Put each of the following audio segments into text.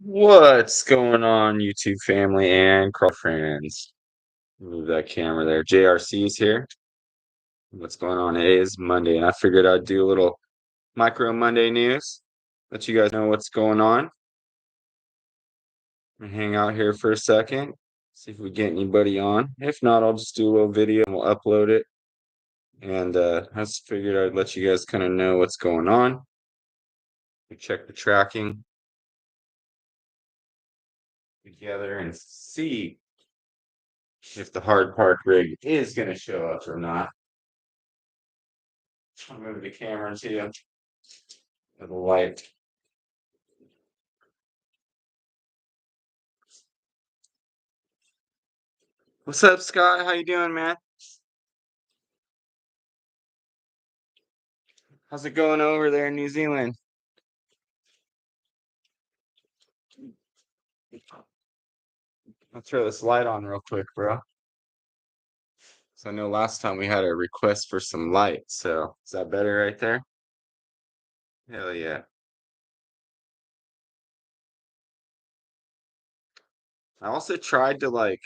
What's going on, YouTube family and crawl friends? Move that camera there. JRC's here. What's going on? It is Monday, and I figured I'd do a little micro Monday news. Let you guys know what's going on. And hang out here for a second. See if we get anybody on. If not, I'll just do a little video and we'll upload it. And I just figured I'd let you guys kind of know what's going on. We check the tracking together and see if the hard park rig is going to show up or not. I'll move the camera to you. The light. What's up, Scott? How you doing, man? How's it going over there in New Zealand? I'll throw this light on real quick, bro. So I know last time we had a request for some light. So is that better right there? Hell yeah. I also tried to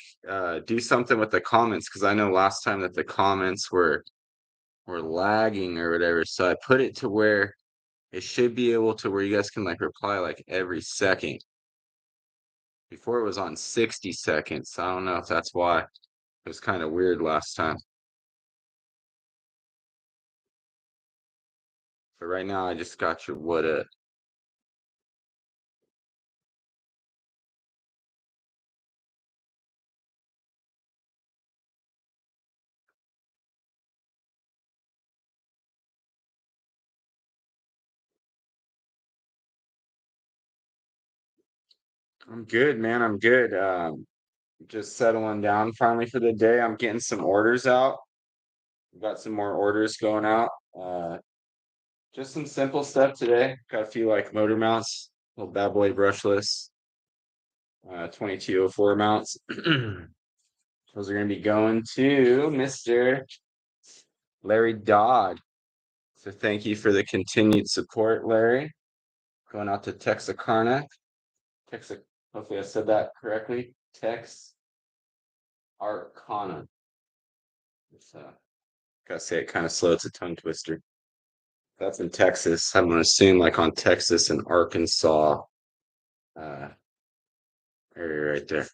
do something with the comments because I know last time that the comments were lagging or whatever. So I put it to where it should be able to where you guys can like reply like every second. Before it was on 60 seconds. So I don't know if that's why. It was kind of weird last time. But right now I just got your what up. I'm good, man. I'm good. Just settling down finally for the day. I'm getting some orders out. We've got some more orders going out. Just some simple stuff today. Got a few like motor mounts, little bad boy brushless, 2204 mounts. Those are gonna be going to Mr. Larry Dodd. So thank you for the continued support, Larry. Going out to Texarkana. Texas. Hopefully I said that correctly. Arcana. It's, gotta say it kind of slow. It's a tongue twister. That's in Texas. I'm gonna assume like on Texas and Arkansas uh, area right there.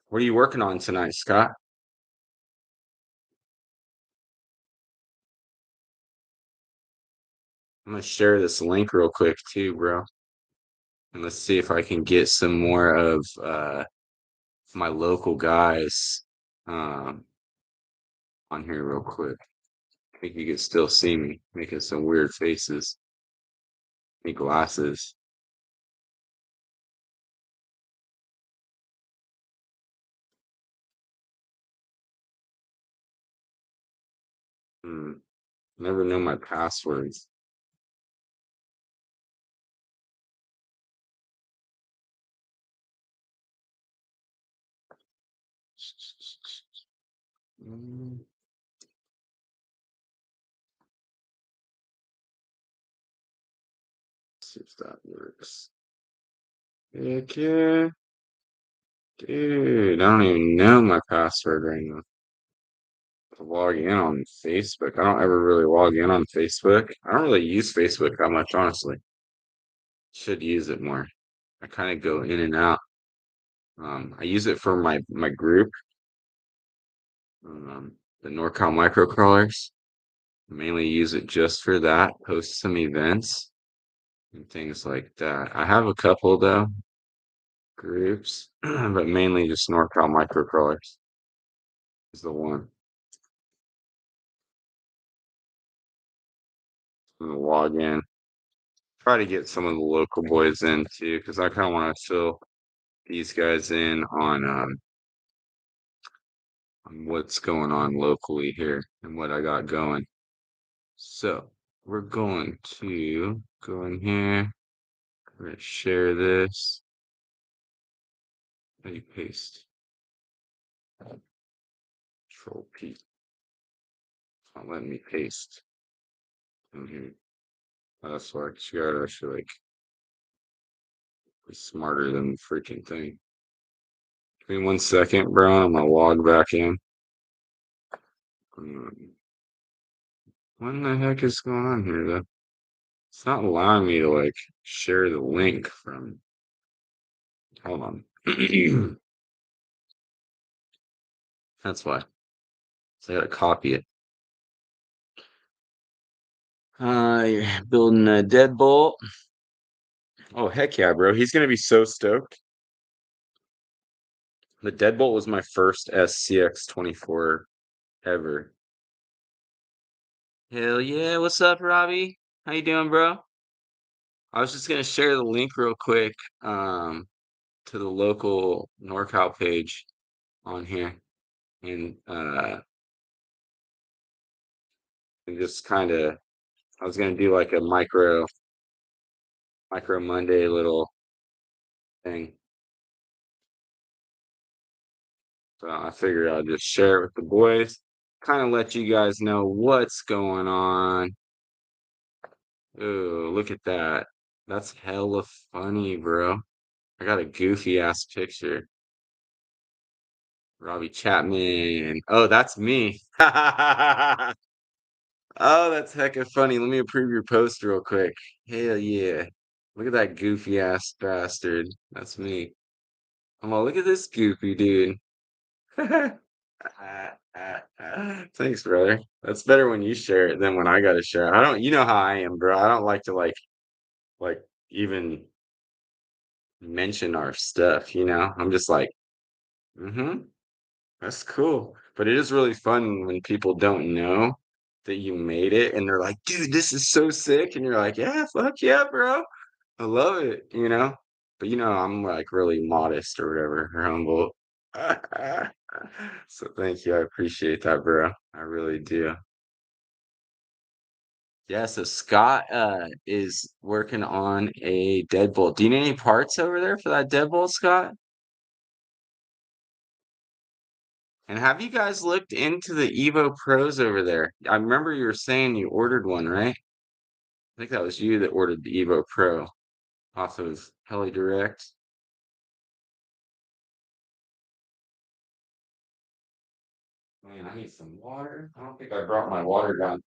What are you working on tonight, Scott? I'm gonna share this link real quick too, bro. And let's see if I can get some more of my local guys um, on here real quick. I think you can still see me making some weird faces. Need glasses. Hmm. Never know my passwords. Mm, see if that works. Heck yeah. Dude, I don't even know my password right now. To log in on Facebook. I don't ever really log in on Facebook. I don't really use Facebook that much, honestly. Should use it more. I kind of go in and out. I use it for my group, the NorCal microcrawlers. Mainly use it just for that. Post some events and things like that. I have a couple though groups, but mainly just NorCal microcrawlers is the one. I'm gonna log in. Try to get some of the local boys in too, because I kind of want to fill these guys in on what's going on locally here and what I got going. So we're going to go in here. We're gonna share this. How do you paste? Control P. It's not letting me paste in here. That's why you gotta actually like He's smarter than the freaking thing. Give me 1 second, bro. I'm gonna log back in. Um, What in the heck is going on here, though? It's not allowing me to like share the link from. Hold on. That's why. So I gotta copy it. You're building a deadbolt. Oh heck yeah, bro! He's gonna be so stoked. The deadbolt was my first SCX-24 ever. Hell yeah! What's up, Robbie? How you doing, bro? I was just gonna share the link real quick to the local NorCal page on here, and just kind of I was gonna do like a micro Monday little thing. So I figured I'd just share it with the boys, kind of let you guys know what's going on. Ooh, look at that. That's hella funny, bro. I got a goofy ass picture. Robbie Chapman. Oh, that's me. Oh, that's hecka funny. Let me approve your post real quick. Hell yeah. Look at that goofy ass bastard. That's me. I'm all, look at this goofy dude. Thanks, brother. That's better when you share it than when I gotta share it. I don't, you know how I am, bro. I don't like to like even mention our stuff, you know? I'm just like, mm-hmm, that's cool. But it is really fun when people don't know that you made it and they're like, dude, this is so sick. And you're like, yeah, fuck yeah, bro. I love it, you know? But you know, I'm like really modest or whatever, or humble. So thank you. I appreciate that, bro. I really do. Yeah, so Scott is working on a deadbolt. Do you need any parts over there for that deadbolt, Scott? And have you guys looked into the Evo Pros over there? I remember you were saying you ordered one, right? I think that was you that ordered the Evo Pro off of Heli Direct. Man, I need some water. I don't think I brought my water down.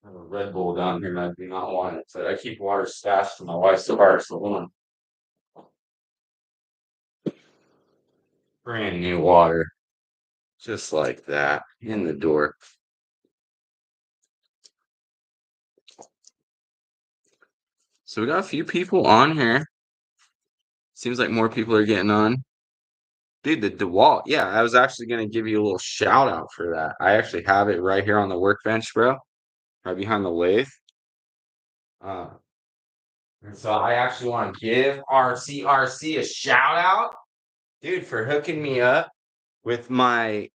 I have a Red Bull down here and I do not want it. So I keep water stashed in my wife's car. So hold on. Brand new water. Just like that. In the door. So we got a few people on here. Seems like more people are getting on. Dude, the DeWalt. Yeah, I was actually gonna give you a little shout out for that. I actually have it right here on the workbench, bro. Right behind the lathe. Uh, and so I actually want to give RCRC a shout out, dude, for hooking me up with my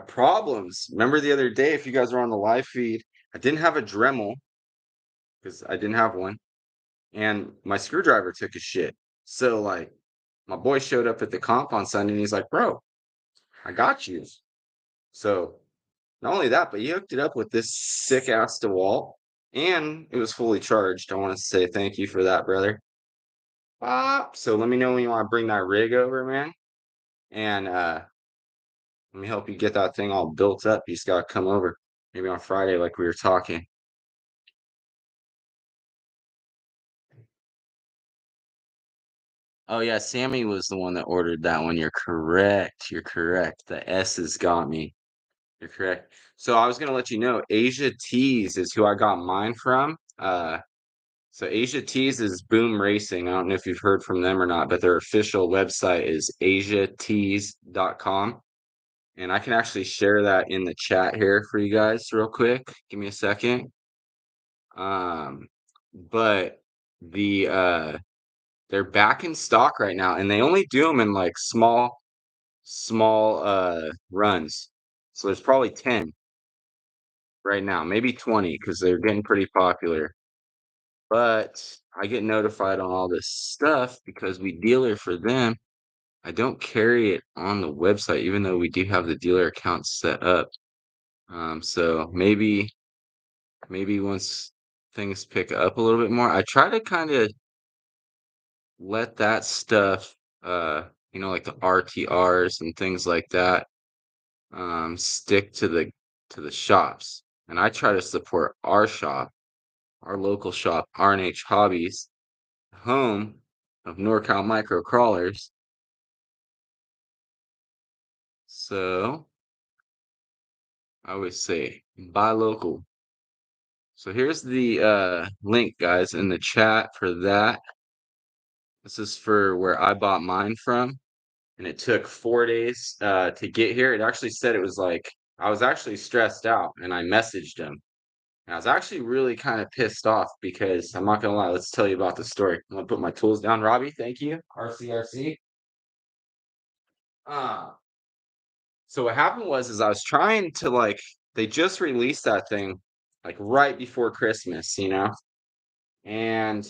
problems. Remember the other day, if you guys were on the live feed, I didn't have a Dremel because I didn't have one, and my screwdriver took a shit. So like, my boy showed up at the comp on Sunday, and he's like, "Bro, I got you." So not only that, but he hooked it up with this sick ass DeWalt, and it was fully charged. I want to say thank you for that, brother. So let me know when you want to bring that rig over, man, and let me help you get that thing all built up. You just gotta come over, maybe on Friday, like we were talking. Oh yeah, Sammy was the one that ordered that one. You're correct. You're correct. The S has got me. You're correct. So I was gonna let you know, Asia Tees is who I got mine from. So Asia Tees is Boom Racing. I don't know if you've heard from them or not, but their official website is asiatees.com. And I can actually share that in the chat here for you guys real quick. Give me a second. Um, but they're back in stock right now, and they only do them in like small runs. So there's probably 10 right now, maybe 20 because they're getting pretty popular. But I get notified on all this stuff because we dealer for them. I don't carry it on the website, even though we do have the dealer account set up. So maybe once things pick up a little bit more, I try to kind of let that stuff, like the RTRs and things like that, stick to the shops. And I try to support our shop, our local shop, R&H Hobbies, home of NorCal Micro Crawlers. So I always say buy local. So here's the link, guys, in the chat for that. This is for where I bought mine from, and it took 4 days to get here. It actually said it was like I was actually stressed out, and I messaged him. And I was actually really kind of pissed off because I'm not gonna lie. Let's tell you about the story. I'm gonna put my tools down, Robbie. Thank you, RCRC. Uh, so what happened was, is I was trying to they just released that thing like right before Christmas, and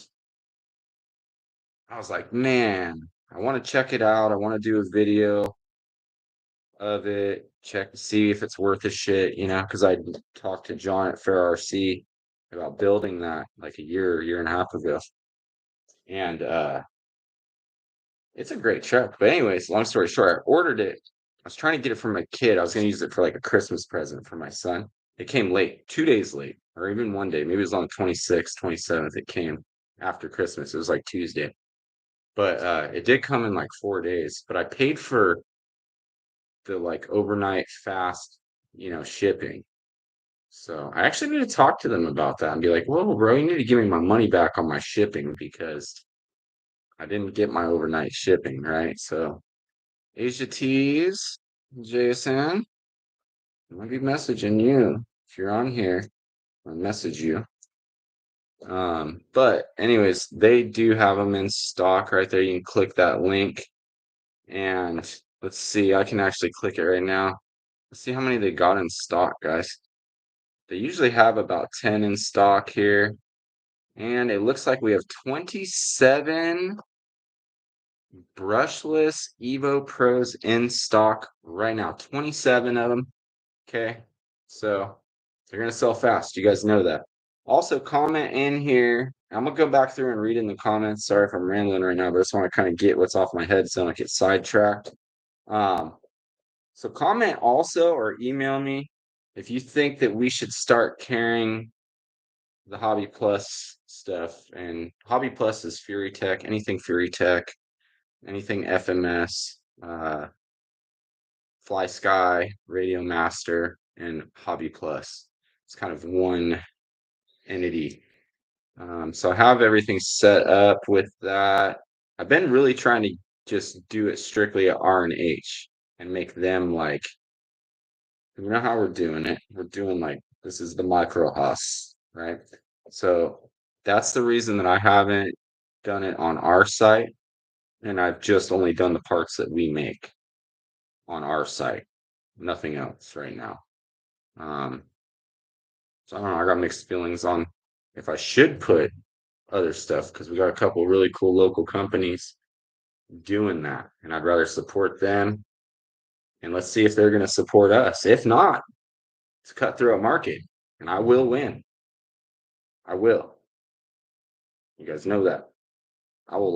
I was like, man, I want to check it out. I want to do a video of it, check to see if it's worth a shit, because I talked to John at Fair RC about building that like a year and a half ago. And it's a great truck. But anyways, long story short, I ordered it. I was trying to get it for my kid. I was gonna use it for like a Christmas present for my son. It came late, 2 days late, or even one day. Maybe it was on the 26th, 27th. It came after Christmas. It was like Tuesday. But it did come in like 4 days. But I paid for the like overnight fast, shipping. So I actually need to talk to them about that and be like, whoa, bro, you need to give me my money back on my shipping because I didn't get my overnight shipping, right? So Asia Tees, Jason, I might be messaging you if you're on here. I'll message you. But anyways, they do have them in stock right there. You can click that link and let's see, I can actually click it right now. Let's see how many they got in stock, guys. They usually have about 10 in stock here. And it looks like we have 27 brushless Evo Pros in stock right now. 27 of them. Okay. So they're going to sell fast. You guys know that. Also, comment in here. I'm going to go back through and read in the comments. Sorry if I'm rambling right now, but I just want to kind of get what's off my head so I don't get sidetracked. So comment also or email me if you think that we should start carrying the Hobby Plus stuff. And Hobby Plus is Fury Tech, anything Fury Tech, anything FMS, Fly Sky, Radio Master, and Hobby Plus. It's kind of one entity. So I have everything set up with that. I've been really trying to just do it strictly at R&H and make them like, you know how we're doing it. We're doing like, this is the micro hus, right? So that's the reason that I haven't done it on our site. And I've just only done the parts that we make on our site, nothing else right now. So I don't know. I got mixed feelings on if I should put other stuff because we got a couple really cool local companies doing that, and I'd rather support them. And let's see if they're going to support us. If not, it's cut through a market, and I will win. I will. You guys know that. I will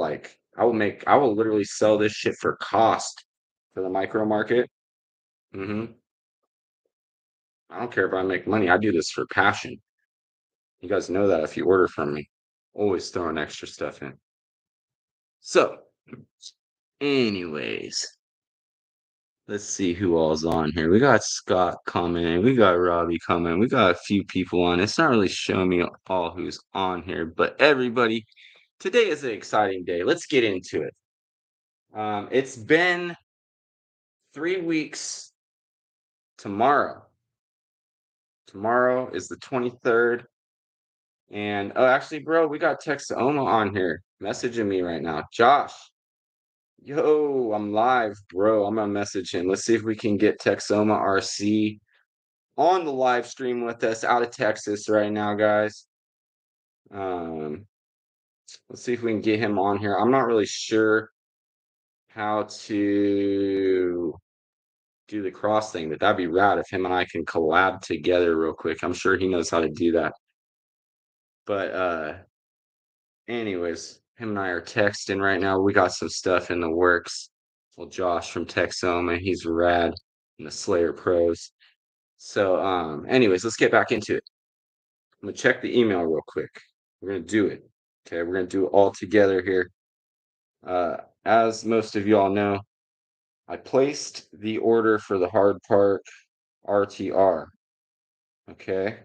literally sell this shit for cost for the micro market. I don't care if I make money. I do this for passion. You guys know that if you order from me, always throwing extra stuff in. So, anyways, let's see who all's on here. We got Scott commenting. We got Robbie commenting. We got a few people on. It's not really showing me all who's on here, but everybody, today is an exciting day. Let's get into it. It's been 3 weeks tomorrow. Tomorrow is the 23rd. And oh, actually, bro, we got Texoma on here messaging me right now. Josh, yo, I'm live, bro. I'm gonna message him. Let's see if we can get Texoma RC on the live stream with us out of Texas right now, guys. Let's see if we can get him on here. I'm not really sure how to do the cross thing, but that'd be rad if him and I can collab together real quick. I'm sure he knows how to do that. But anyways, him and I are texting right now. We got some stuff in the works. Well, Josh from Texoma, he's rad in the Slayer Pros. So, anyways, let's get back into it. I'm gonna check the email real quick. We're gonna do it. Okay, we're gonna do it all together here. As most of y'all know, I placed the order for the Hard Park RTR. Okay,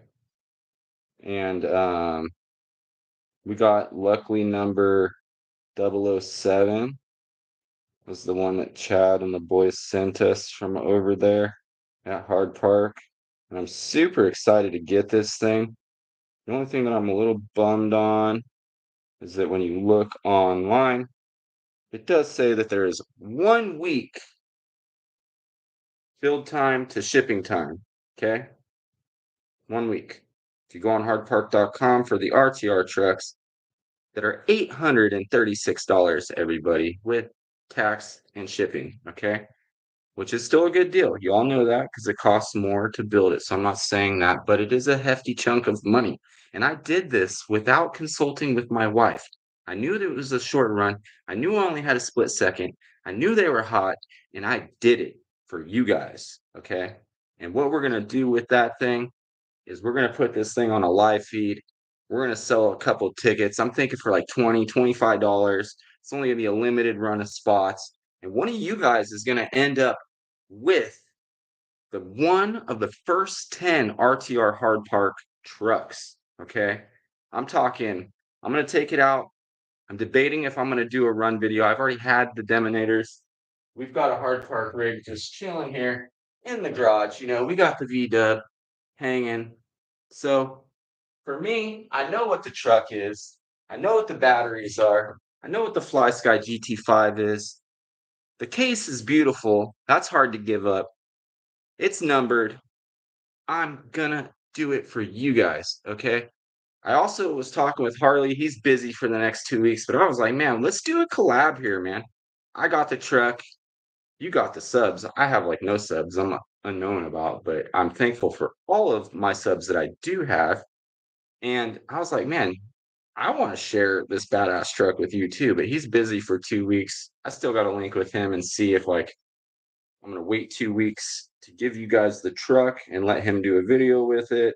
and we got luckily number 007 was the one that Chad and the boys sent us from over there at Hard Park. And I'm super excited to get this thing. The only thing that I'm a little bummed on is that when you look online, it does say that there is 1 week build time to shipping time. Okay. 1 week. If you go on hardpark.com for the RTR trucks that are $836, everybody, with tax and shipping. Okay. Which is still a good deal. You all know that because it costs more to build it. So I'm not saying that, but it is a hefty chunk of money. And I did this without consulting with my wife. I knew that it was a short run. I knew I only had a split second. I knew they were hot, and I did it for you guys. Okay. And what we're going to do with that thing is we're going to put this thing on a live feed. We're going to sell a couple tickets. I'm thinking for like $25. It's only going to be a limited run of spots. And one of you guys is going to end up with the one of the first 10 RTR Hard Park trucks. Okay. I'm talking, I'm going to take it out. I'm debating if I'm going to do a run video. I've already had the Demonators. We've got a Hard Park rig just chilling here in the garage. You know, we got the V-Dub hanging. So for me, I know what the truck is. I know what the batteries are. I know what the Fly Sky GT5 is. The case is beautiful. That's hard to give up. It's numbered. I'm gonna do it for you guys, okay? I also was talking with Harley. He's busy for the next 2 weeks, but I was like, man, let's do a collab here, man. I got the truck. You got the subs. I have like no subs I'm unknown about, but I'm thankful for all of my subs that I do have. And I was like, man, I want to share this badass truck with you too, but he's busy for 2 weeks. I still got to link with him and see if like I'm gonna wait 2 weeks to give you guys the truck and let him do a video with it.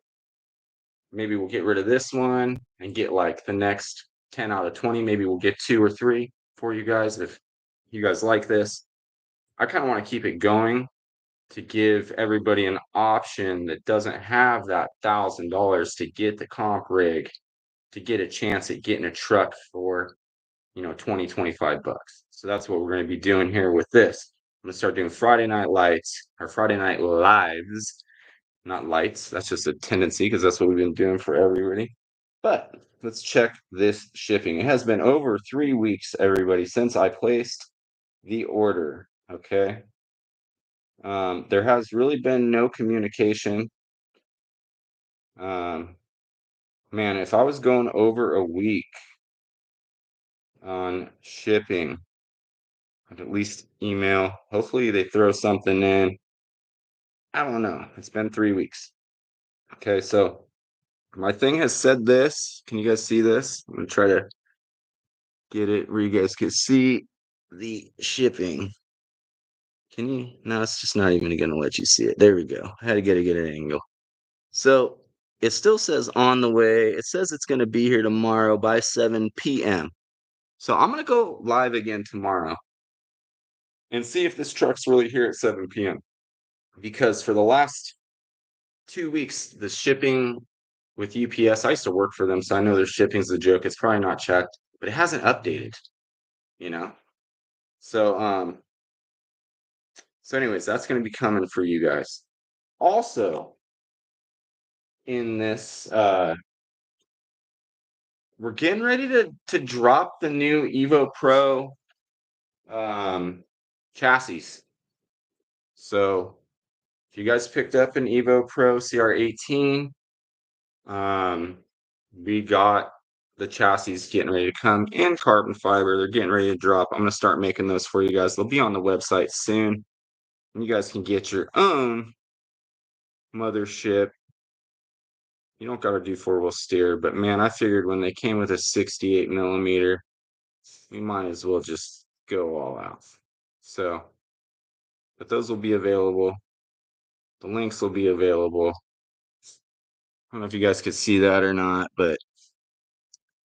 Maybe we'll get rid of this one and get like the next 10 out of 20. Maybe we'll get 2 or 3 for you guys if you guys like this. I kind of want to keep it going to give everybody an option that doesn't have that $1,000 to get the comp rig, to get a chance at getting a truck for 20, 25 bucks. So that's what we're going to be doing here with this. I'm going to start doing Friday night lights or Friday night lives, not lights. That's just a tendency because that's what we've been doing for everybody. But let's check this shipping. It has been over 3 weeks, everybody, since I placed the order. Okay. There has really been no communication. Um, man, if I was going over a week on shipping, I'd at least email. Hopefully they throw something in. I don't know. It's been 3 weeks. Okay, so my thing has said this. Can you guys see this? I'm gonna try to get it where you guys can see the shipping. Can you? No, it's just not even gonna let you see it. There we go. I had to get an angle. So it still says on the way. It says it's gonna be here tomorrow by 7 p.m. So I'm gonna go live again tomorrow and see if this truck's really here at 7 p.m. Because for the last 2 weeks, the shipping with UPS, I used to work for them, so I know their shipping's a joke. It's probably not checked, but it hasn't updated, you know? So, anyways, that's gonna be coming for you guys. Also, in this, we're getting ready to drop the new Evo Pro chassis. So if you guys picked up an Evo Pro CR18, we got the chassis getting ready to come in carbon fiber. They're getting ready to drop. I'm going to start making those for you guys. They'll be on the website soon. And you guys can get your own mothership. You don't got to do four-wheel steer, but man, I figured when they came with a 68 millimeter, we might as well just go all out. So, but those will be available. The links will be available. I don't know if you guys could see that or not, but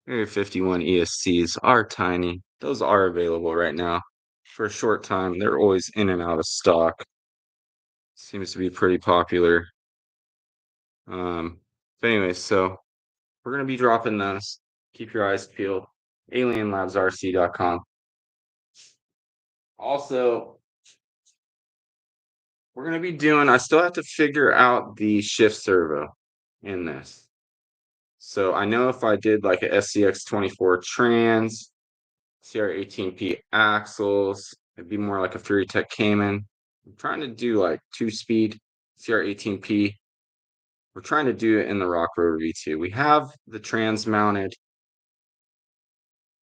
Area 51 ESCs are tiny. Those are available right now for a short time. They're always in and out of stock. Seems to be pretty popular. Um, but anyway, so we're gonna be dropping those. Keep your eyes peeled. AlienLabsRC.com. Also, we're gonna be doing. I still have to figure out the shift servo in this. So I know if I did like a SCX 24 trans, CR18P axles, it'd be more like a Fury Tech Cayman. I'm trying to do like 2-speed CR18P. We're trying to do it in the Rock Rover V2. We have the trans mounted.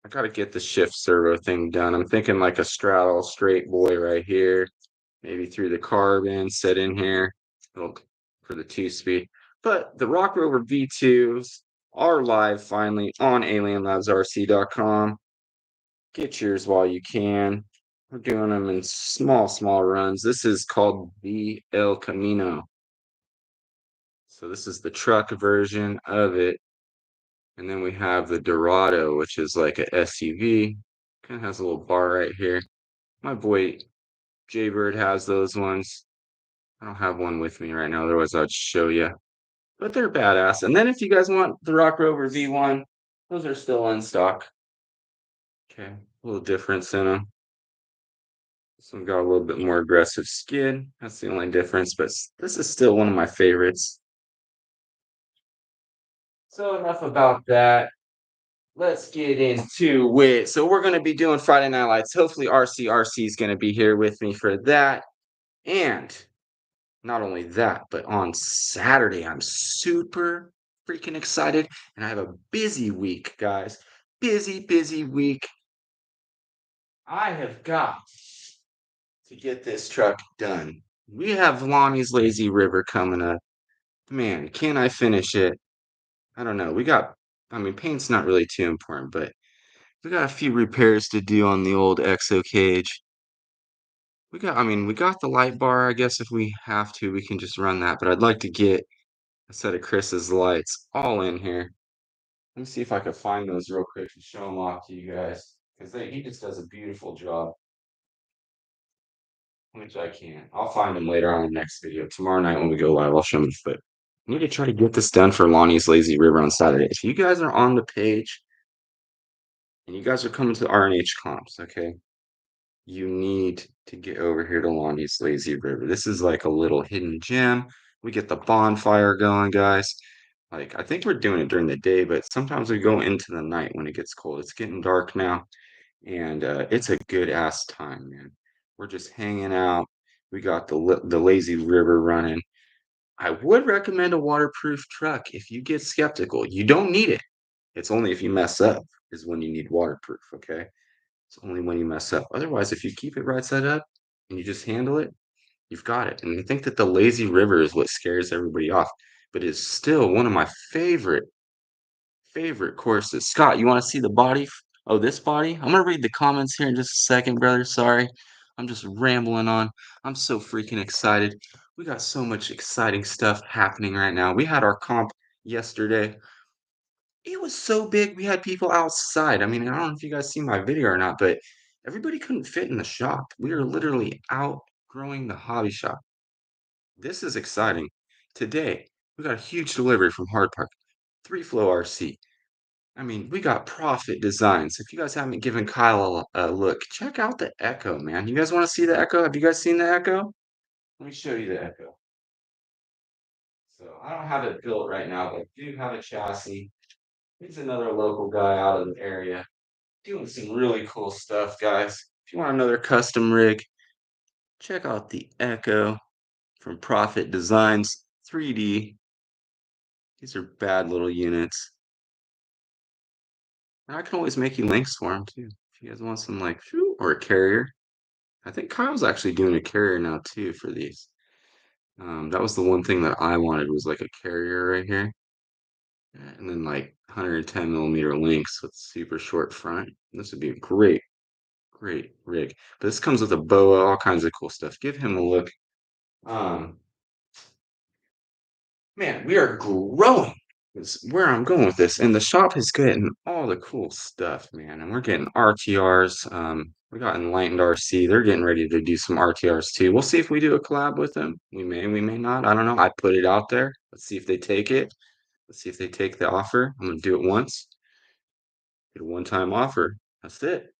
I gotta get the shift servo thing done. I'm thinking like a straddle straight boy right here, maybe through the carbon, set in here for the 2-speed. But the Rock Rover V2s are live finally on AlienLabsRC.com. Get yours while you can. We're doing them in small runs. This is called the El Camino. So this is the truck version of it. And then we have the Dorado, which is like a SUV. Kind of has a little bar right here. My boy Jaybird has those ones. I don't have one with me right now, otherwise I'd show you. But they're badass. And then if you guys want the Rock Rover V1, those are still in stock. Okay, a little difference in them. Some got a little bit more aggressive skin. That's the only difference, but this is still one of my favorites. So enough about that. Let's get into it. So we're going to be doing Friday Night Lights. Hopefully RC is going to be here with me for that. And not only that, but on Saturday, I'm super freaking excited. And I have a busy week, guys. Busy week. I have got to get this truck done. We have Lonnie's Lazy River coming up. Man, can I finish it? I don't know. I mean, paint's not really too important, but we got a few repairs to do on the old exo cage. I mean, we got the light bar. I guess if we have to, we can just run that. But I'd like to get a set of Chris's lights all in here. Let me see if I can find those real quick and show them off to you guys. Because he just does a beautiful job, which I can't. I'll find them later on in the next video. Tomorrow night when we go live, I'll show them. But I need to try to get this done for Lonnie's Lazy River on Saturday. If you guys are on the page and you guys are coming to RNH comps, okay, you need to get over here to Lonnie's Lazy River. This is like a little hidden gem. We get the bonfire going, guys. Like, I think we're doing it during the day, but sometimes we go into the night when it gets cold. It's getting dark now, and it's a good ass time, man. We're just hanging out. We got the lazy river running. I would recommend a waterproof truck if you get skeptical. You don't need it. It's only if you mess up is when you need waterproof, okay? It's only when you mess up. Otherwise, if you keep it right side up and you just handle it, you've got it. And I think that the lazy river is what scares everybody off, but it's still one of my favorite courses. Scott, you want to see the body? Oh, this body? I'm gonna read the comments here in just a second, brother. Sorry. I'm just rambling on. I'm so freaking excited. We got so much exciting stuff happening right now. We had our comp yesterday. It was so big, we had people outside. I mean, I don't know if you guys see my video or not, but everybody couldn't fit in the shop. We are literally outgrowing the hobby shop. This is exciting. Today, we got a huge delivery from Hard Park, 3-flow RC. I mean, we got Profit Designs. If you guys haven't given Kyle a look, check out the Echo, man. You guys want to see the Echo? Have you guys seen the Echo? Let me show you the Echo. So I don't have it built right now, but I do have a chassis. He's another local guy out of the area doing some really cool stuff, guys. If you want another custom rig, check out the Echo from Profit Designs 3D. These are bad little units. And I can always make you links for them too. If you guys want some like, or a carrier. I think Kyle's actually doing a carrier now too for these. That was the one thing that I wanted was like a carrier right here. and then like 110 millimeter links with super short front. This would be a great rig. But this comes with a boa, all kinds of cool stuff. Give him a look. Um, Man, we are growing. Is where I'm going with this. And the shop is getting all the cool stuff, man. And we're getting RTRs. We got Enlightened RC. They're getting ready to do some RTRs too. We'll see if we do a collab with them. We may not. I don't know. I put it out there. Let's see if they take it. Let's see if they take the offer. I'm gonna do it once. Get a one-time offer. That's it.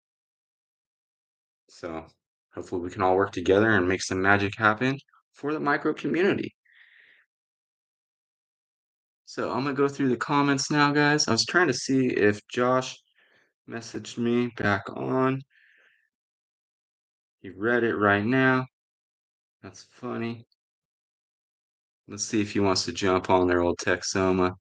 So hopefully we can all work together and make some magic happen for the micro community. So I'm gonna go through the comments now, guys. I was trying to see if Josh messaged me back on. He read it right now. That's funny. Let's see if he wants to jump on their old Texoma.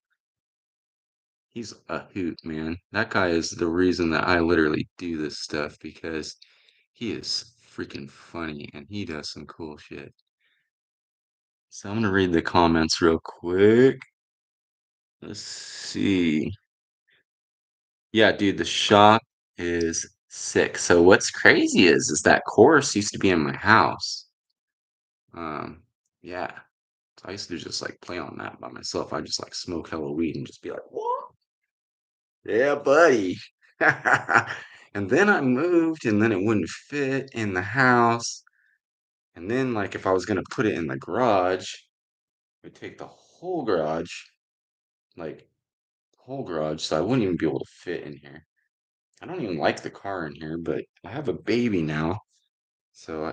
He's a hoot, man. That guy is the reason that I literally do this stuff because he is freaking funny and he does some cool shit. So I'm gonna read the comments real quick. Let's see. Yeah, dude, the shop is sick. So what's crazy is that course used to be in my house. Yeah. So I used to just like play on that by myself. I just like smoke hella weed and just be like, "What? Yeah, buddy." And then I moved, and then it wouldn't fit in the house. And then, like, if I was gonna put it in the garage, it'd take the whole garage, like, whole garage, so I wouldn't even be able to fit in here. I don't even like the car in here, but I have a baby now. So, I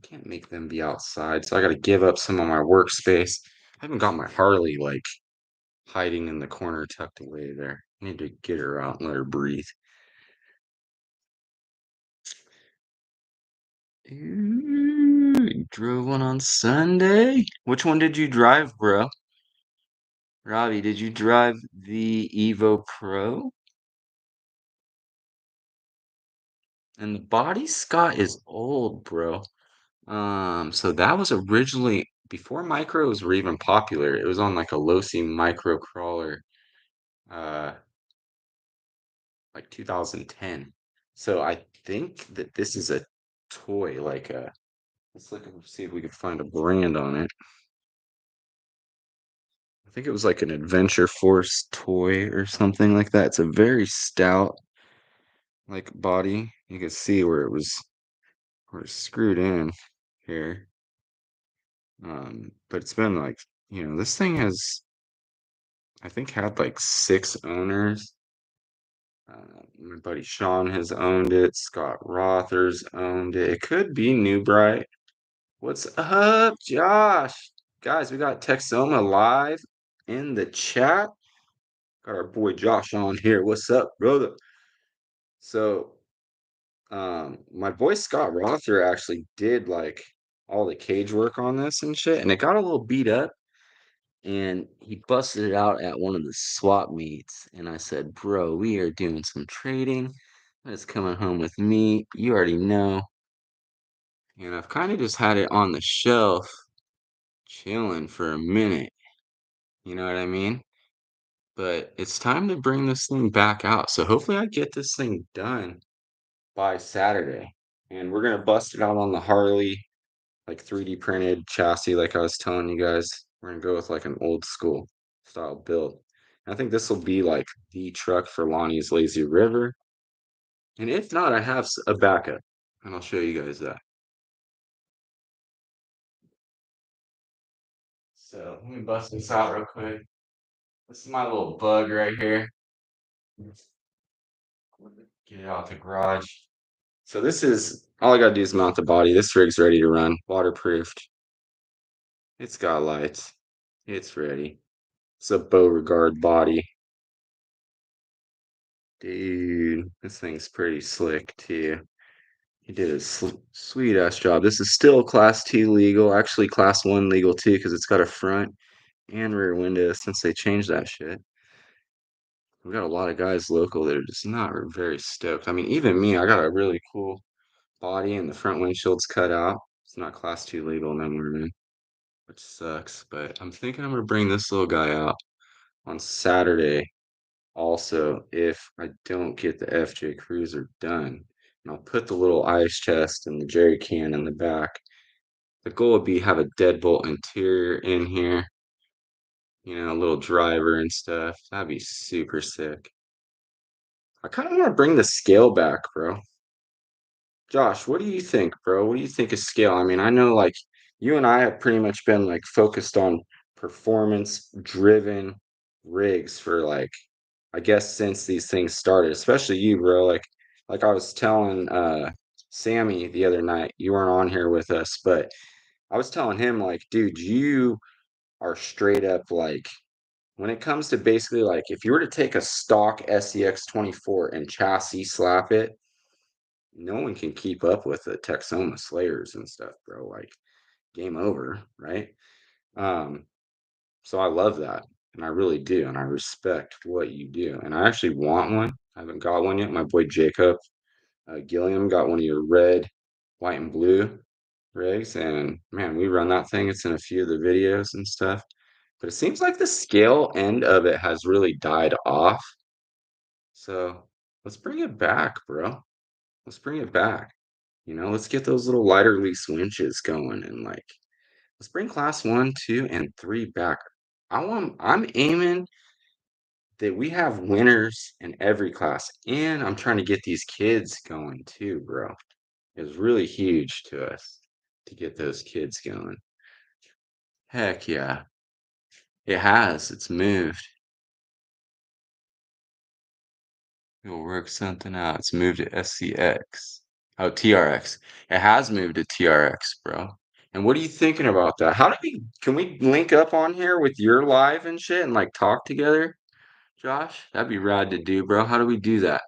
can't make them be outside. So I got to give up some of my workspace. I haven't got my Harley like hiding in the corner tucked away there. I need to get her out and let her breathe. Ooh, you drove one on Sunday? Which one did you drive, bro? Robbie, did you drive the Evo Pro? And the body Scott is old, bro. So that was originally before micros were even popular. It was on like a Losi micro crawler, uh, like 2010. So I think that this is a toy, let's look and see if we can find a brand on it. I think it was like an Adventure Force toy or something like that. It's a very stout like body. You can see where it's screwed in here. But it's been like, this thing has I think had like six owners. My buddy Sean has owned it. Scott Rother's owned it. It could be New Bright. What's up, Josh? Guys, we got Texoma live in the chat. Got our boy Josh on here. What's up, brother? So, my boy Scott Rother actually did like all the cage work on this and shit, and it got a little beat up. And he busted it out at one of the swap meets. And I said, "Bro, we are doing some trading. It's coming home with me. You already know." And I've kind of just had it on the shelf, chilling for a minute. You know what I mean? But it's time to bring this thing back out. So hopefully I get this thing done by Saturday. And we're gonna bust it out on the Harley, like 3D printed chassis, like I was telling you guys. We're gonna go with like an old school style build. I think this will be like the truck for Lonnie's Lazy River. And if not, I have a backup, and I'll show you guys that. So let me bust this out real quick. This is my little bug right here. Get it out the garage. So this is all I gotta do is mount the body. This rig's ready to run, waterproofed. It's got lights. It's ready. It's a Beauregard body. Dude, this thing's pretty slick too. He did a sweet ass job. This is still class 2 legal, actually class 1 legal too, because it's got a front and rear window since they changed that shit. We got a lot of guys local that are just not very stoked. I mean, even me, I got a really cool body and the front windshield's cut out. It's not class 2 legal no more, man, which sucks. But I'm thinking I'm gonna bring this little guy out. on Saturday also if I don't get the FJ Cruiser done. And I'll put the little ice chest and the jerry can in the back. The goal would be have a deadbolt interior in here, a little driver and stuff. That'd be super sick. I kind of want to bring the scale back, bro. Josh, what do you think, bro? What do you think of scale? I mean, I know like you and I have pretty much been like focused on performance driven rigs for like I guess since these things started, especially you, bro. Like I was telling Sammy the other night, you weren't on here with us, but I was telling him like, dude, you are straight up like when it comes to basically like if you were to take a stock SEX 24 and chassis slap it, no one can keep up with the Texoma Slayers and stuff, bro. Like game over, right? Um, so I love that, and I really do, and I respect what you do. And I actually want one. I haven't got one yet. My boy Jacob Gilliam got one of your red, white, and blue rigs, and man, we run that thing. It's in a few of the videos and stuff. But it seems like the scale end of it has really died off. So let's bring it back, bro. Let's bring it back. Let's get those little lighter lease winches going and like let's bring class one, two, and three back. I'm aiming that we have winners in every class, and I'm trying to get these kids going too, bro. It's really huge to us to get those kids going. Heck yeah. It has. It's moved. We'll work something out. It's moved to SCX. Oh, TRX. It has moved to TRX, bro. And what are you thinking about that? Can we link up on here with your live and shit and like talk together, Josh? That'd be rad to do, bro. How do we do that?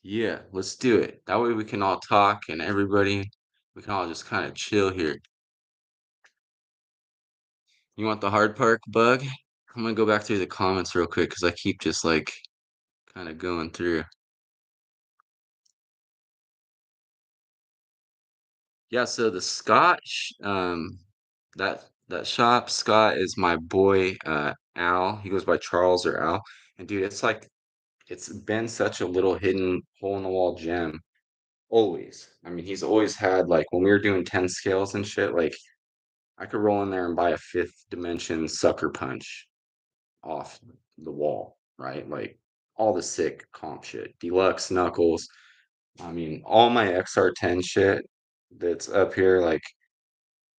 Yeah, let's do it. That way we can all talk and we can all just kind of chill here. You want the hard park bug? I'm gonna go back through the comments real quick because I keep just like kind of going through. Yeah, so the Scotch, that shop, Scott is my boy, Al. He goes by Charles or Al. And dude, it's like it's been such a little hidden hole in the wall gem. Always. I mean, he's always had like when we were doing 10 scales and shit, like I could roll in there and buy a fifth dimension sucker punch off the wall, right? Like all the sick comp shit, deluxe knuckles. I mean, all my XR10 shit that's up here, like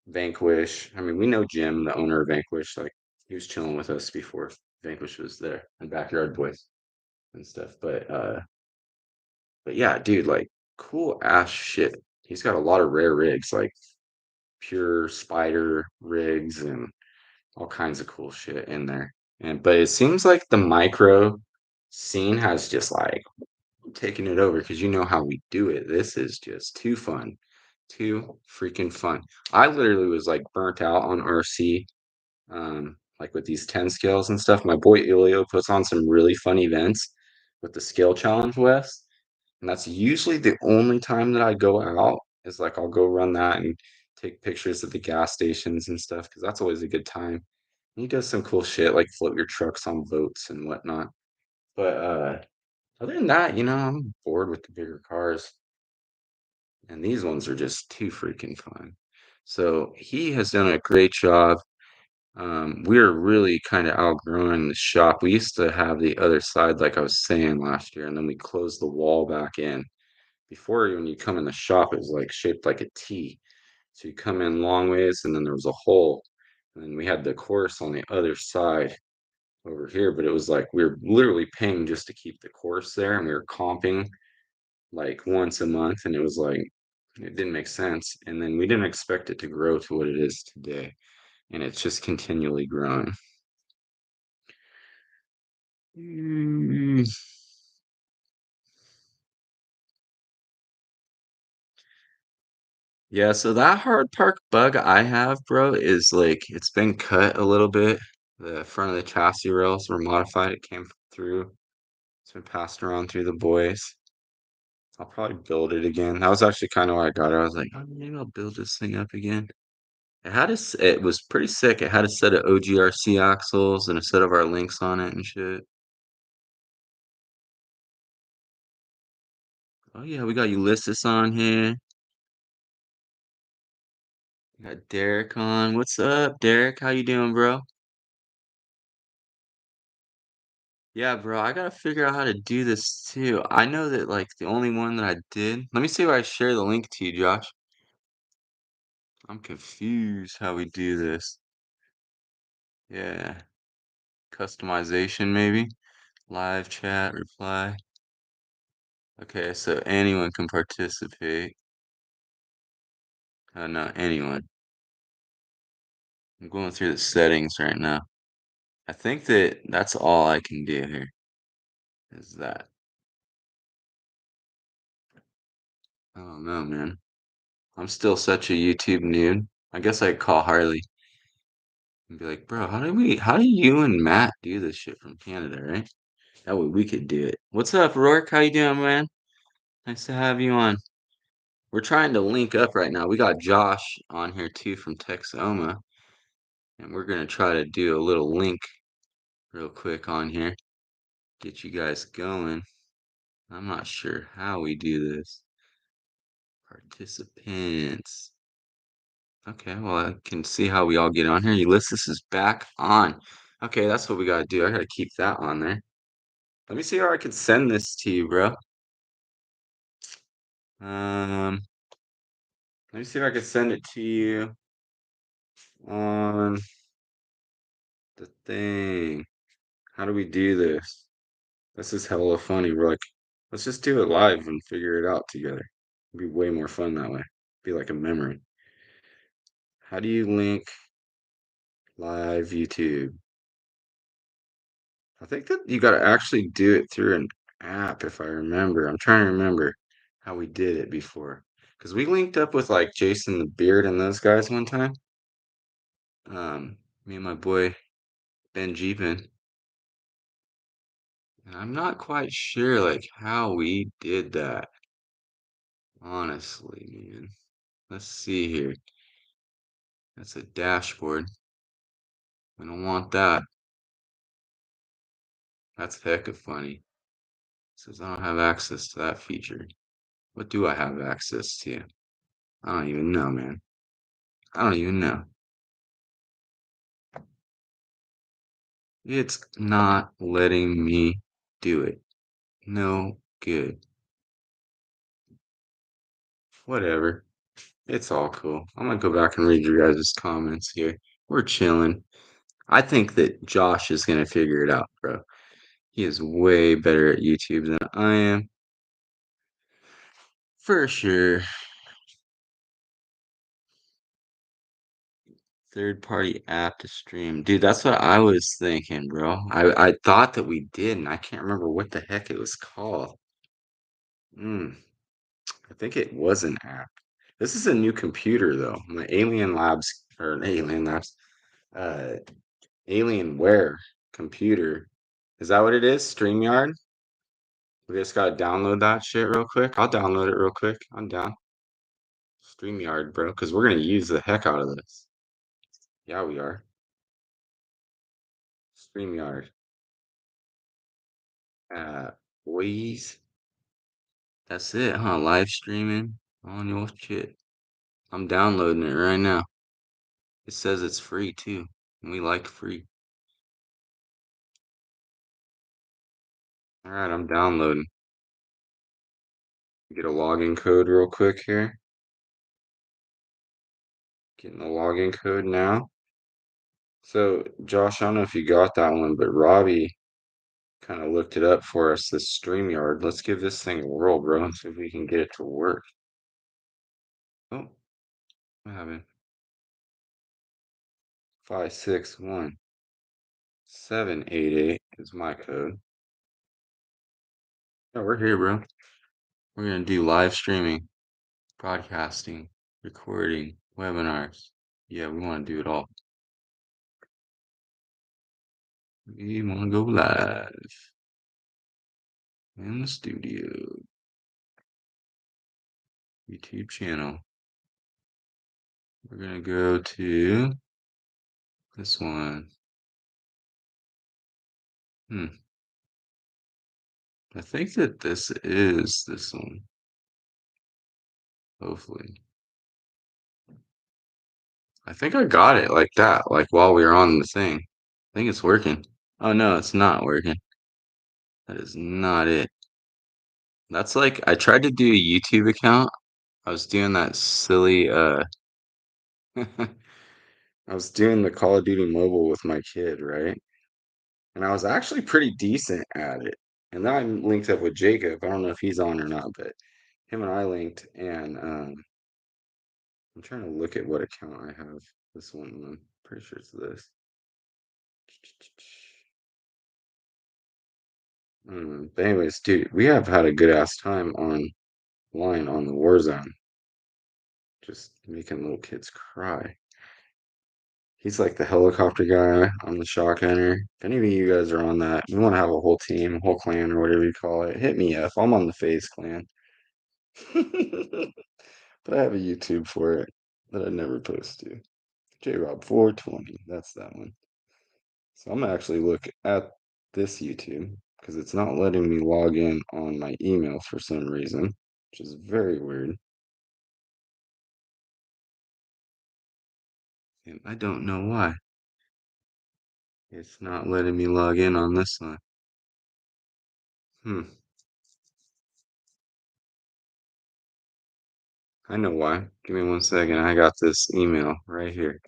Vanquish. I mean, we know Jim, the owner of Vanquish. Like he was chilling with us before Vanquish was there and Backyard Boys and stuff. But yeah, dude, like cool ass shit. He's got a lot of rare rigs, like pure spider rigs and all kinds of cool shit in there. And but it seems like the micro scene has just like taken it over because you know how we do it. This is just too fun. Too freaking fun. I literally was like burnt out on RC, like with these 10 scales and stuff. My boy Ilio puts on some really fun events with the scale challenge West. And that's usually the only time that I go out is like I'll go run that and take pictures of the gas stations and stuff because that's always a good time. And he does some cool shit like float your trucks on boats and whatnot. But other than that, I'm bored with the bigger cars. And these ones are just too freaking fun. So he has done a great job. We're really kind of outgrowing the shop. We used to have the other side, like I was saying last year, and then we closed the wall back in. Before, when you come in the shop, it was like shaped like a T. So you come in long ways, and then there was a hole. And then we had the course on the other side over here, but it was like we were literally paying just to keep the course there, and we were comping like once a month, and it was like it didn't make sense. And then we didn't expect it to grow to what it is today, and it's just continually growing. Mm, yeah, so that hard park bug I have, bro, is like it's been cut a little bit. The front of the chassis rails were modified. It came through. It's been passed around through the boys. I'll probably build it again. That was actually kind of why I got it. I was like, oh, maybe I'll build this thing up again. it was pretty sick. It had a set of OGRC axles and a set of our links on it and shit. Oh yeah, we got Ulysses on here. We got Derek on. What's up, Derek? How you doing, bro? Yeah, bro, I gotta figure out how to do this too. I know that like the only one that I did. Let me see if I share the link to you, Josh. I'm confused how we do this. Yeah, customization maybe. Live chat, reply. Okay, so anyone can participate. No, anyone. I'm going through the settings right now. I think that that's all I can do here is that. I don't know, man. I'm still such a YouTube noob. I guess I'd call Harley and be like, bro, how do you and Matt do this shit from Canada, right? That way we could do it. What's up, Rourke? How you doing, man? Nice to have you on. We're trying to link up right now. We got Josh on here too from Texoma, and we're gonna try to do a little link real quick on here. Get you guys going. I'm not sure how we do this. Participants. Okay, well, I can see how we all get on here. Ulysses is back on. Okay, that's what we gotta do. I gotta keep that on there. Let me see how I can send this to you, bro. Um, Let me see if I can send it to you on the thing. How do we do this? This is hella funny. We're like, let's just do it live and figure it out together. It'd be way more fun that way. Be like a memory. How do you link live YouTube? I think that you got to actually do it through an app, if I remember. I'm trying to remember how we did it before. Because we linked up with like Jason the Beard and those guys one time. Me and my boy Ben Jeepin. And I'm not quite sure like how we did that. Honestly, man. Let's see here. That's a dashboard. I don't want that. That's hecka funny. It says I don't have access to that feature. What do I have access to? I don't even know, man. I don't even know. It's not letting me do it. No good. Whatever. It's all cool. I'm gonna go back and read your guys' comments here. We're chilling. I think that Josh is gonna figure it out, bro. He is way better at YouTube than I am. For sure. Third party app to stream. Dude, that's what I was thinking, bro. I thought that we did, and I can't remember what the heck it was called. Hmm. I think it was an app. This is a new computer though. My Alien Labs or an Alien Labs, uh, Alienware computer. Is that what it is? StreamYard? We just gotta download that shit real quick. I'll download it real quick. I'm down. StreamYard, bro, because we're gonna use the heck out of this. Yeah, we are. StreamYard. Uh, Boys. That's it, huh? Live streaming on your shit. I'm downloading it right now. It says it's free too. And we like free. All right, I'm downloading. Get a login code real quick here. Getting the login code now. So, Josh, I don't know if you got that one, but Robbie kind of looked it up for us, this StreamYard. Let's give this thing a whirl, bro, and see if we can get it to work. Oh, what happened? 561788 is my code. Oh, we're here, bro. We're gonna do live streaming, podcasting, recording, webinars. Yeah, we want to do it all. We want to go live in the studio. YouTube channel. We're gonna go to this one. Hmm. I think that this is this one. Hopefully. I think I got it like that, like while we were on the thing. I think it's working. Oh no, it's not working. That is not it. That's like I tried to do a YouTube account. I was doing that silly I was doing the Call of Duty mobile with my kid, right? And I was actually pretty decent at it. And then I linked up with Jacob. I don't know if he's on or not, but him and I linked and I'm trying to look at what account I have this one on. Pretty sure it's this. But anyways, dude, we have had a good ass time online on the Warzone, just making little kids cry. He's like the helicopter guy. I'm the shotgunner. If any of you guys are on that, you want to have a whole team, a whole clan, or whatever you call it, hit me up. I'm on the FaZe clan. But I have a YouTube for it that I never post to. JRob420. That's that one. So I'm gonna actually look at this YouTube because it's not letting me log in on my email for some reason, which is very weird. And I don't know why. It's not letting me log in on this one. Hmm. I know why. Give me 1 second. I got this email right here.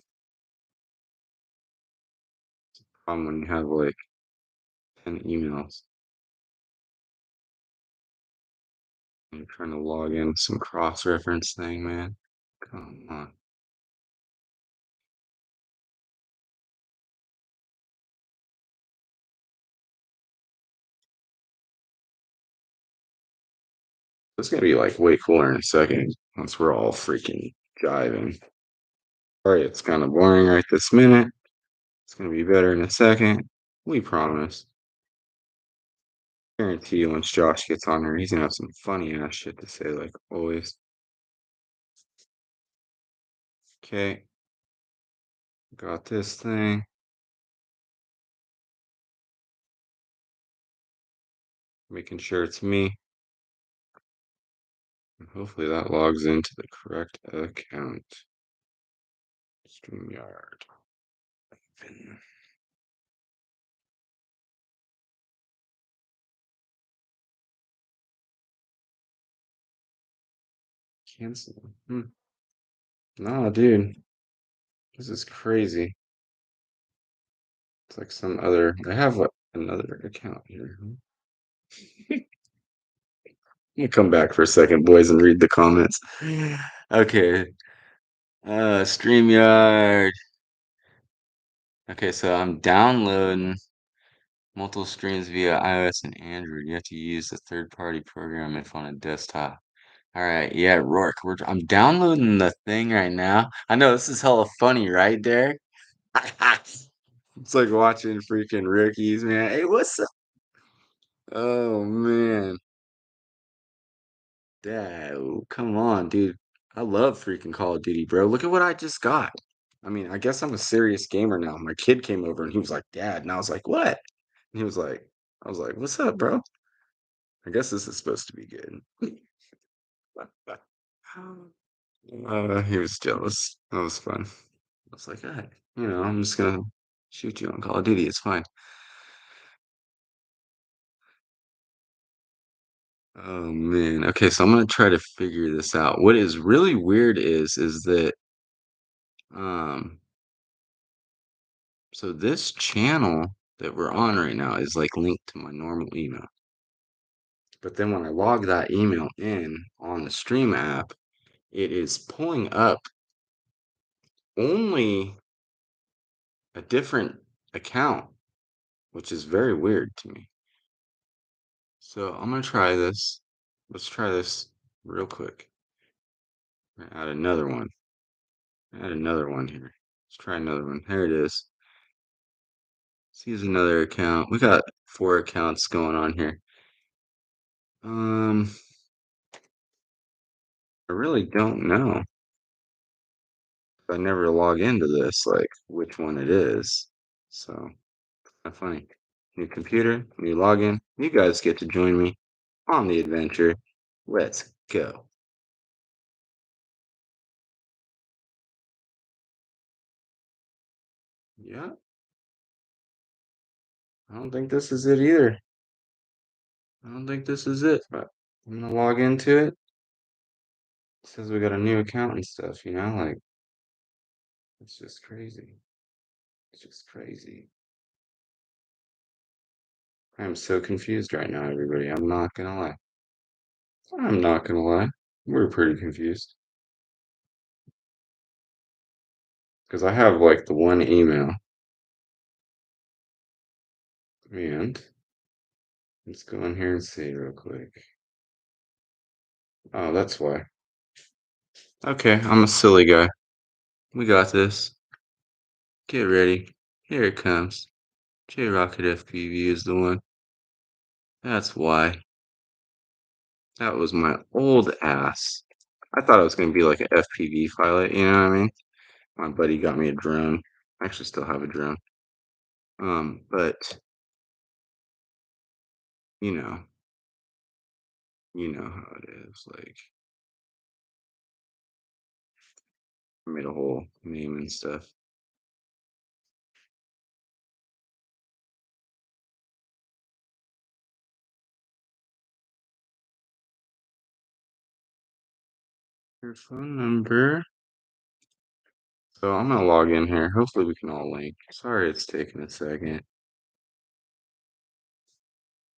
When you have like 10 emails and you're trying to log in some cross-reference thing, man. Come on. It's gonna be like way cooler in a second once we're all freaking jiving. Sorry, it's kind of boring right this minute. It's gonna be better in a second. We promise. Guarantee you once Josh gets on here, he's gonna have some funny ass shit to say, like always. Okay, got this thing. Making sure it's me. And hopefully that logs into the correct account. StreamYard. Cancel. Nah, dude. This is crazy. It's like some other. I have another account here. I'm gonna come back for a second, boys, and read the comments. Okay. StreamYard. Okay, so I'm downloading multiple streams via iOS and Android. You have to use a third-party program if on a desktop. All right, yeah, Rourke. I'm downloading the thing right now. I know this is hella funny, right, Derek? It's like watching freaking rookies, man. Hey, what's up? Oh man, Dad, come on, dude. I love freaking Call of Duty, bro. Look at what I just got. I mean, I guess I'm a serious gamer now. My kid came over and he was like, "Dad," and I was like, "What?" And he was like, "I was like, what's up, bro?" I guess this is supposed to be good. He was jealous. That was fun. I was like, "Hey, I'm just gonna shoot you on Call of Duty. It's fine." Oh man. Okay, so I'm gonna try to figure this out. What is really weird is that um so this channel that we're on right now is like linked to my normal email. But then when I log that email in on the Stream app, it is pulling up only a different account, which is very weird to me. So I'm gonna try this. Let's try this real quick. Add another one. Add another one here. Let's try another one. Here it is. Let's use another account. We got 4 accounts going on here. Um, I really don't know. I never log into this, like which one it is. So kind of funny. New computer, new login. You guys get to join me on the adventure. Let's go. Yeah, I don't think this is it either. I don't think this is it, but I'm gonna log into it. It says we got a new account and stuff, like it's just crazy. It's just crazy. I'm so confused right now, everybody. I'm not gonna lie. I'm not gonna lie. We're pretty confused because I have like the one email, and let's go in here and see real quick. Oh, that's why. Okay, I'm a silly guy. We got this. Get ready. Here it comes. J Rocket FPV is the one. That's why. That was my old ass. I thought it was gonna be like an FPV pilot, you know what I mean? My buddy got me a drone. I actually still have a drone. But you know, you know how it is. Like I made a whole name and stuff. Your phone number. So I'm gonna log in here. Hopefully we can all link. Sorry it's taking a second.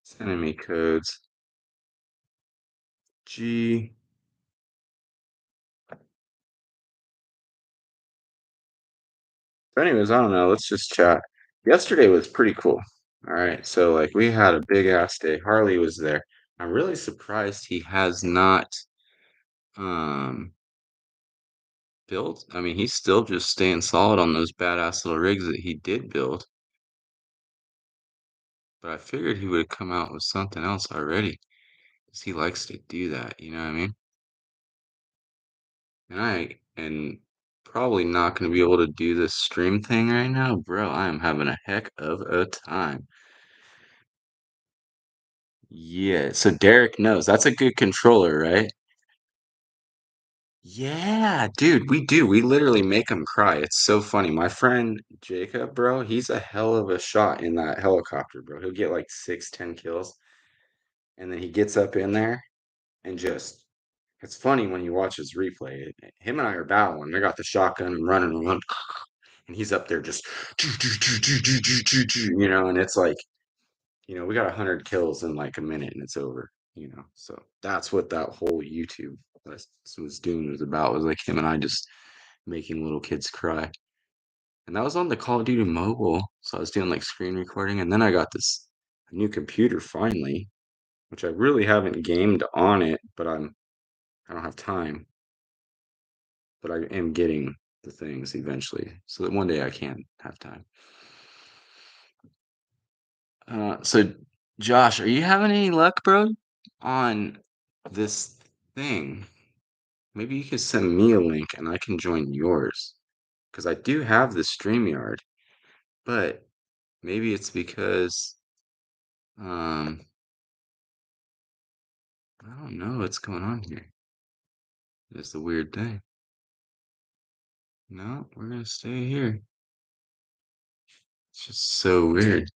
Sending me codes. G. But anyways, I don't know. Let's just chat. Yesterday was pretty cool. All right. So like we had a big ass day. Harley was there. I'm really surprised he has not um built. I mean, he's still just staying solid on those badass little rigs that he did build. But I figured he would have come out with something else already. Because he likes to do that, you know what I mean? And I am probably not going to be able to do this stream thing right now, bro. I am having a heck of a time. Yeah, so Derek knows. That's a good controller, right? Yeah, dude, we do. We literally make him cry. It's so funny. My friend Jacob, bro, he's a hell of a shot in that helicopter, bro. He'll get like 6, 10 kills, and then he gets up in there and just it's funny when you watch his replay. Him and I are battling. I got the shotgun and running around, and he's up there just, and it's like, we got 100 kills in like a minute, and it's over. So that's what that whole YouTube was doing was about. Was like him and I just making little kids cry, and that was on the Call of Duty mobile. So I was doing like screen recording, and then I got this new computer finally, which I really haven't gamed on it, but I don't have time. But I am getting the things eventually, so that one day I can have time. So Josh, are you having any luck, bro, on this thing? Maybe you could send me a link and I can join yours. Because I do have the StreamYard, but maybe it's because um I don't know what's going on here. It's the weird thing. No, we're gonna stay here. It's just so weird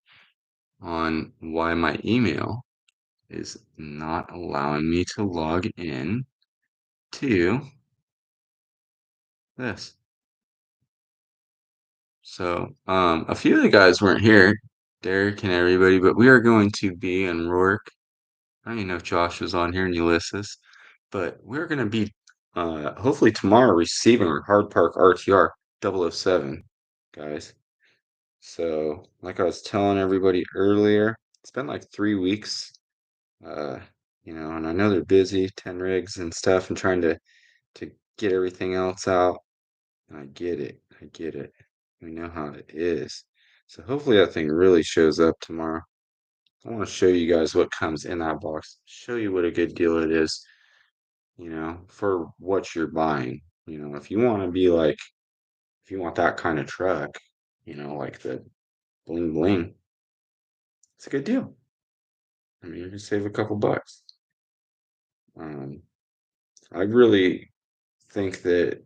on why my email is not allowing me to log in to this. So, a few of the guys weren't here, Derek and everybody, but we are going to be in Rourke. I don't even know if Josh was on here and Ulysses, but we're going to be hopefully tomorrow receiving our Hard Park RTR 007, guys. So, like I was telling everybody earlier, it's been like 3 weeks, uh, and I know they're busy, 10 rigs and stuff, and trying to get everything else out. I get it. I get it. We know how it is. So hopefully that thing really shows up tomorrow. I want to show you guys what comes in that box. Show you what a good deal it is, for what you're buying. If you want to be like if you want that kind of truck, like the bling bling, it's a good deal. I mean, you can save a couple bucks. Um, I really think that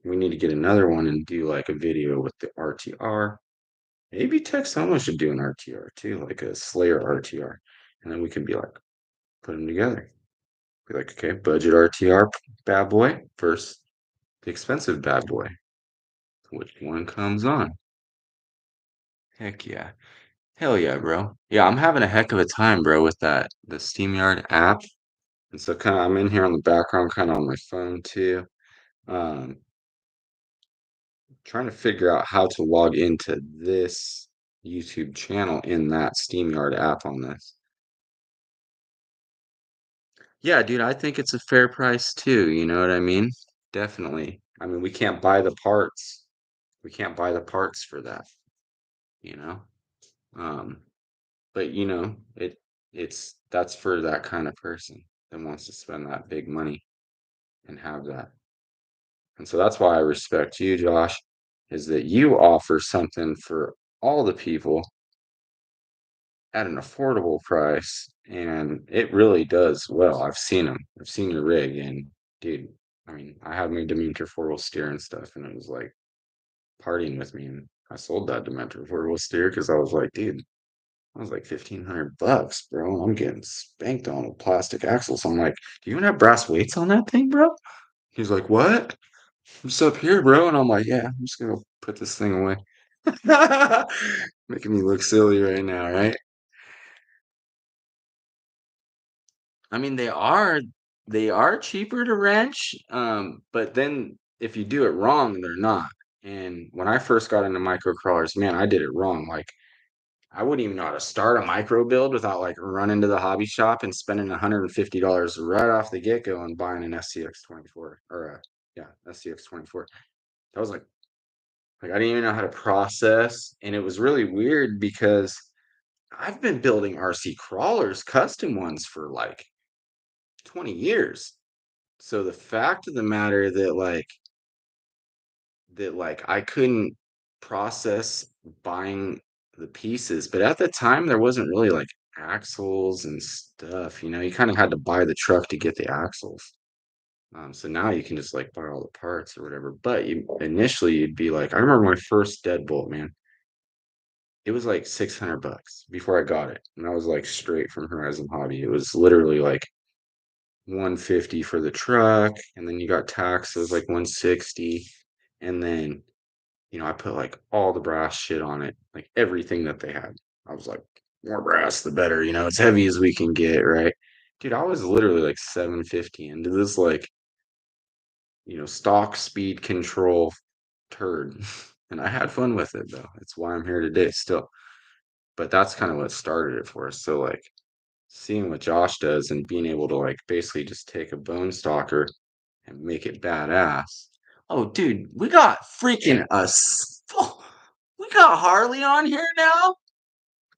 we need to get another one and do like a video with the RTR. Maybe Texoma should do an RTR too, like a Slayer RTR. And then we can be like, put them together. Be like, okay, budget RTR bad boy versus the expensive bad boy. Which one comes on? Heck yeah. Hell yeah, bro. Yeah, I'm having a heck of a time, bro, with the SteamYard app. And so kind of I'm in here on the background, kind of on my phone too. Um, Trying to figure out how to log into this YouTube channel in that SteamYard app on this. Yeah, dude, I think it's a fair price too, you know what I mean? Definitely. I mean, we can't buy the parts. We can't buy the parts for that, you know? Um, but it's that's for that kind of person that wants to spend that big money and have that. And so that's why I respect you, Josh, is that you offer something for all the people at an affordable price, and it really does well. I've seen them. I've seen your rig, and dude, I mean, I had my Demeter four-wheel steer and stuff, and it was like partying with me. And I sold that Demeter four-wheel steer because I was like, dude, I was like $1,500, bro. And I'm getting spanked on with plastic axles. I'm like, do you even have brass weights on that thing, bro? He's like, what? I'm just up here, bro. And I'm like, yeah, I'm just gonna put this thing away. Making me look silly right now, right? I mean, they are cheaper to wrench, but then if you do it wrong, they're not. And when I first got into micro crawlers, man, I did it wrong. Like I wouldn't even know how to start a micro build without like running to the hobby shop and spending $150 right off the get-go and buying an SCX 24 or yeah, SCX 24. That was like I didn't even know how to process, and it was really weird because I've been building RC crawlers, custom ones for like 20 years. So the fact of the matter that I couldn't process buying the pieces, but at the time there wasn't really like axles and stuff, you kind of had to buy the truck to get the axles. So now you can just like buy all the parts or whatever. But initially you'd be like, I remember my first deadbolt, man. It was like $600 before I got it. And I was like straight from Horizon Hobby. It was literally like 150 for the truck, and then you got taxes like 160. And then, I put like all the brass shit on it, like everything that they had. I was like, more brass, the better, as heavy as we can get, right? Dude, I was literally like 750 into this like, stock speed control turd. And I had fun with it though. It's why I'm here today still. But that's kind of what started it for us. So like seeing what Josh does and being able to like basically just take a bone stalker and make it badass. Oh, dude, we got freaking us. We got Harley on here now,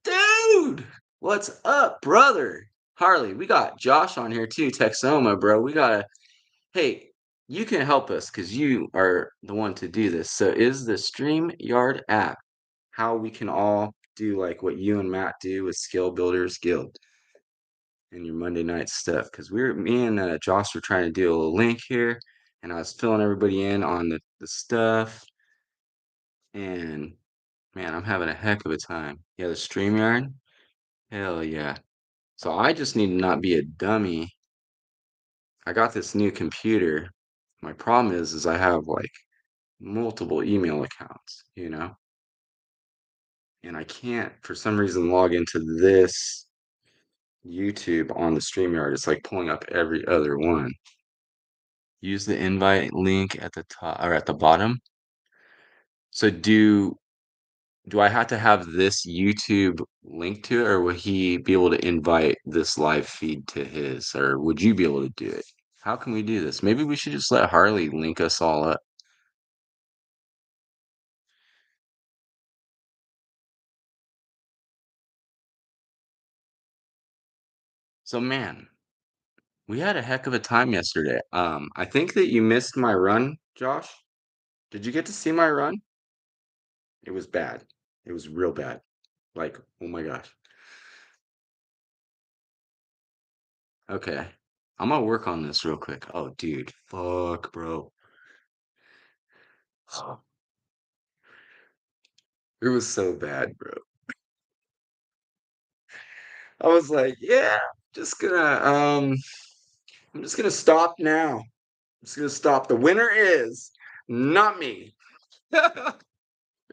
dude. What's up, brother? Harley, we got Josh on here too. Texoma, bro. We gotta. Hey, you can help us because you are the one to do this. So, is the StreamYard app how we can all do like what you and Matt do with Skill Builders Guild and your Monday night stuff? Because me and Josh were trying to do a little link here, and I was filling everybody in on the stuff, and man, I'm having a heck of a time. Yeah, the StreamYard, hell yeah. So I just need to not be a dummy. I got this new computer. My problem is I have like multiple email accounts, and I can't for some reason log into this YouTube on the StreamYard. It's like pulling up every other one. Use the invite link at the top or at the bottom. So do I have to have this YouTube link to it, or will he be able to invite this live feed to his, or would you be able to do it? How can we do this? Maybe we should just let Harley link us all up. So man, we had a heck of a time yesterday. I think that you missed my run, Josh. Did you get to see my run? It was bad. It was real bad. Like, oh my gosh. Okay. I'm gonna work on this real quick. Oh, dude. Fuck, bro. It was so bad, bro. I was like, yeah, just gonna I'm just gonna stop now. I'm just gonna stop. The winner is not me. It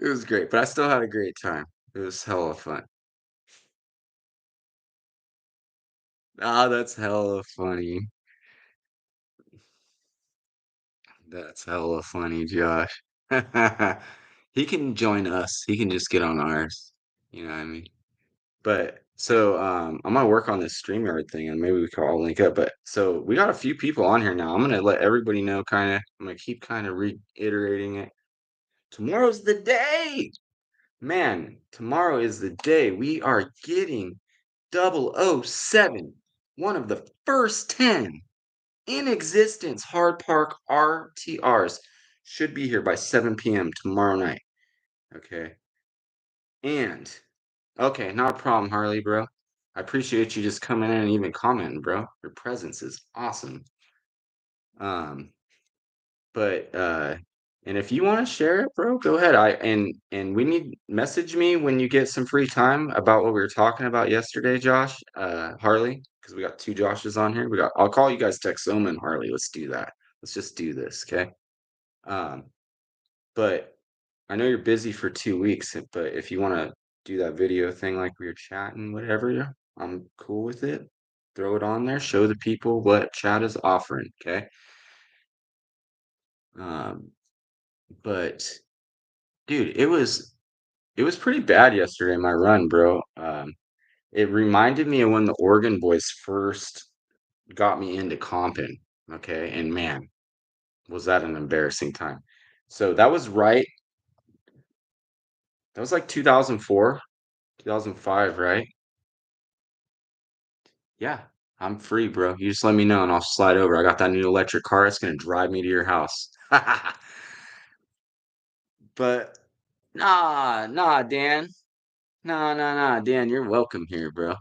was great, but I still had a great time. It was hella fun. Ah, that's hella funny. That's hella funny, Josh. He can join us. He can just get on ours. You know what I mean? But so I'm gonna work on this StreamYard thing and maybe we can all link up. But so we got a few people on here now. I'm gonna let everybody know kind of, I'm gonna keep kind of reiterating it. Tomorrow's the day. Man, tomorrow is the day. We are getting 007, one of the first 10 in existence Hard Park RTRs. Should be here by 7 p.m. tomorrow night. Okay. And okay, not a problem, Harley, bro. I appreciate you just coming in and even commenting, bro. Your presence is awesome. Um, but and if you want to share it, bro, go ahead. And we need message me when you get some free time about what we were talking about yesterday, Josh, Harley, because we got two Joshes on here. I'll call you guys Texoma and Harley. Let's do that. Let's just do this, okay? Um, but I know you're busy for 2 weeks, but if you want to do that video thing like we were chatting, whatever, yeah, I'm cool with it. Throw it on there, show the people what chat is offering, okay? Um, but dude, it was pretty bad yesterday, my run, bro. It reminded me of when the Oregon boys first got me into comping, okay? And man, was that an embarrassing time. So that was like 2004, 2005, right? Yeah, I'm free, bro. You just let me know and I'll slide over. I got that new electric car. It's gonna drive me to your house. But nah, Dan. Nah, Dan. You're welcome here, bro.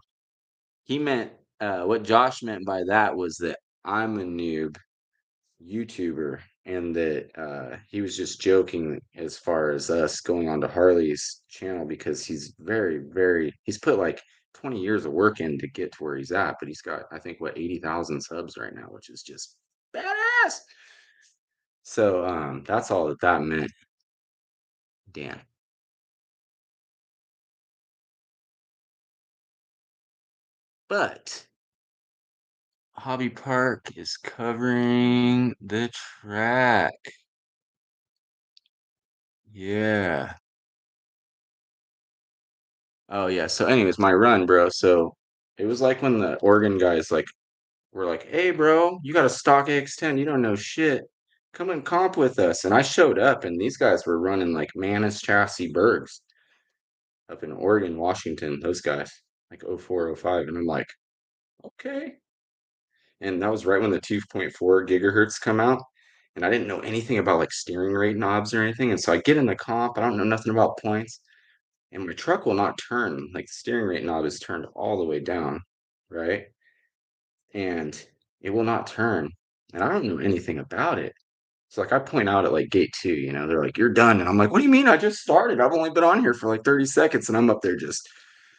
He meant what Josh meant by that was that I'm a noob YouTuber and that he was just joking as far as us going on to Harley's channel because he's he's put like 20 years of work in to get to where he's at, but he's got I think what 80,000 subs right now, which is just badass. So that's all that meant, Dan. But Hobby Park is covering the track. Yeah. Oh yeah. So anyways, my run, bro. So it was like when the Oregon guys like were like, "Hey, bro, you got a stock X10. You don't know shit. Come and comp with us." And I showed up, and these guys were running like Manus chassis Bergs up in Oregon, Washington. Those guys like 04, 05, and I'm like, okay. And that was right when the 2.4 gigahertz come out. And I didn't know anything about like steering rate knobs or anything. And so I get in the comp. I don't know nothing about points. And my truck will not turn. Like the steering rate knob is turned all the way down, right? And it will not turn. And I don't know anything about it. So like I point out at like gate two, they're like, "You're done." And I'm like, "What do you mean? I just started. I've only been on here for like 30 seconds." And I'm up there just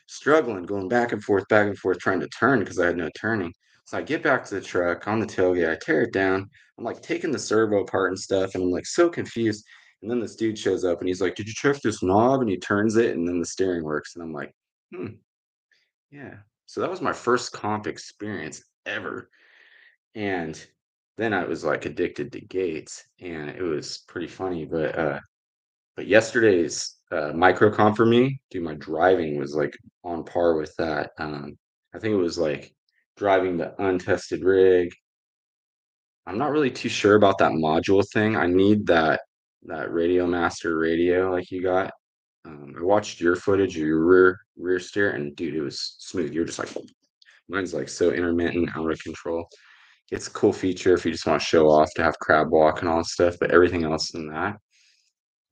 struggling, going back and forth, trying to turn because I had no turning. So I get back to the truck on the tailgate, I tear it down. I'm like taking the servo apart and stuff, and I'm like so confused. And then this dude shows up and he's like, "Did you check this knob?" And he turns it, and then the steering works. And I'm like, hmm, yeah. So that was my first comp experience ever. And then I was like addicted to gates, and it was pretty funny. But yesterday's micro comp for me, dude, my driving was like on par with that. I think it was like driving the untested rig. I'm not really too sure about that module thing. I need that Radio Master radio like you got. I watched your footage of your rear steer, and dude, it was smooth. You're just like mine's like so intermittent, out of control. It's a cool feature if you just want to show off to have crab walk and all that stuff, but everything else than that.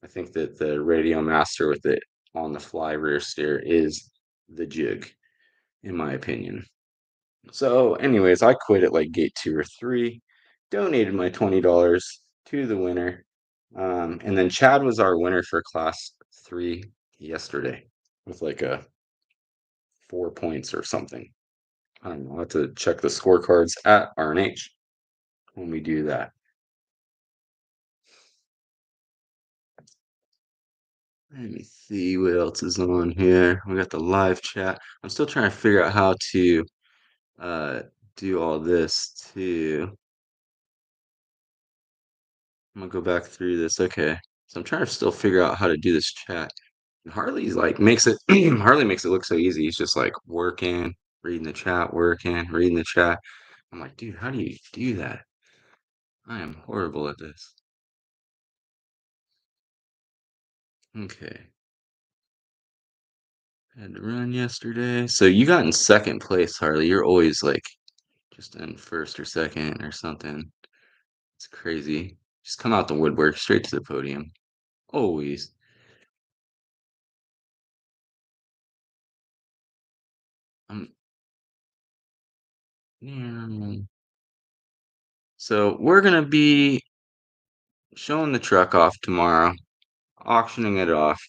I think that the Radio Master with it on the fly rear steer is the jig, in my opinion. So, anyways, I quit at like gate 2 or 3, donated my $20 to the winner. And then Chad was our winner for class 3 yesterday with like a 4 points or something. I don't know. I'll have to check the scorecards at RNH when we do that. Let me see what else is on here. We got the live chat. I'm still trying to figure out how to uh do all this too. I'm gonna go back through this. Okay. So I'm trying to still figure out how to do this chat. And Harley's like makes it Harley makes it look so easy. He's just like working, reading the chat, working, reading the chat. I'm like, dude, how do you do that? I am horrible at this. Okay. Had to run yesterday. So you got in second place, Harley. You're always like just in first or second or something. It's crazy. Just come out the woodwork straight to the podium. Always. Um, yeah. So we're gonna be showing the truck off tomorrow, auctioning it off,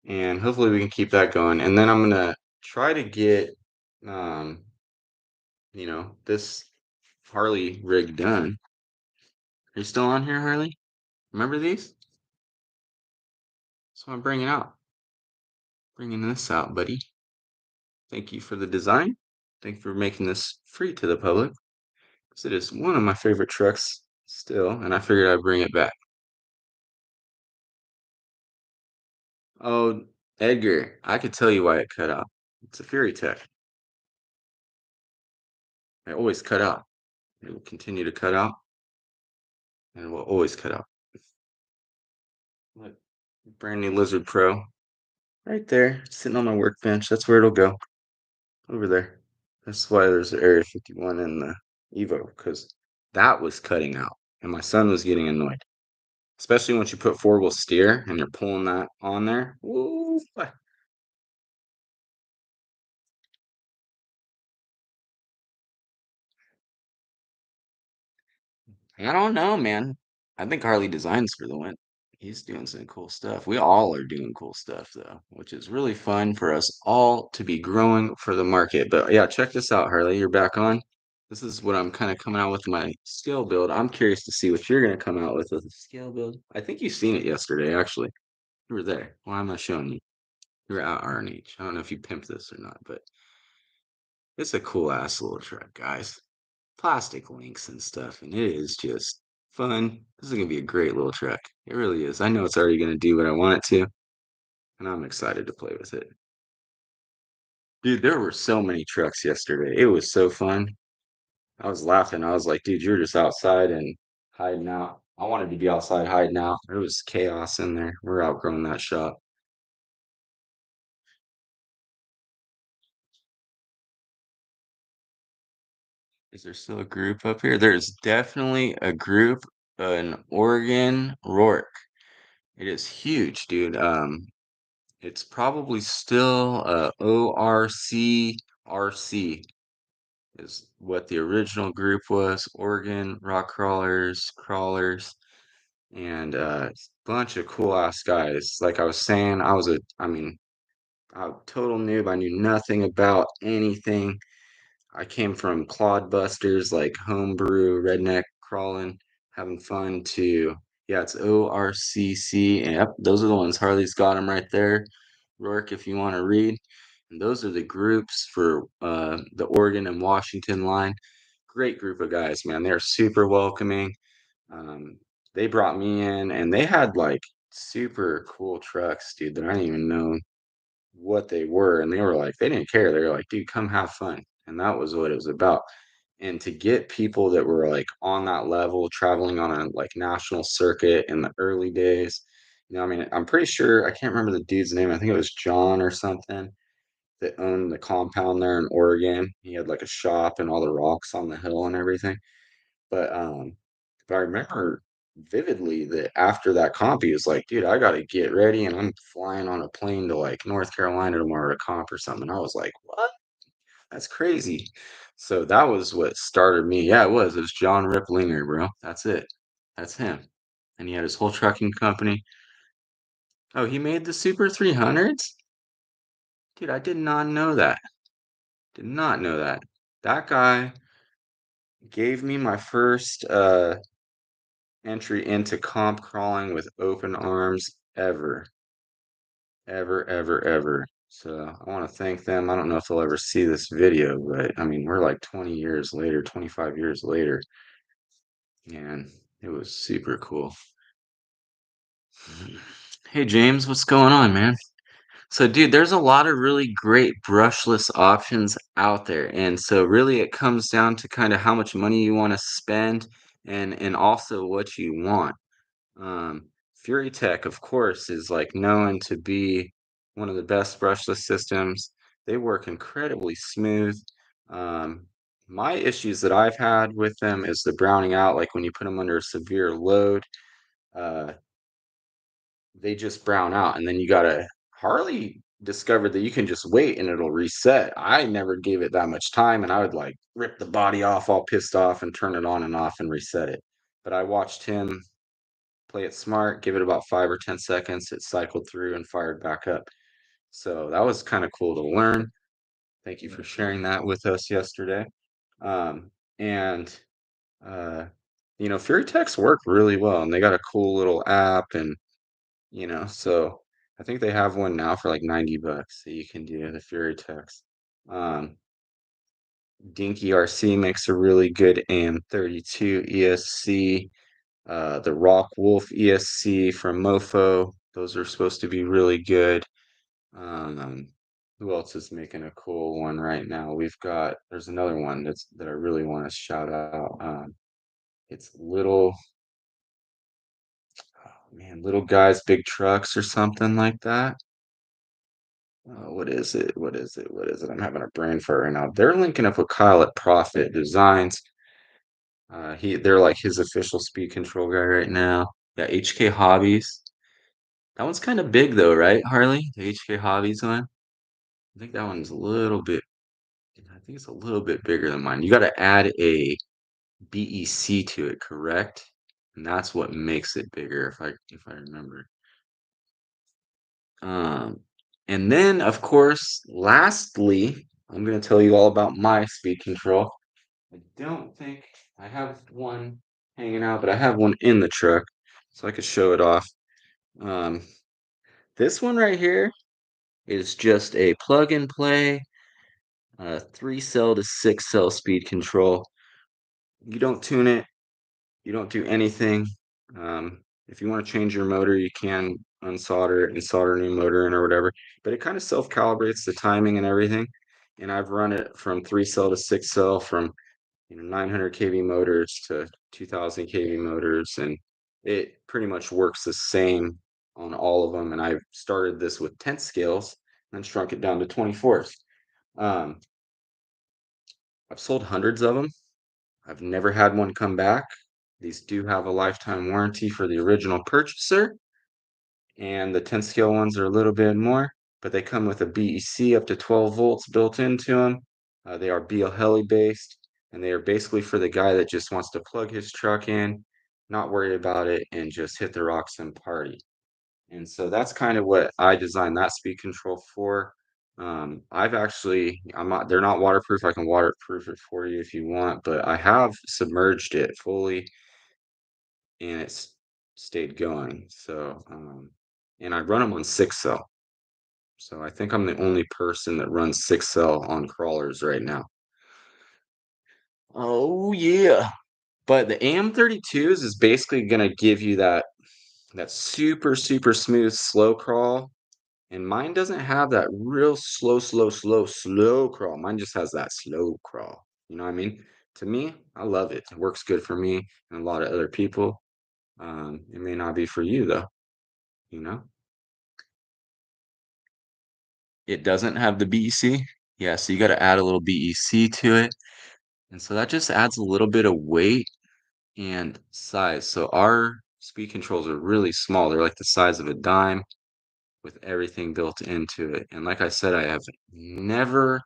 and hopefully we can keep that going. And then I'm gonna try to get um, this Harley rig done. Are you still on here, Harley? Remember these? So I'm bringing this out, buddy. Thank you for the design. Thank you for making this free to the public. 'Cause it is one of my favorite trucks still, and I figured I'd bring it back. Oh, Edgar, I could tell you why it cut out. It's a Fury Tech. It always cut out. It will continue to cut out, and it will always cut out. Look, brand new Lizard Pro, right there, sitting on my workbench. That's where it'll go, over there. That's why there's the Area 51 in the Evo, because that was cutting out, and my son was getting annoyed. Especially once you put four-wheel steer and you're pulling that on there. Woo! I don't know, man. I think Harley Designs for the win. He's doing some cool stuff. We all are doing cool stuff though, which is really fun for us all to be growing for the market. But yeah, check this out, Harley. You're back on. This is what I'm kind of coming out with my scale build. I'm curious to see what you're going to come out with a scale build. I think you've seen it yesterday, actually. You were there. Why am I showing you? You were at RNH. I don't know if you pimped this or not, but it's a cool ass little truck, guys. Plastic links and stuff, and it is just fun. This is gonna be a great little truck. It really is. I know it's already gonna do what I want it to, and I'm excited to play with it. Dude, there were so many trucks yesterday. It was so fun. I was laughing. I was like, dude, you're just outside and hiding out. I wanted to be outside hiding out. There was chaos in there. We're outgrowing that shop. Is there still a group up here? There's definitely a group in Oregon, Rourke. It is huge, dude. It's probably still ORCRC is what the original group was. Oregon Rock Crawlers, and bunch of cool ass guys. Like I was saying, I mean, a total noob. I knew nothing about anything. I came from clodbusters like homebrew, redneck crawling, having fun to yeah, it's ORCC. Yep, those are the ones. Harley's got them right there. Rourke, if you want to read. And those are the groups for the Oregon and Washington line. Great group of guys, man. They're super welcoming. Um, they brought me in and they had like super cool trucks, dude, that I didn't even know what they were, and they were like they didn't care. They were like, "Dude, come have fun." And that was what it was about. And to get people that were like on that level, traveling on a like national circuit in the early days, I mean, I'm pretty sure I can't remember the dude's name. I think it was John or something that owned the compound there in Oregon. He had like a shop and all the rocks on the hill and everything. But I remember vividly that after that comp, he was like, "Dude, I gotta get ready, and I'm flying on a plane to like North Carolina tomorrow to comp or something." I was like, "What? That's crazy." So that was what started me. Yeah, it was. It was John Riplinger, bro. That's it. That's him. And he had his whole trucking company. Oh, he made the Super 300s? Dude, I did not know that. Did not know that. That guy gave me my first entry into comp crawling with open arms ever. Ever, ever, ever. So I want to thank them. I don't know if they'll ever see this video, but I mean, we're like 20 years later, 25 years later, and it was super cool. Hey James, what's going on, man? So, dude, there's a lot of really great brushless options out there. And so really it comes down to kind of how much money you want to spend and also what you want. Fury Tech, of course, is like known to be one of the best brushless systems. They work incredibly smooth. Um, my issues that I've had with them is the browning out, like when you put them under a severe load. Uh, they just brown out, and then you gotta Harley discovered that you can just wait and it'll reset. I never gave it that much time, and I would like rip the body off all pissed off and turn it on and off and reset it. But I watched him play it smart, give it about 5 or 10 seconds, it cycled through and fired back up. So that was kind of cool to learn. Thank you for sharing that with us yesterday. And Fury Techs work really well, and they got a cool little app, and so I think they have one now for like $90 that you can do the Fury Text. Um, Dinky RC makes a really good AM32 ESC. The Rock Wolf ESC from Mofo, those are supposed to be really good. Um, who else is making a cool one right now? There's another one that I really want to shout out. It's Little Guys, Big Trucks or something like that. What is it? What is it? What is it? I'm having a brain fart right now. They're linking up with Kyle at Profit Designs. They're like his official speed control guy right now. Yeah, HK Hobbies. That one's kind of big though, right, Harley? The HK Hobbies one. I think that one's a little bit. I think it's a little bit bigger than mine. You got to add a BEC to it, correct? And that's what makes it bigger, if I remember. Um, and then, of course, lastly, I'm going to tell you all about my speed control. I don't think I have one hanging out, but I have one in the truck, so I could show it off. Um, this one right here is just a plug and play, 3 cell to 6 cell speed control. You don't tune it, you don't do anything. If you want to change your motor, you can unsolder it and solder a new motor in or whatever. But it kind of self-calibrates the timing and everything. And I've run it from 3 cell to 6 cell, from 900 kV motors to 2000 kV motors, and it pretty much works the same on all of them. And I started this with 10th scales and shrunk it down to 24th. Um, I've sold hundreds of them. I've never had one come back. These do have a lifetime warranty for the original purchaser, and the 10 scale ones are a little bit more, but they come with a BEC up to 12 volts built into them. They are BL based, and they are basically for the guy that just wants to plug his truck in, not worry about it, and just hit the rocks and party. And so that's kind of what I designed that speed control for. They're not waterproof. I can waterproof it for you if you want, but I have submerged it fully and it's stayed going. And I run them on 6 cell. So I think I'm the only person that runs 6 cell on crawlers right now. Oh yeah. But the AM32s is basically gonna give you that super, super smooth slow crawl. And mine doesn't have that real slow, slow, slow, slow crawl. Mine just has that slow crawl. You know what I mean? To me, I love it. It works good for me and a lot of other people. It may not be for you though, you know? It doesn't have the BEC. Yeah, so you got to add a little BEC to it. And so that just adds a little bit of weight and size. So speed controls are really small. They're like the size of a dime with everything built into it. And like I said, I have never,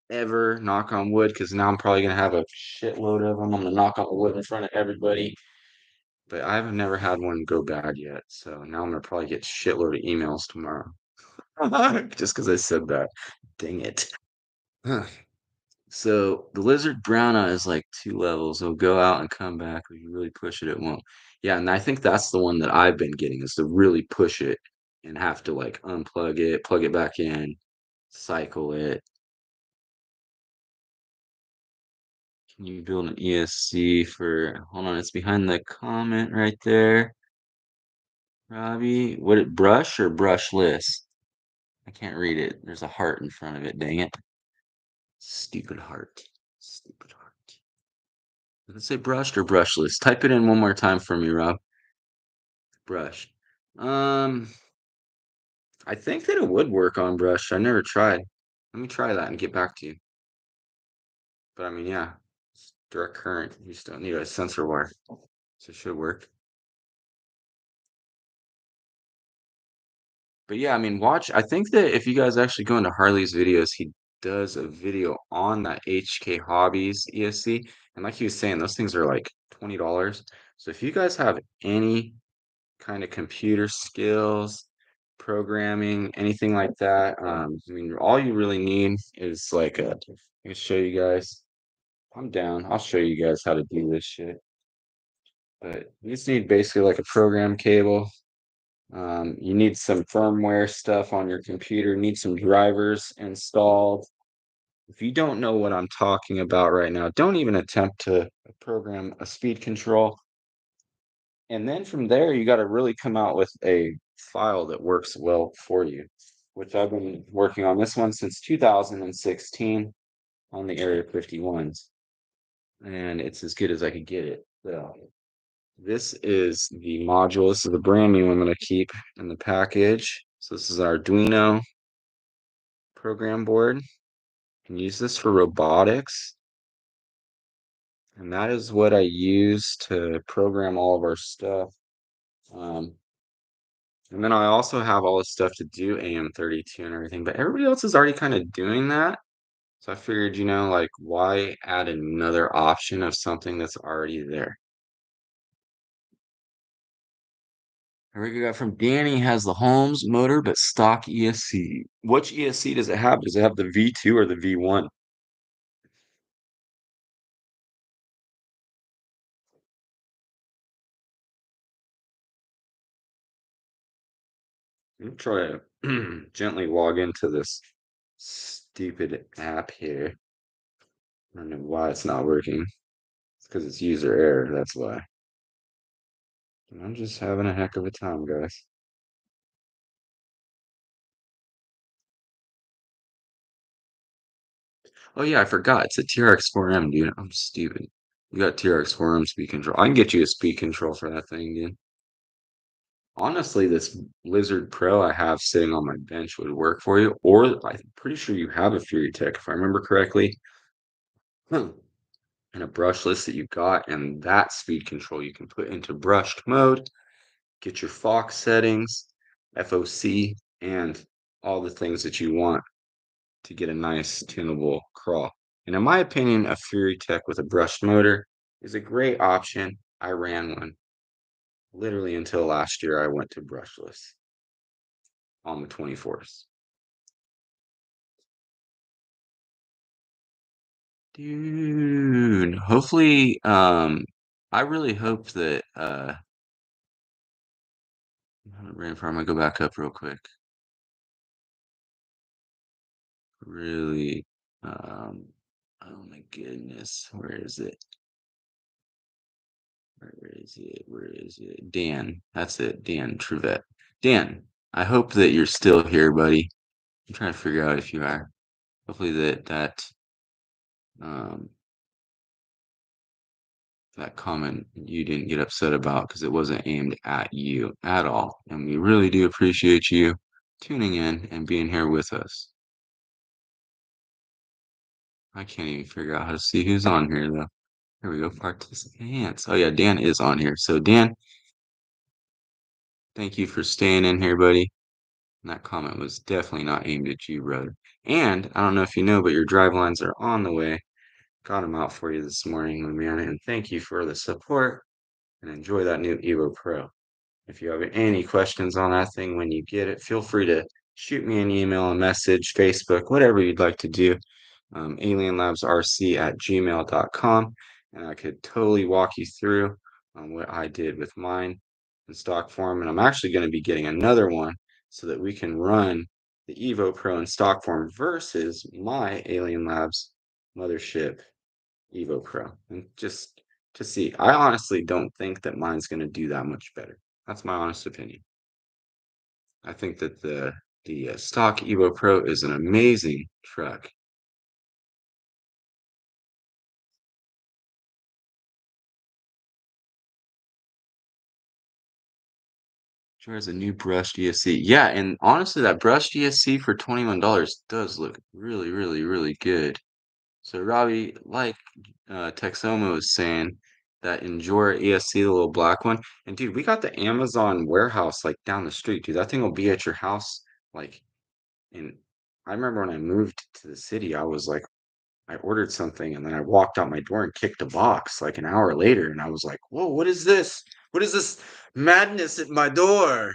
ever, knock on wood, because now I'm probably gonna have a shitload of them. I'm gonna knock on wood in front of everybody. But I've never had one go bad yet. So now I'm gonna probably get shitload of emails tomorrow. Just because I said that. Dang it. So the lizard brown eye is like 2 levels. It'll go out and come back. If you really push it, it won't. Yeah, and I think that's the one that I've been getting is to really push it and have to like unplug it, plug it back in, cycle it. Can you build an ESC for, hold on, it's behind the comment right there. Robbie, what it brush or brushless? I can't read it. There's a heart in front of it, dang it. Stupid heart. Stupid heart. Does it say brushed or brushless? Type it in one more time for me, Rob. Brush. Um, I think that it would work on brush. I never tried. Let me try that and get back to you. But I mean, yeah, it's direct current. You just don't need a sensor wire, so it should work. But yeah, I mean, watch. I think that if you guys actually go into Harley's videos, he does a video on that HK Hobbies ESC. And like he was saying, those things are like $20. So if you guys have any kind of computer skills, programming, anything like that, I mean, all you really need is like a, I can show you guys. I'm down. I'll show you guys how to do this shit. But you just need basically like a program cable. You need some firmware stuff on your computer, need some drivers installed. If you don't know what I'm talking about right now, don't even attempt to program a speed control. And then from there, you got to really come out with a file that works well for you, which I've been working on this one since 2016 on the Area 51s. And it's as good as I could get it. So this is the module. This is the brand new one I'm going to keep in the package. So this is our Arduino program board. You can use this for robotics. And that is what I use to program all of our stuff. Um, and then I also have all the stuff to do AM32 and everything, but everybody else is already kind of doing that. So I figured, like why add another option of something that's already there? Here we got from Danny has the Holmes motor, but stock ESC. Which ESC does it have? Does it have the V2 or the V1? Let me try to gently log into this stupid app here. I don't know why it's not working. It's because it's user error, that's why. And I'm just having a heck of a time, guys. Oh yeah, I forgot. It's a TRX4M, dude. I'm stupid. You got TRX4M speed control. I can get you a speed control for that thing, dude. Honestly, this Lizard Pro I have sitting on my bench would work for you. Or I'm pretty sure you have a Fury Tech, if I remember correctly. Hmm. And a brushless that you got, and that speed control you can put into brushed mode, get your Fox settings, FOC, and all the things that you want to get a nice tunable crawl. And in my opinion, a Fury Tech with a brushed motor is a great option. I ran one literally until last year. I went to brushless on the 24th. Dude, hopefully, I really hope that Rainfire, I'm gonna go back up real quick. Really, oh my goodness, where is it? Where is it? Where is it? Dan, that's it, Dan Trevette. Dan, I hope that you're still here, buddy. I'm trying to figure out if you are. Hopefully um that comment you didn't get upset about because it wasn't aimed at you at all. And we really do appreciate you tuning in and being here with us. I can't even figure out how to see who's on here though. Here we go, participants. Oh yeah, Dan is on here. So Dan, thank you for staying in here, buddy. That comment was definitely not aimed at you, brother. And I don't know if you know, but your drive lines are on the way. Got them out for you this morning, Liliana, and thank you for the support and enjoy that new Evo Pro. If you have any questions on that thing when you get it, feel free to shoot me an email, a message, Facebook, whatever you'd like to do. alienlabsrc@gmail.com, and I could totally walk you through what I did with mine in stock form. And I'm actually going to be getting another one so that we can run the Evo Pro in stock form versus my Alien Labs mothership Evo Pro. And just to see, I honestly don't think that mine's going to do that much better. That's my honest opinion. I think that the stock Evo Pro is an amazing truck. Sure has a new brushed ESC. Yeah, and honestly, that brushed ESC for $21 does look really, really, really good. So Robbie, like Texoma was saying, that Enjora ESC, the little black one, and dude, we got the Amazon warehouse like down the street, dude. That thing will be at your house like in. I remember when I moved to the city, I was like, I ordered something and then I walked out my door and kicked a box like an hour later, and I was like, whoa, what is this? What is this madness at my door?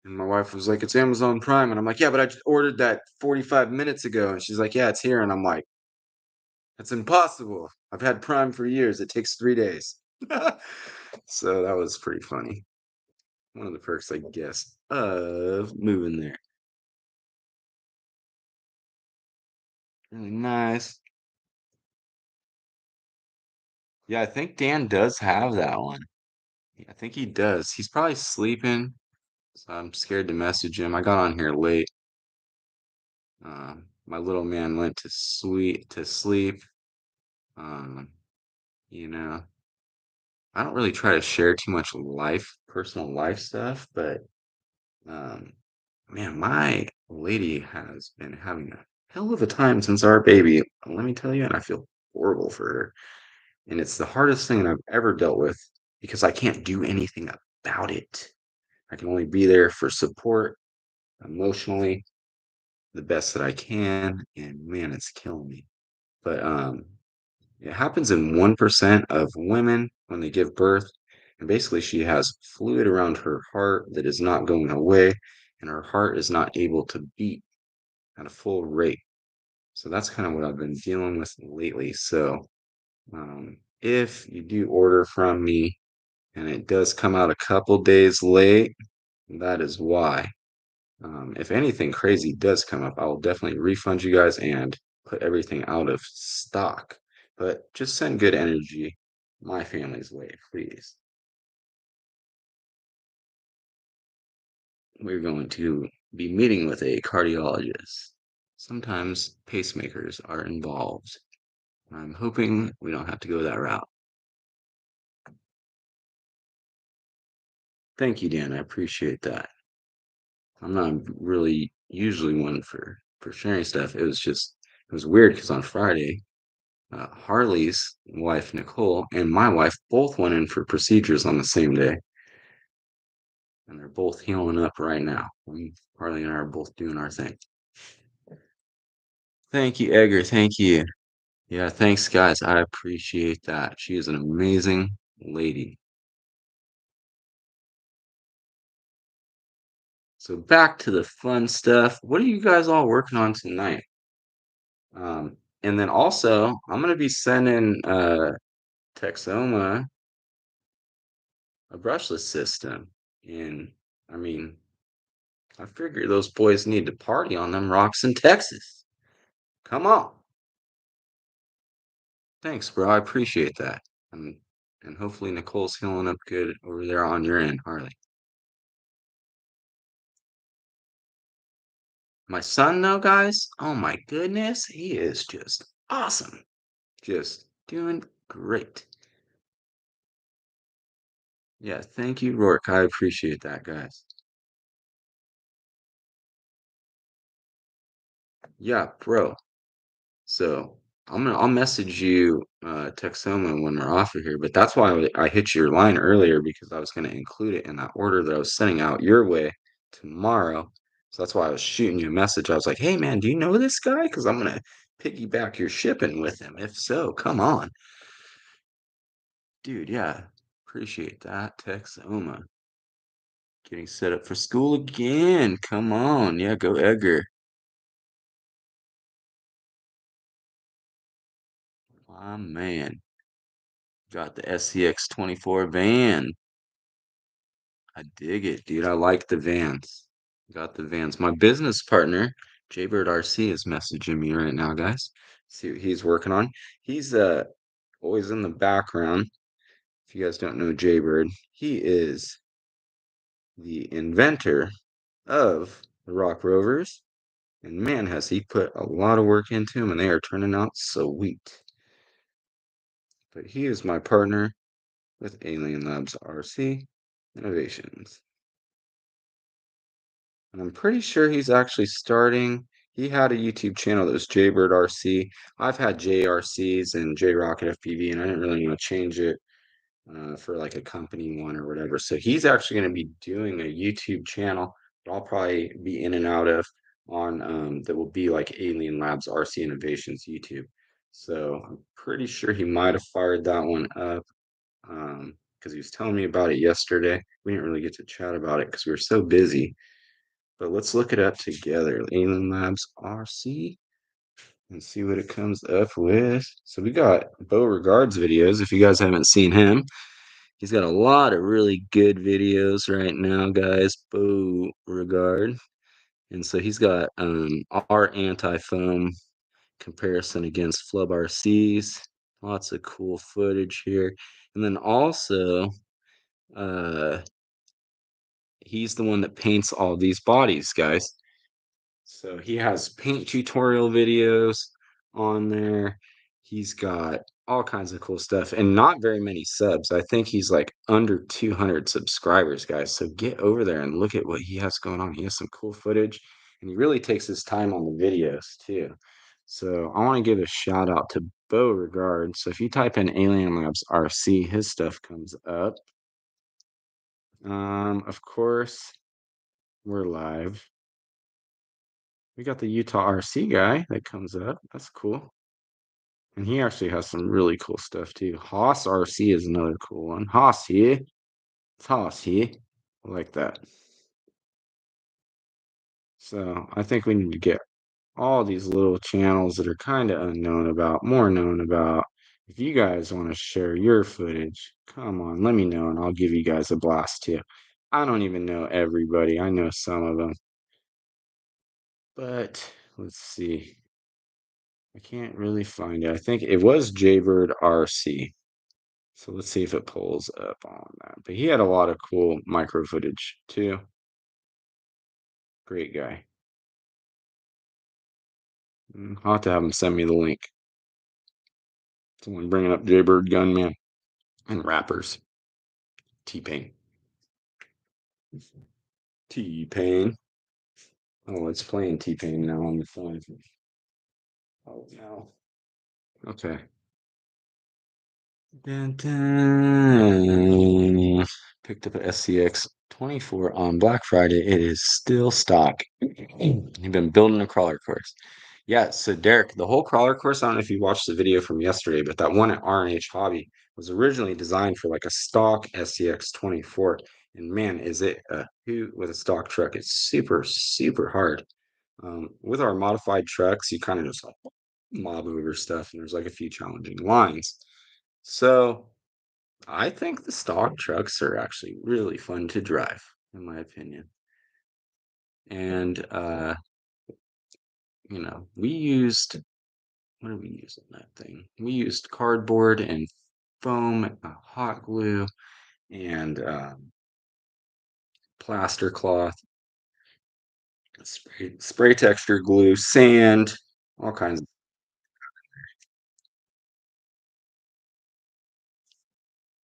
And my wife was like, "It's Amazon Prime." And I'm like, "Yeah, but I just ordered that 45 minutes ago." And she's like, "Yeah, it's here." And I'm like, "That's impossible. I've had Prime for years. It takes 3 days." So that was pretty funny. One of the perks, I guess, of moving there. Really nice. Yeah, I think Dan does have that one. Yeah, I think he does. He's probably sleeping, so I'm scared to message him. I got on here late. My little man went to sleep. Um, you know. I don't really try to share too much personal life stuff, but um, man, my lady has been having a hell of a time since our baby. Let me tell you, and I feel horrible for her. And it's the hardest thing I've ever dealt with because I can't do anything about it. I can only be there for support emotionally the best that I can, and man, it's killing me. But it happens in 1% of women when they give birth. And basically, she has fluid around her heart that is not going away, and her heart is not able to beat at a full rate. So that's kind of what I've been dealing with lately. So if you do order from me and it does come out a couple days late, that is why. If anything crazy does come up, I will definitely refund you guys and put everything out of stock. But just send good energy my family's way, please. We're going to be meeting with a cardiologist. Sometimes pacemakers are involved. I'm hoping we don't have to go that route. Thank you, Dan. I appreciate that. I'm not really usually one for sharing stuff. It was weird because on Friday Harley's wife, Nicole, and my wife both went in for procedures on the same day, and they're both healing up right now. Harley and I are both doing our thing. Thank you, Edgar. Thank you. Yeah, thanks, guys. I appreciate that. She is an amazing lady. So back to the fun stuff. What are you guys all working on tonight? And then also, I'm gonna be sending Texoma a brushless system. And I mean, I figure those boys need to party on them rocks in Texas. Come on. Thanks, bro. I appreciate that. And and hopefully Nicole's healing up good over there on your end, Harley. My son, though, guys, oh my goodness, he is just awesome. Just doing great. Yeah, thank you, Rourke. I appreciate that, guys. Yeah, bro. So I'll message you, Texoma when we're off of here, but that's why I hit your line earlier because I was gonna include it in that order that I was sending out your way tomorrow. So that's why I was shooting you a message. I was like, "Hey, man, do you know this guy? Because I'm gonna piggyback your shipping with him. If so, come on." Dude, yeah. Appreciate that, Texoma. Getting set up for school again. Come on. Yeah, go Edgar. My man. Got the SCX 24 van. I dig it, dude. I like the vans. Got the vans. My business partner, Jaybird RC, is messaging me right now, guys. See what he's working on. He's always in the background. If you guys don't know Jaybird, he is the inventor of the Rock Rovers. And man, has he put a lot of work into them, and they are turning out sweet. But he is my partner with Alien Labs RC Innovations. And I'm pretty sure he's actually starting. He had a YouTube channel that was Jaybird RC. I've had JRCs and JRocket FPV, and I didn't really want to change it for like a company one or whatever. So he's actually going to be doing a YouTube channel that I'll probably be in and out of on that will be like Alien Labs RC Innovations YouTube. So I'm pretty sure he might have fired that one up because he was telling me about it yesterday. We didn't really get to chat about it because we were so busy. But let's look it up together. Alien Labs RC and see what it comes up with. So we got Beauregard's videos. If you guys haven't seen him, he's got a lot of really good videos right now, guys. Beauregard. And so he's got our anti-foam comparison against Flub RCs. Lots of cool footage here. And then also, uh, he's the one that paints all these bodies, guys. So he has paint tutorial videos on there. He's got all kinds of cool stuff and not very many subs. I think he's like under 200 subscribers, guys. So get over there and look at what he has going on. He has some cool footage and he really takes his time on the videos too. So I want to give a shout out to Beauregard. So if you type in Alien Labs RC, his stuff comes up. Of course, we're live. We got the Utah RC guy that comes up. That's cool. And he actually has some really cool stuff too. Haas RC is another cool one. Haas here. It's Haas here. I like that. So I think we need to get all these little channels that are kind of unknown about, more known about. If you guys want to share your footage, come on, let me know and I'll give you guys a blast too. I don't even know everybody. I know some of them. But let's see. I can't really find it. I think it was Jaybird RC. So let's see if it pulls up on that. But he had a lot of cool micro footage too. Great guy. I'll have to have him send me the link. Someone bringing up Jaybird Gunman and rappers. T-Pain. T-Pain. Oh, it's playing T-Pain now on the phone. Oh no. Okay. Dun, dun. Picked up a SCX 24 on Black Friday. It is still stock. You've been building a crawler course. Yeah, so Derek, the whole crawler course, I don't know if you watched the video from yesterday, but that one at R&H Hobby was originally designed for like a stock SCX 24. And man, is it a hoot with a stock truck. It's super, super hard. With our modified trucks, you kind of just like mob over stuff, and there's like a few challenging lines. So I think the stock trucks are actually really fun to drive, in my opinion. And we used what did we use on that thing? We used cardboard and foam, hot glue, and plaster cloth, spray texture glue, sand, all kinds of.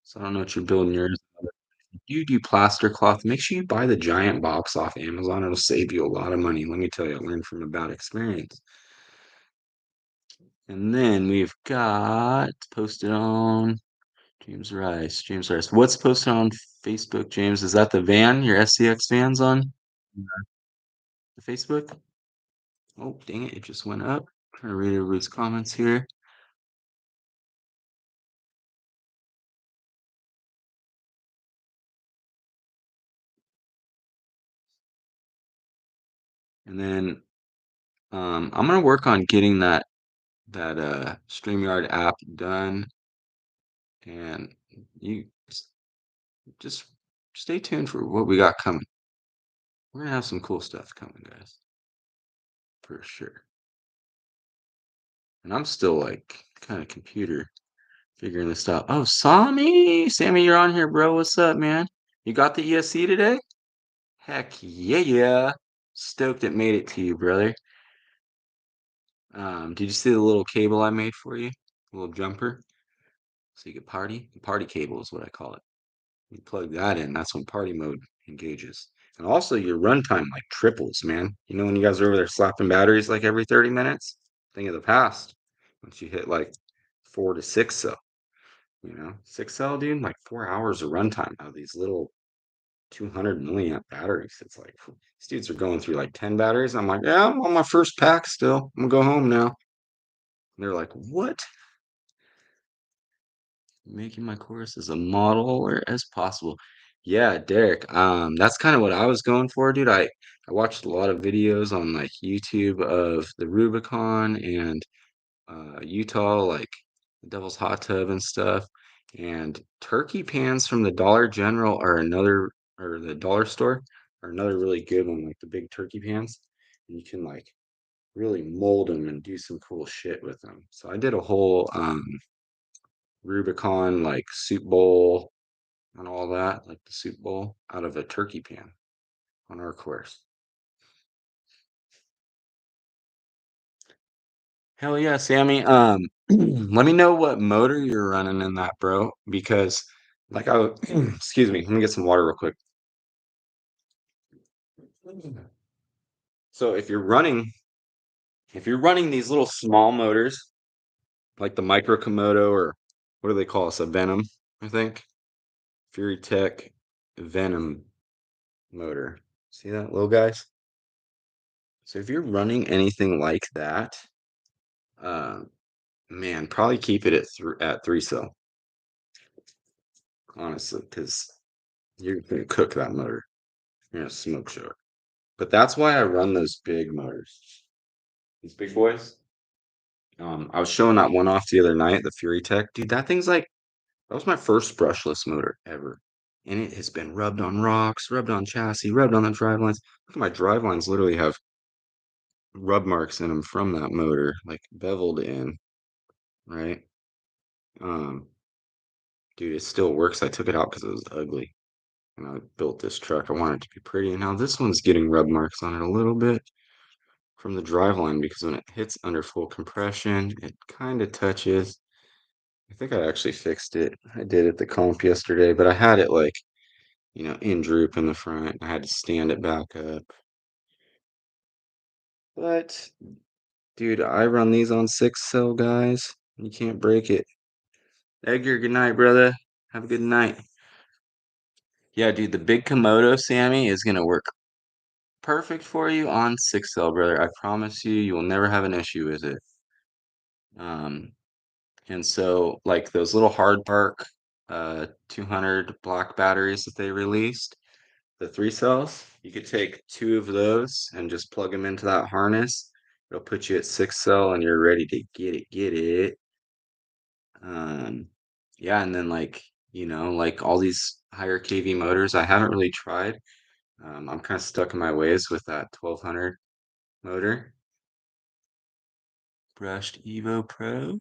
So I don't know what you're building yours. If you do plaster cloth, make sure you buy the giant box off Amazon. It'll save you a lot of money. Let me tell you, I learned from a bad experience. And then we've got posted on James Rice. James Rice. What's posted on Facebook, James? Is that the van? Your SCX van's on the Facebook? Oh, dang it. It just went up. Trying to read everybody's comments here. And then I'm gonna work on getting that StreamYard app done. And you just stay tuned for what we got coming. We're gonna have some cool stuff coming, guys, for sure. And I'm still like kind of computer figuring this out. Oh, Sammy, you're on here, bro. What's up, man? You got the ESC today? Heck yeah, yeah. Stoked it made it to you, brother. Did you see the little cable I made for you? A little jumper, so you could party. The party cable is what I call it. You plug that in, that's when party mode engages. And also your runtime like triples, man. You know when you guys are over there slapping batteries like every 30 minutes? Thing of the past. Once you hit like 4 to 6 cell, 6 cell, dude, like 4 hours of runtime out of these little 200 milliamp batteries. It's like these dudes are going through like 10 batteries. I'm like, yeah, I'm on my first pack still. I'm gonna go home now. And they're like, what? Making my course as a model or as possible. Yeah, Derek. That's kind of what I was going for, dude. I watched a lot of videos on like YouTube of the Rubicon and Utah, like the Devil's Hot Tub and stuff. And turkey pans from the Dollar General are another, or the dollar store are another really good one, like the big turkey pans. And you can like really mold them and do some cool shit with them. So I did a whole Rubicon like soup bowl and all that, like the soup bowl out of a turkey pan on our course. Hell yeah, Sammy. Let me know what motor you're running in that, bro, because like excuse me, let me get some water real quick. So if you're running these little small motors, like the Micro Komodo or what do they call us? A Venom, I think. Fury Tech Venom motor. See that, little guys? So if you're running anything like that, uh, man, probably keep it at 3 cell, honestly, because you're gonna cook that motor. You're gonna smoke show it. But that's why I run those big motors. These big boys. I was showing that one off the other night, the Fury Tech. Dude, that thing's like that was my first brushless motor ever. And it has been rubbed on rocks, rubbed on chassis, rubbed on the drive lines. Look at my drive lines literally have rub marks in them from that motor, like beveled in, right? Um, dude, it still works. I took it out because it was ugly. And I built this truck. I wanted it to be pretty. And now this one's getting rub marks on it a little bit from the driveline because when it hits under full compression, it kind of touches. I think I actually fixed it. I did at the comp yesterday, but I had it like, in droop in the front. I had to stand it back up. But, dude, I run these on 6 cell, guys. You can't break it. Edgar, good night, brother. Have a good night. Yeah, dude, the big Komodo, Sammy, is gonna work perfect for you on 6 cell, brother. I promise you, you will never have an issue with it. Um, and so like those little hard bark 200 black batteries that they released, the 3 cells, you could take two of those and just plug them into that harness. It'll put you at 6 cell and you're ready to get it. Um, yeah, and then like all these higher kV motors, I haven't really tried. I'm kind of stuck in my ways with that 1200 motor. Brushed Evo Pro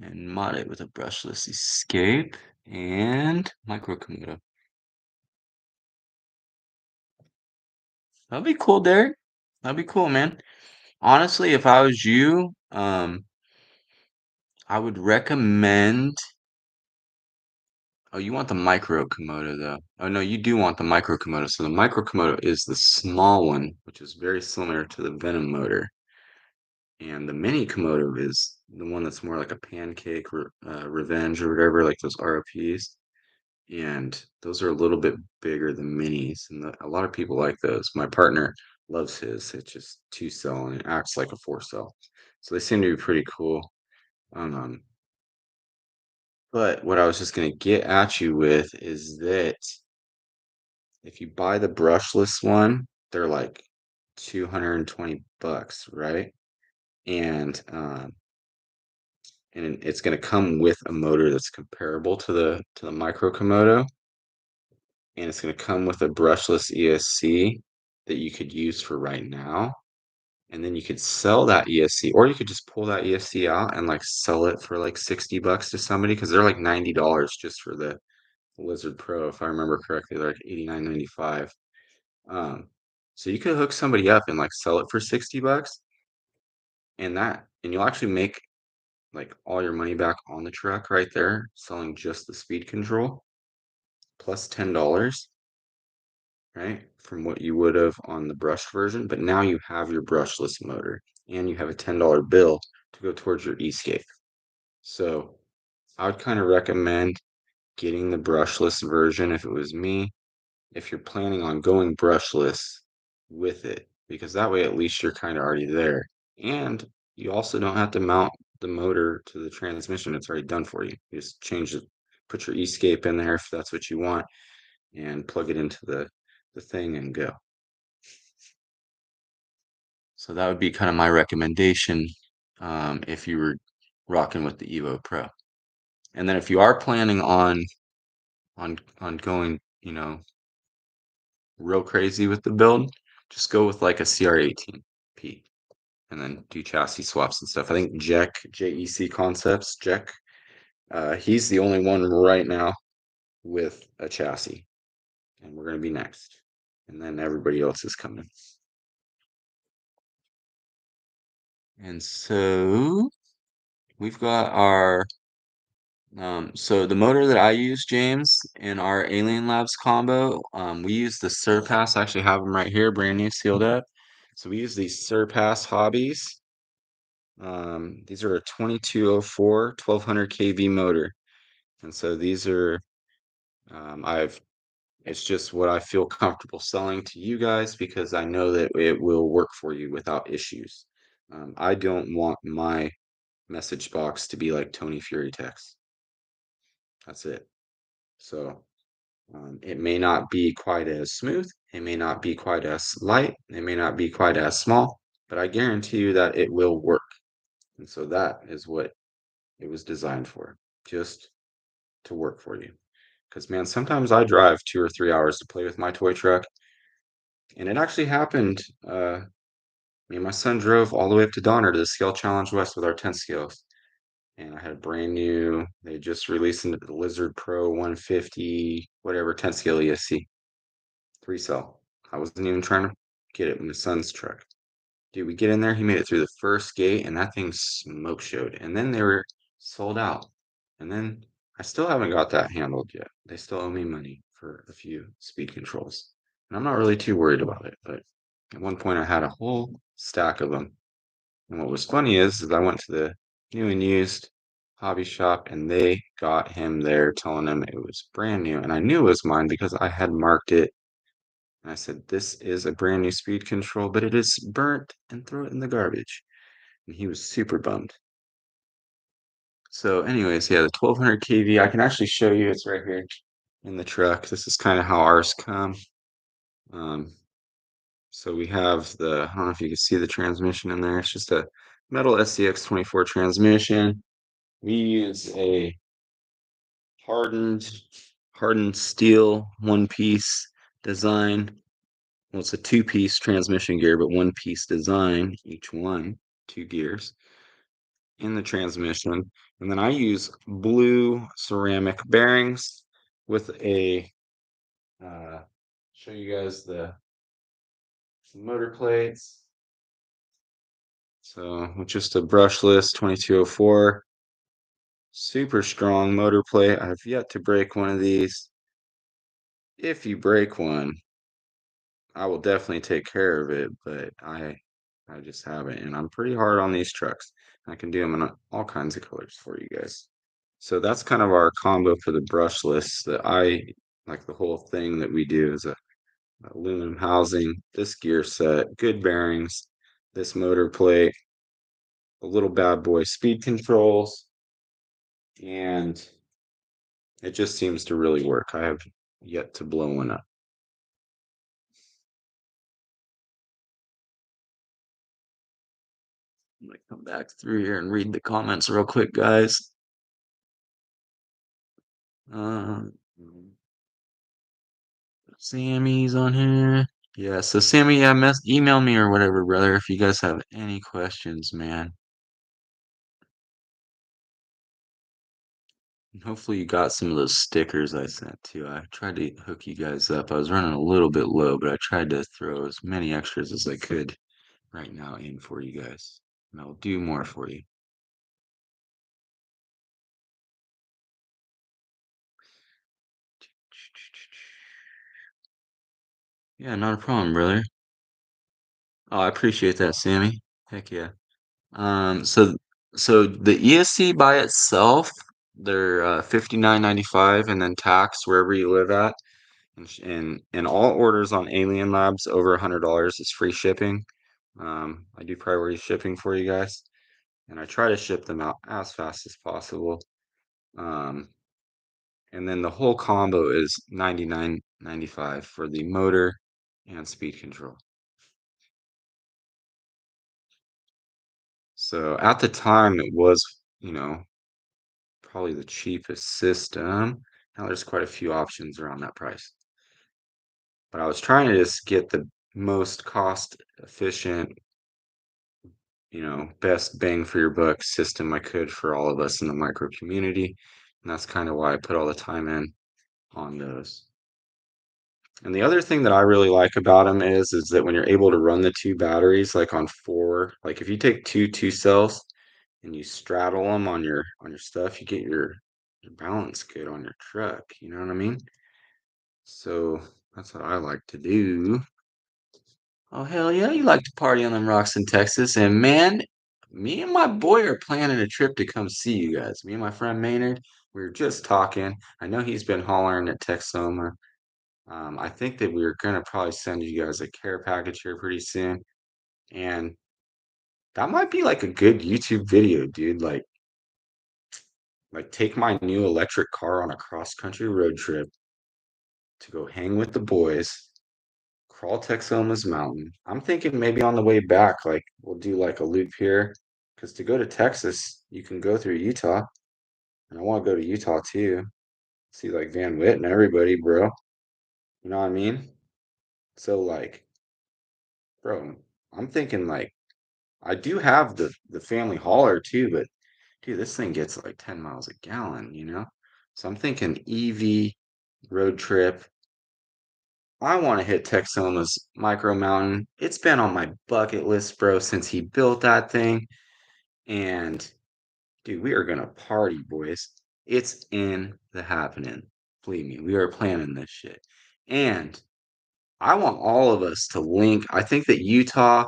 and mod it with a brushless escape and micro Komodo. That'd be cool, Derek. That'd be cool, man. Honestly, if I was you, I would recommend. Oh, you want the micro Komodo though. Oh no, you do want the micro Komodo. So the micro Komodo is the small one, which is very similar to the Venom motor. And the mini Komodo is the one that's more like a pancake revenge or whatever, like those ROPs. And those are a little bit bigger than minis, and a lot of people like those. My partner loves his. It's just two cell and it acts like a four cell, so they seem to be pretty cool. Um, but what I was just gonna get at you with is that if you buy the brushless one, they're like 220 bucks, right? And and it's gonna come with a motor that's comparable to the Micro Komodo, and it's gonna come with a brushless ESC that you could use for right now. And then you could sell that ESC, or you could just pull that ESC out and like sell it for like 60 bucks to somebody because they're like $90 just for the Lizard Pro, if I remember correctly. They're like 89.95. Um, so you could hook somebody up and like sell it for 60 bucks, and you'll actually make like all your money back on the truck right there, selling just the speed control plus $10, right? From what you would have on the brushed version, but now you have your brushless motor and you have a $10 bill to go towards your Escape. So I would kind of recommend getting the brushless version if it was me, if you're planning on going brushless with it, because that way at least you're kind of already there. And you also don't have to mount the motor to the transmission, it's already done for you. You just change it, put your Escape in there if that's what you want, and plug it into the thing and go. So that would be kind of my recommendation if you were rocking with the Evo Pro. And then if you are planning on going, real crazy with the build, just go with like a CR18P and then do chassis swaps and stuff. I think JEC Concepts, he's the only one right now with a chassis, and we're gonna be next. And then everybody else is coming. And so we've got so the motor that I use, James, in our Alien Labs combo, we use the Surpass. I actually have them right here, brand new, sealed up. So we use these Surpass hobbies. These are a 2204 1200 kV motor. And so these are, it's just what I feel comfortable selling to you guys because I know that it will work for you without issues. I don't want my message box to be like Tony Fury text. That's it. So it may not be quite as smooth, it may not be quite as light, it may not be quite as small, but I guarantee you that it will work. And so that is what it was designed for, just to work for you. Because, man, sometimes I drive 2 or 3 hours to play with my toy truck, and it actually happened. Me and my son drove all the way up to Donner to the Scale Challenge West with our 10 scales. And I had a brand new, they just released the Lizard Pro 150, whatever, 10 scale ESC. 3 cell. I wasn't even trying to get it in my son's truck. Dude, we get in there, he made it through the first gate, and that thing smoke showed. And then they were sold out. And then I still haven't got that handled yet. They still owe me money for a few speed controls. And I'm not really too worried about it, but at one point I had a whole stack of them. And what was funny is I went to the new and used hobby shop and they got him there telling him it was brand new. And I knew it was mine because I had marked it and I said, "This is a brand new speed control, but it is burnt and throw it in the garbage." And he was super bummed. So, anyways, yeah, the 1200 kV, I can actually show you. It's right here in the truck. This is kind of how ours come. Um, so we have I don't know if you can see the transmission in there. It's just a metal SCX 24 transmission. We use a hardened, hardened steel one-piece design. Well, it's a two-piece transmission gear, but one-piece design, each one, two gears in the transmission. And then I use blue ceramic bearings with show you guys the motor plates. So with just a brushless 2204, super strong motor plate. I've yet to break one of these. If you break one, I will definitely take care of it, but I just haven't, and I'm pretty hard on these trucks. I can do them in all kinds of colors for you guys. So that's kind of our combo for the brushless. That I like the whole thing that we do is a aluminum housing, this gear set, good bearings, this motor plate, a little bad boy speed controls, and it just seems to really work. I have yet to blow one up. I'm gonna come back through here and read the comments real quick, guys. Um, Sammy's on here. Yeah, so Sammy, yeah, email me or whatever, brother, if you guys have any questions, man. And hopefully you got some of those stickers I sent too. I tried to hook you guys up. I was running a little bit low, but I tried to throw as many extras as I could right now in for you guys. And I'll do more for you. Yeah, not a problem, brother. Oh, I appreciate that, Sammy. Heck yeah. So the ESC by itself, they're 59.95 and then tax wherever you live at. And all orders on Alien Labs over $100 is free shipping. I do priority shipping for you guys, and I try to ship them out as fast as possible. Um, and then the whole combo is 99.95 for the motor and speed control. So at the time, it was, probably the cheapest system. Now there's quite a few options around that price. But I was trying to just get the most cost efficient, best bang for your buck system I could for all of us in the micro community. And that's kind of why I put all the time in on those. And the other thing that I really like about them is that when you're able to run the two batteries like on four, like if you take two cells and you straddle them on your stuff, you get your balance good on your truck. You know what I mean? So that's what I like to do. Oh, hell yeah, you like to party on them rocks in Texas. And man, me and my boy are planning a trip to come see you guys. Me and my friend Maynard, we were just talking. I know he's been hollering at Texoma. I think that we are gonna probably send you guys a care package here pretty soon. And that might be like a good YouTube video, dude. Like take my new electric car on a cross-country road trip to go hang with the boys, crawl Texoma's mountain. I'm thinking maybe on the way back, like we'll do like a loop here. Because to go to Texas, you can go through Utah. And I want to go to Utah too. See like Van Witt and everybody, bro. You know what I mean? So like, bro, I'm thinking like I do have the family hauler too, but dude, this thing gets like 10 miles a gallon. So I'm thinking EV road trip. I want to hit Texoma's micro mountain. It's been on my bucket list, bro, since he built that thing. And dude, we are gonna party, boys. It's in the happening. Believe me, we are planning this shit. And I want all of us to link. I think that Utah,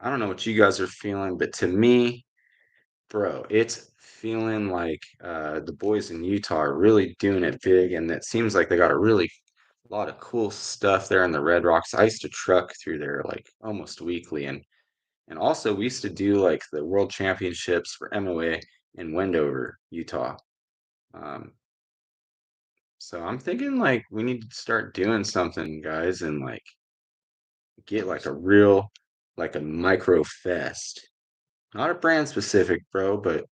I don't know what you guys are feeling, but to me, bro, it's feeling like the boys in Utah are really doing it big, and it seems like they got a lot of cool stuff there in the Red Rocks. I used to truck through there like almost weekly, and also we used to do like the World Championships for MOA in Wendover, Utah. Um, so I'm thinking like we need to start doing something, guys, and like get like a real like a micro fest. Not a brand specific, bro, but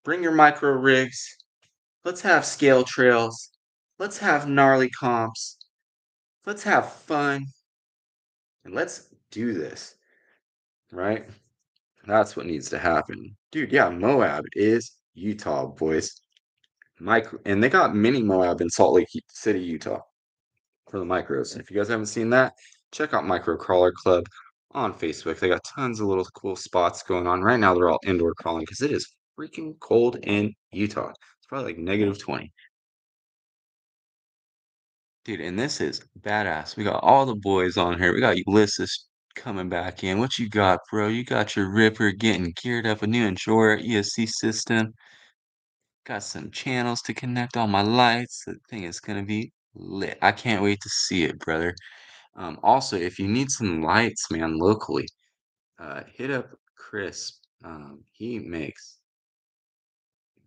bring your micro rigs. Let's have scale trails. Let's have gnarly comps. Let's have fun. And let's do this, right? That's what needs to happen. Dude, yeah, Moab is Utah, boys. Micro, and they got mini Moab in Salt Lake City, Utah for the micros. If you guys haven't seen that, check out Micro Crawler Club on Facebook. They got tons of little cool spots going on. Right now, they're all indoor crawling because it is freaking cold in Utah. It's probably like -20. Dude, and this is badass. We got all the boys on here. We got Ulysses, coming back in. What you got, bro? You got your Ripper getting geared up, a new Enjoyer ESC system. Got some channels to connect all my lights. The thing is gonna be lit. I can't wait to see it, brother. Also, if you need some lights, man, locally, hit up Chris. He makes,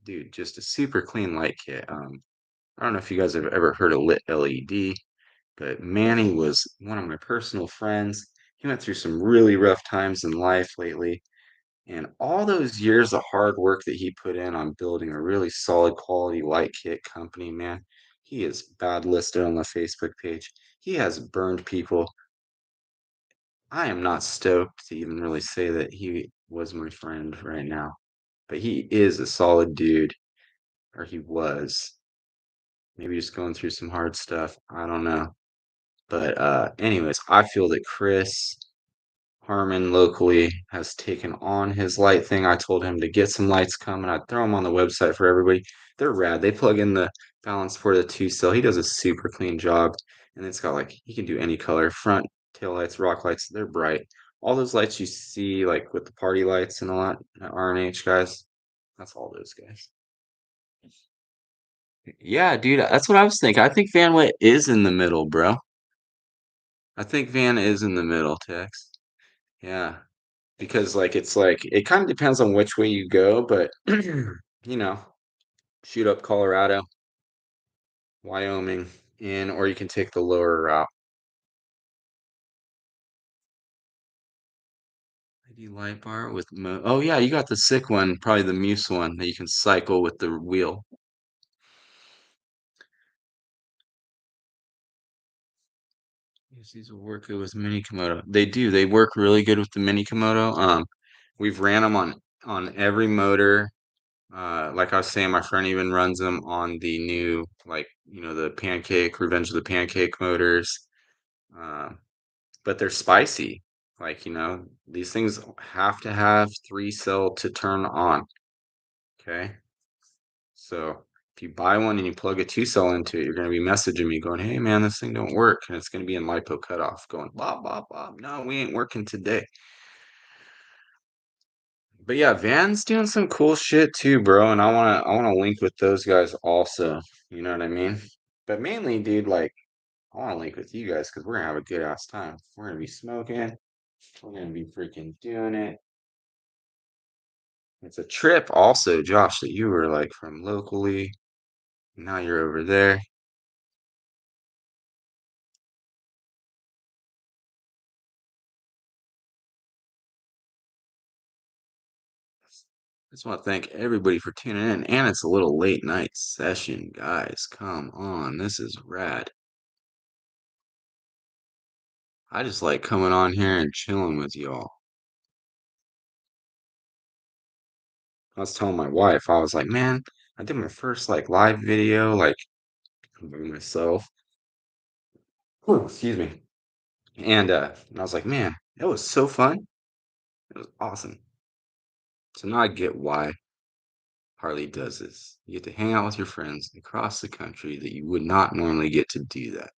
dude, just a super clean light kit. I don't know if you guys have ever heard of Lit LED, but Manny was one of my personal friends. He went through some really rough times in life lately. And all those years of hard work that he put in on building a really solid quality light kit company, man, he is bad listed on the Facebook page. He has burned people. I am not stoked to even really say that he was my friend right now, but he is a solid dude, or he was. Maybe just going through some hard stuff. I don't know. But anyways, I feel that Chris Harmon locally has taken on his light thing. I told him to get some lights coming. I'd throw them on the website for everybody. They're rad. They plug in the balance for the two cell. He does a super clean job. And it's got like he can do any color. Front, tail lights, rock lights, they're bright. All those lights you see like with the party lights and a lot RNH guys. That's all those guys. Yeah, dude, that's what I was thinking. I think Van Wit is in the middle, bro. I think Van is in the middle, Tex. Yeah. Because like it's like it kind of depends on which way you go, but you know, shoot up Colorado, Wyoming, in, or you can take the lower route. ID light bar with oh yeah, you got the sick one, probably the Muse one that you can cycle with the wheel. Yes, these will work good with Mini Komodo. They do. They work really good with the Mini Komodo. We've ran them on every motor. Like I was saying, my friend even runs them on the new, like, the Pancake, Revenge of the Pancake motors. Uh, but they're spicy. Like, these things have to have three cell to turn on. Okay. So if you buy one and you plug a two cell into it, you're going to be messaging me going, hey man, this thing don't work. And it's going to be in LiPo cutoff going, blah, blah, blah. No, we ain't working today. But yeah, Van's doing some cool shit too, bro. And I wanna link with those guys also. You know what I mean? But mainly, dude, like I wanna link with you guys because we're gonna have a good ass time. We're gonna be smoking. We're gonna be freaking doing it. It's a trip also, Josh, that you were like from locally. Now you're over there. Just want to thank everybody for tuning in. And it's a little late night session, guys. Come on. This is rad. I just like coming on here and chilling with y'all. I was telling my wife, I was like, man, I did my first like live video, like by myself. Ooh, excuse me. And I was like, man, it was so fun. It was awesome. So now I get why Harley does this. You get to hang out with your friends across the country that you would not normally get to do that.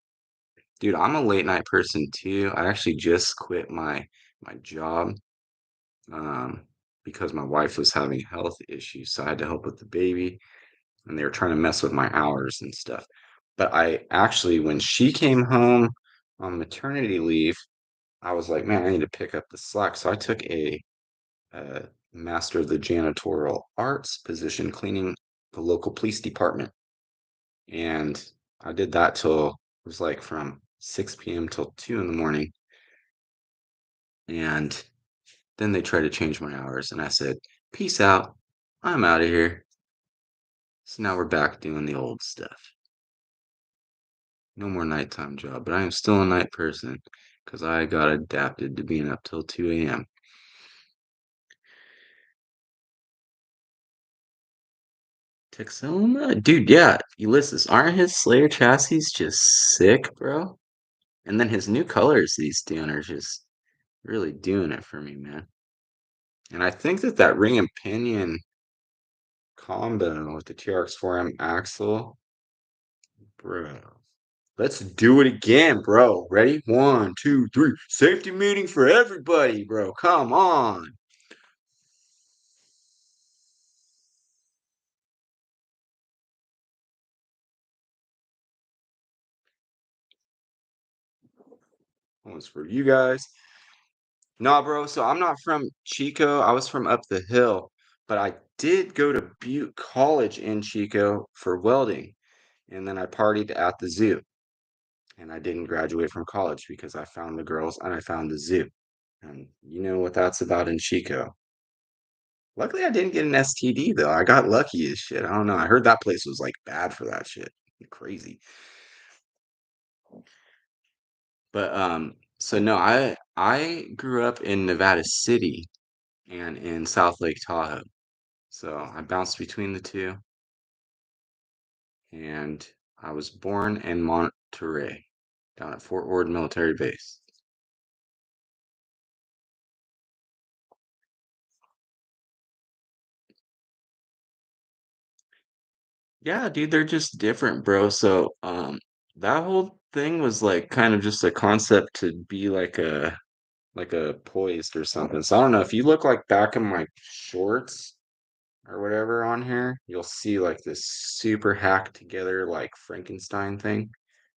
Dude, I'm a late night person too. I actually just quit my job um because my wife was having health issues, so I had to help with the baby. And they were trying to mess with my hours and stuff. But I actually, when she came home on maternity leave, I was like, man, I need to pick up the slack. So I took a master of the janitorial arts position cleaning the local police department. And I did that till it was like from 6 p.m. till 2 in the morning. And then they tried to change my hours. And I said, peace out. I'm out of here. So now we're back doing the old stuff. No more nighttime job, but I am still a night person because I got adapted to being up till 2 a.m. Texoma? Dude, yeah, Ulysses, aren't his Slayer chassis just sick, bro? And then his new colors, these doing are just really doing it for me, man. And I think that ring and pinion combo with the TRX4M axle, bro. Let's do it again, bro. Ready? One, two, three. Safety meeting for everybody, bro. Come on. One's for you guys. Nah, bro. So I'm not from Chico. I was from up the hill, but I did go to Butte College in Chico for welding. And then I partied at the zoo. And I didn't graduate from college because I found the girls and I found the zoo. And you know what that's about in Chico. Luckily, I didn't get an STD though. I got lucky as shit. I don't know. I heard that place was like bad for that shit. Crazy. But so no, I grew up in Nevada City and in South Lake Tahoe. So I bounced between the two, and I was born in Monterey, down at Fort Ord Military Base. Yeah, dude, they're just different, bro. So that whole thing was like kind of just a concept to be like a poised or something. So I don't know if you look like back in my shorts or whatever on here, you'll see like this super hacked together like Frankenstein thing.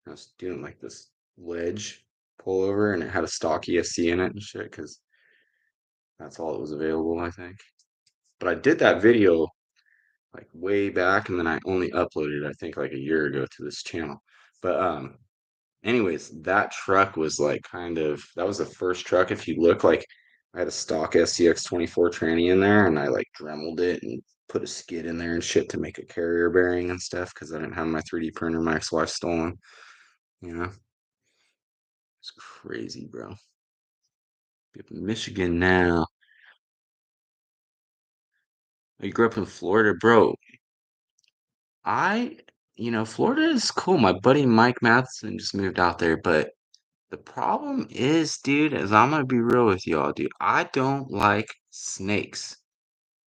I was doing like this ledge pullover and it had a stock ESC in it and shit because that's all that was available, I think. But I did that video like way back and then I only uploaded I think like a year ago to this channel. But anyways, that truck was like kind of that was the first truck. If you look like I had a stock SCX 24 tranny in there and I like dremeled it and put a skid in there and shit to make a carrier bearing and stuff because I didn't have my 3D printer my ex-wife stolen. You know, it's crazy, bro. Be up in Michigan now. You grew up in Florida, bro. I, Florida is cool. My buddy Mike Matheson just moved out there, but the problem is, dude, is I'm gonna be real with y'all, dude. I don't like snakes.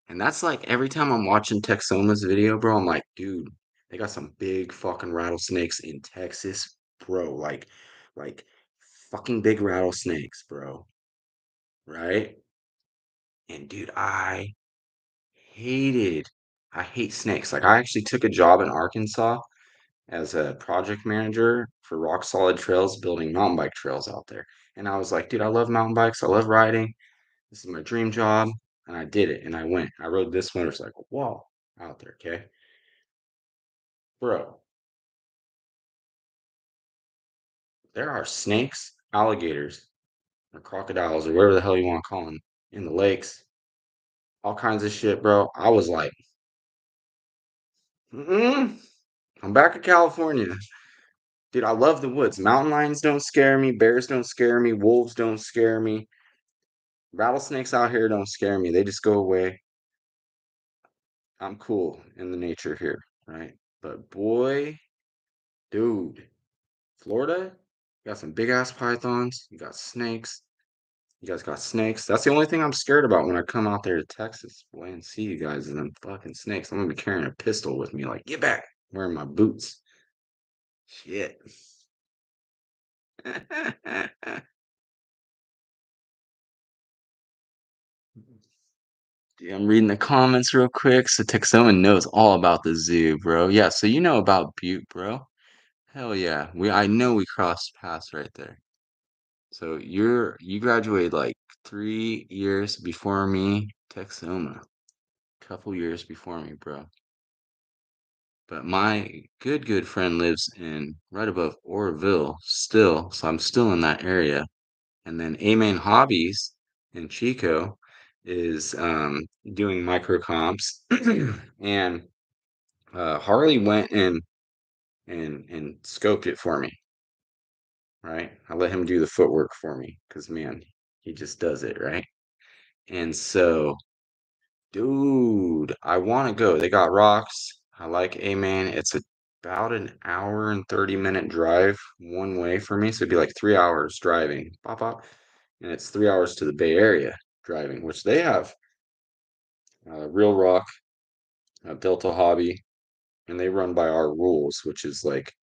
And that's like every time I'm watching Texoma's video, bro, I'm like, dude, they got some big fucking rattlesnakes in Texas, bro. Like fucking big rattlesnakes, bro. Right? And dude, hated, I hate snakes. Like I actually took a job in Arkansas as a project manager for Rock Solid Trails, building mountain bike trails out there. And I was like, dude, I love mountain bikes. I love riding. This is my dream job. And I did it. And I went. I rode this motorcycle. Whoa, out there. Okay. Bro, there are snakes, alligators, or crocodiles, or whatever the hell you want to call them, in the lakes. All kinds of shit, bro. I was like, mm I'm back in California. Dude, I love the woods. Mountain lions don't scare me. Bears don't scare me. Wolves don't scare me. Rattlesnakes out here don't scare me. They just go away. I'm cool in the nature here, right? But boy, dude, Florida, you got some big ass pythons. You got snakes. You guys got snakes. That's the only thing I'm scared about when I come out there to Texas, boy, and see you guys and them fucking snakes. I'm gonna be carrying a pistol with me, like, get back, wearing my boots. Shit. Dude, I'm reading the comments real quick. So Texoma knows all about the zoo, bro. Yeah, so you know about Butte, bro. Hell yeah. I know we crossed paths right there. So you graduated like 3 years before me, Texoma. Couple years before me, bro. But my good friend lives in right above Orville still, so I'm still in that area. And then A Main Hobbies in Chico is doing micro comps, and Harley went and scoped it for me, right? I let him do the footwork for me because man, he just does it, right? And so, dude, I want to go. They got rocks. I like A-Man. It's about an hour and 30-minute drive one way for me. So it'd be like 3 hours driving. Pop, pop. And it's 3 hours to the Bay Area driving, which they have Real Rock, Delta Hobby, and they run by our rules, which is like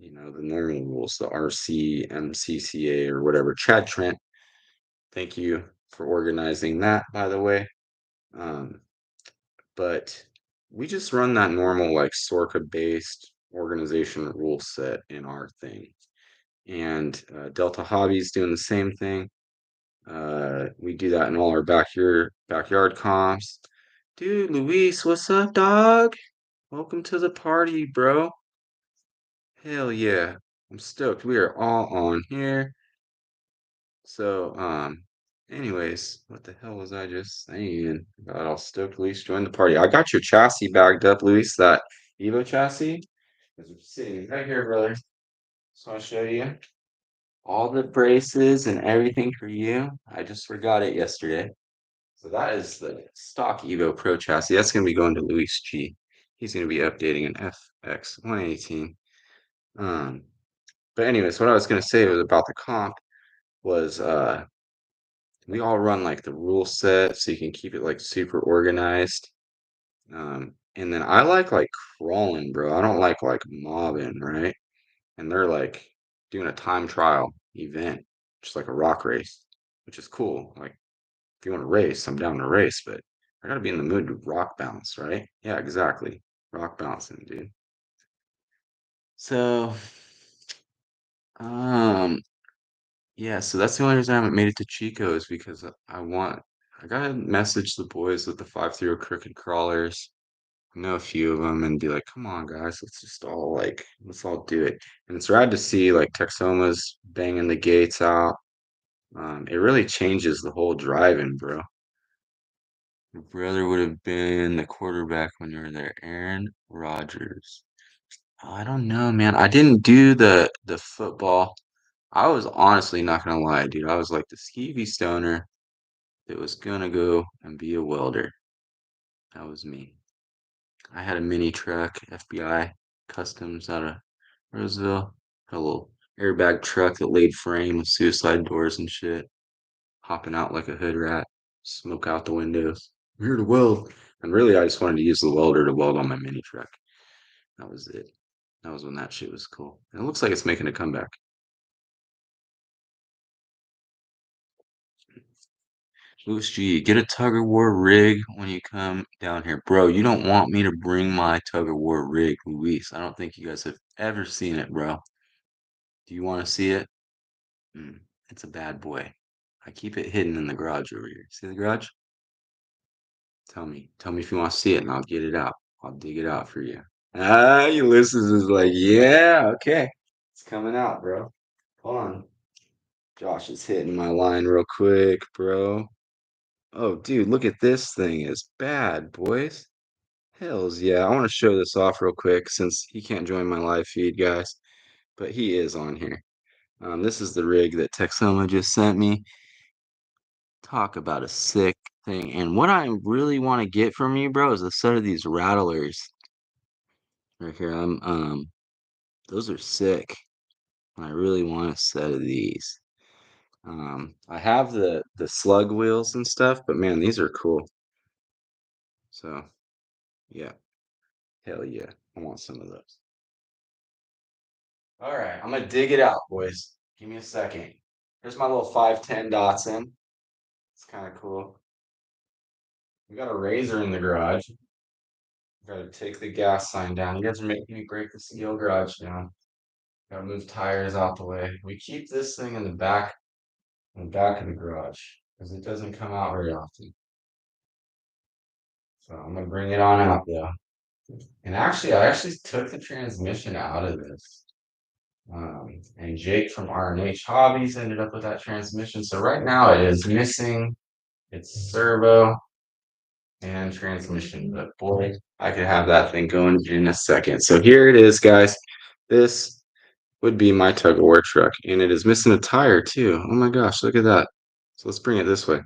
the normal rules, the RC, MCCA, or whatever. Chad Trent, thank you for organizing that, by the way. Um, but we just run that normal, like Sorka based organization rule set in our thing. And Delta Hobbies doing the same thing. We do that in all our backyard comps. Dude, Luis, what's up, dog? Welcome to the party, bro. Hell yeah. I'm stoked. We are all on here. So, anyways, what the hell was I just saying? Got all stoked, Luis. Join the party. I got your chassis bagged up, Luis. That Evo chassis is sitting right here, brother. So I'll show you all the braces and everything for you. I just forgot it yesterday. So that is the stock Evo Pro chassis. That's going to be going to Luis G. He's going to be updating an FX 118. Um, but anyways, what I was going to say was about the comp was we all run like the rule set so you can keep it like super organized. And then I like crawling, bro. I don't like mobbing, right? And they're like doing a time trial event, just like a rock race, which is cool. Like if you want to race, I'm down to race, but I gotta be in the mood to rock bounce, right? Yeah, exactly. Rock bouncing, dude. So, um, yeah, so that's the only reason I haven't made it to Chico is because I gotta message the boys with the 5-0 crooked crawlers. I know a few of them and be like, come on, guys, let's all do it. And it's rad to see like Texoma's banging the gates out. It really changes the whole driving, bro. Your brother would have been the quarterback when you were there, Aaron Rodgers. I don't know, man. I didn't do the football. I was honestly not gonna lie, dude. I was like the skeevy stoner that was gonna go and be a welder. That was me. I had a mini truck, FBI Customs out of Roseville. Had a little airbag truck that laid frame with suicide doors and shit. Hopping out like a hood rat, smoke out the windows. I'm here to weld. And really, I just wanted to use the welder to weld on my mini truck. That was it. That was when that shit was cool. And it looks like it's making a comeback. Louis G, get a tug of war rig when you come down here. Bro, you don't want me to bring my tug of war rig, Luis. I don't think you guys have ever seen it, bro. Do you want to see it? Mm, it's a bad boy. I keep it hidden in the garage over here. See the garage? Tell me. Tell me if you want to see it and I'll get it out. I'll dig it out for you. Ah, Ulysses is like, yeah, okay. It's coming out, bro. Hold on. Josh is hitting my line real quick, bro. Oh, dude, look at this thing. It's bad, boys. Hells yeah. I want to show this off real quick since he can't join my live feed, guys. But he is on here. This is the rig that Texoma just sent me. Talk about a sick thing. And what I really want to get from you, bro, is a set of these rattlers right here. Those are sick. I really want a set of these. I have the slug wheels and stuff, but man, these are cool. So yeah, hell yeah, I want some of those. All right, I'm gonna dig it out, boys. Give me a second. Here's my little 510 Datsun. It's kind of cool. We got a razor in the garage. Gotta take the gas sign down. You guys are making me break the steel garage down. Gotta move tires out the way. We keep this thing in the back of the garage, because it doesn't come out very often. So I'm gonna bring it on out though. And actually, I actually took the transmission out of this. And Jake from R&H Hobbies ended up with that transmission. So right now it is missing its servo and transmission. But boy, I could have that thing going in a second. So here it is, guys. This would be my tug of war truck, and it is missing a tire too. Oh my gosh, look at that. So let's bring it this way.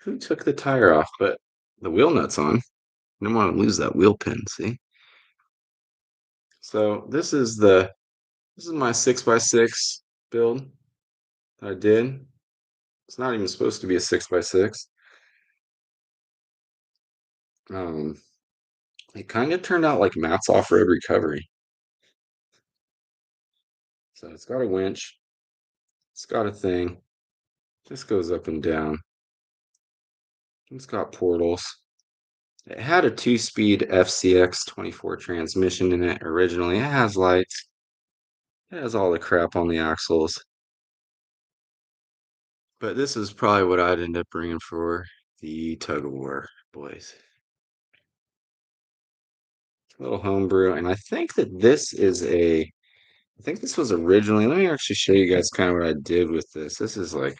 Who took the tire off? But the wheel nut's on. I don't want to lose that wheel pin, see? So this is my 6x6 build that I did. It's not even supposed to be a 6x6. Um, it kind of turned out like Matt's off-road recovery. So it's got a winch, it's got a thing, just goes up and down. It's got portals. It had a two-speed FCX 24 transmission in it originally. It has lights. It has all the crap on the axles. But this is probably what I'd end up bringing for the tug of war, boys. A little homebrew, and I think that I think this was originally, let me actually show you guys kind of what I did with this. This was like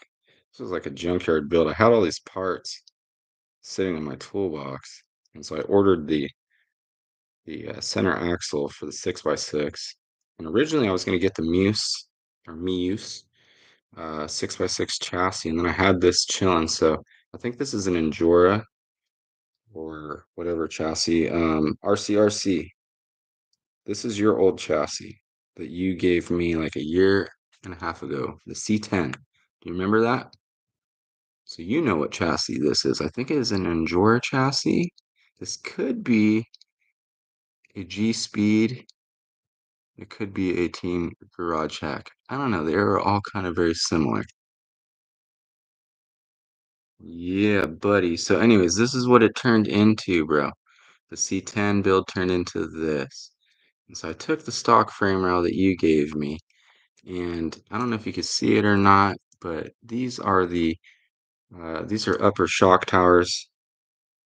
a junkyard build. I had all these parts sitting in my toolbox, and so I ordered the center axle for the 6x6. And originally I was going to get the Muse 6x6 chassis, and then I had this chilling. So I think this is an Endura or whatever chassis. RCRC. This is your old chassis that you gave me like a year and a half ago, the C10. Do you remember that? So you know what chassis this is. I think it is an Endura chassis. This could be a G Speed. It could be a Team Garage Hack. I don't know. They are all kind of very similar. Yeah, buddy. So anyways, this is what it turned into, bro. The C10 build turned into this. And so I took the stock frame rail that you gave me, and I don't know if you can see it or not, but these are upper shock towers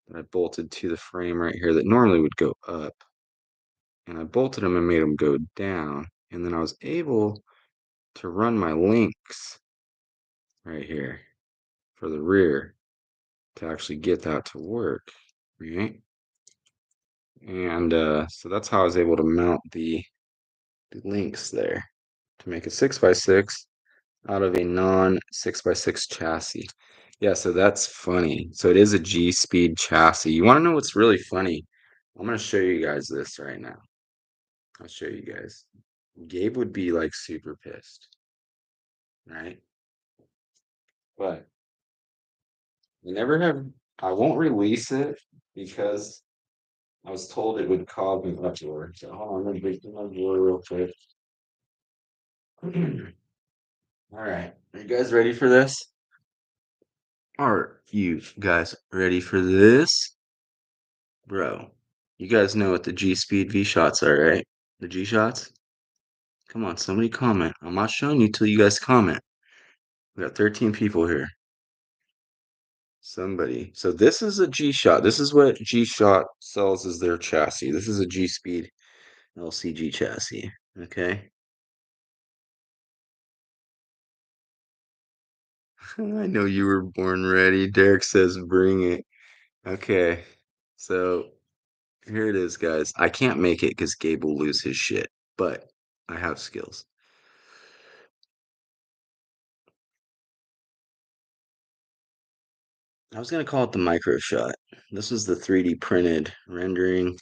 that I bolted to the frame right here that normally would go up. And I bolted them and made them go down. And then I was able to run my links right here for the rear to actually get that to work, right? And so that's how I was able to mount the links there to make a 6x6 out of a non 6x6 chassis. Yeah, so that's funny. So it is a G speed chassis. You want to know what's really funny? I'm going to show you guys this right now. I'll show you guys. Gabe would be like super pissed, right? But I won't release it because I was told it would cause an uproar. So hold on, let me break the door real quick. All right, are you guys ready for this? Are you guys ready for this? Bro, you guys know what the G Speed V shots are, right? The G shots? Come on, somebody comment. I'm not showing you till you guys comment. We got 13 people here. Somebody. So this is a G shot. This is what G shot sells as their chassis. This is a G Speed LCG chassis. Okay. I know you were born ready. Derek says bring it. Okay. So here it is, guys. I can't make it because Gabe will lose his shit, but I have skills. I was gonna call it the micro shot. This is the 3D printed rendering,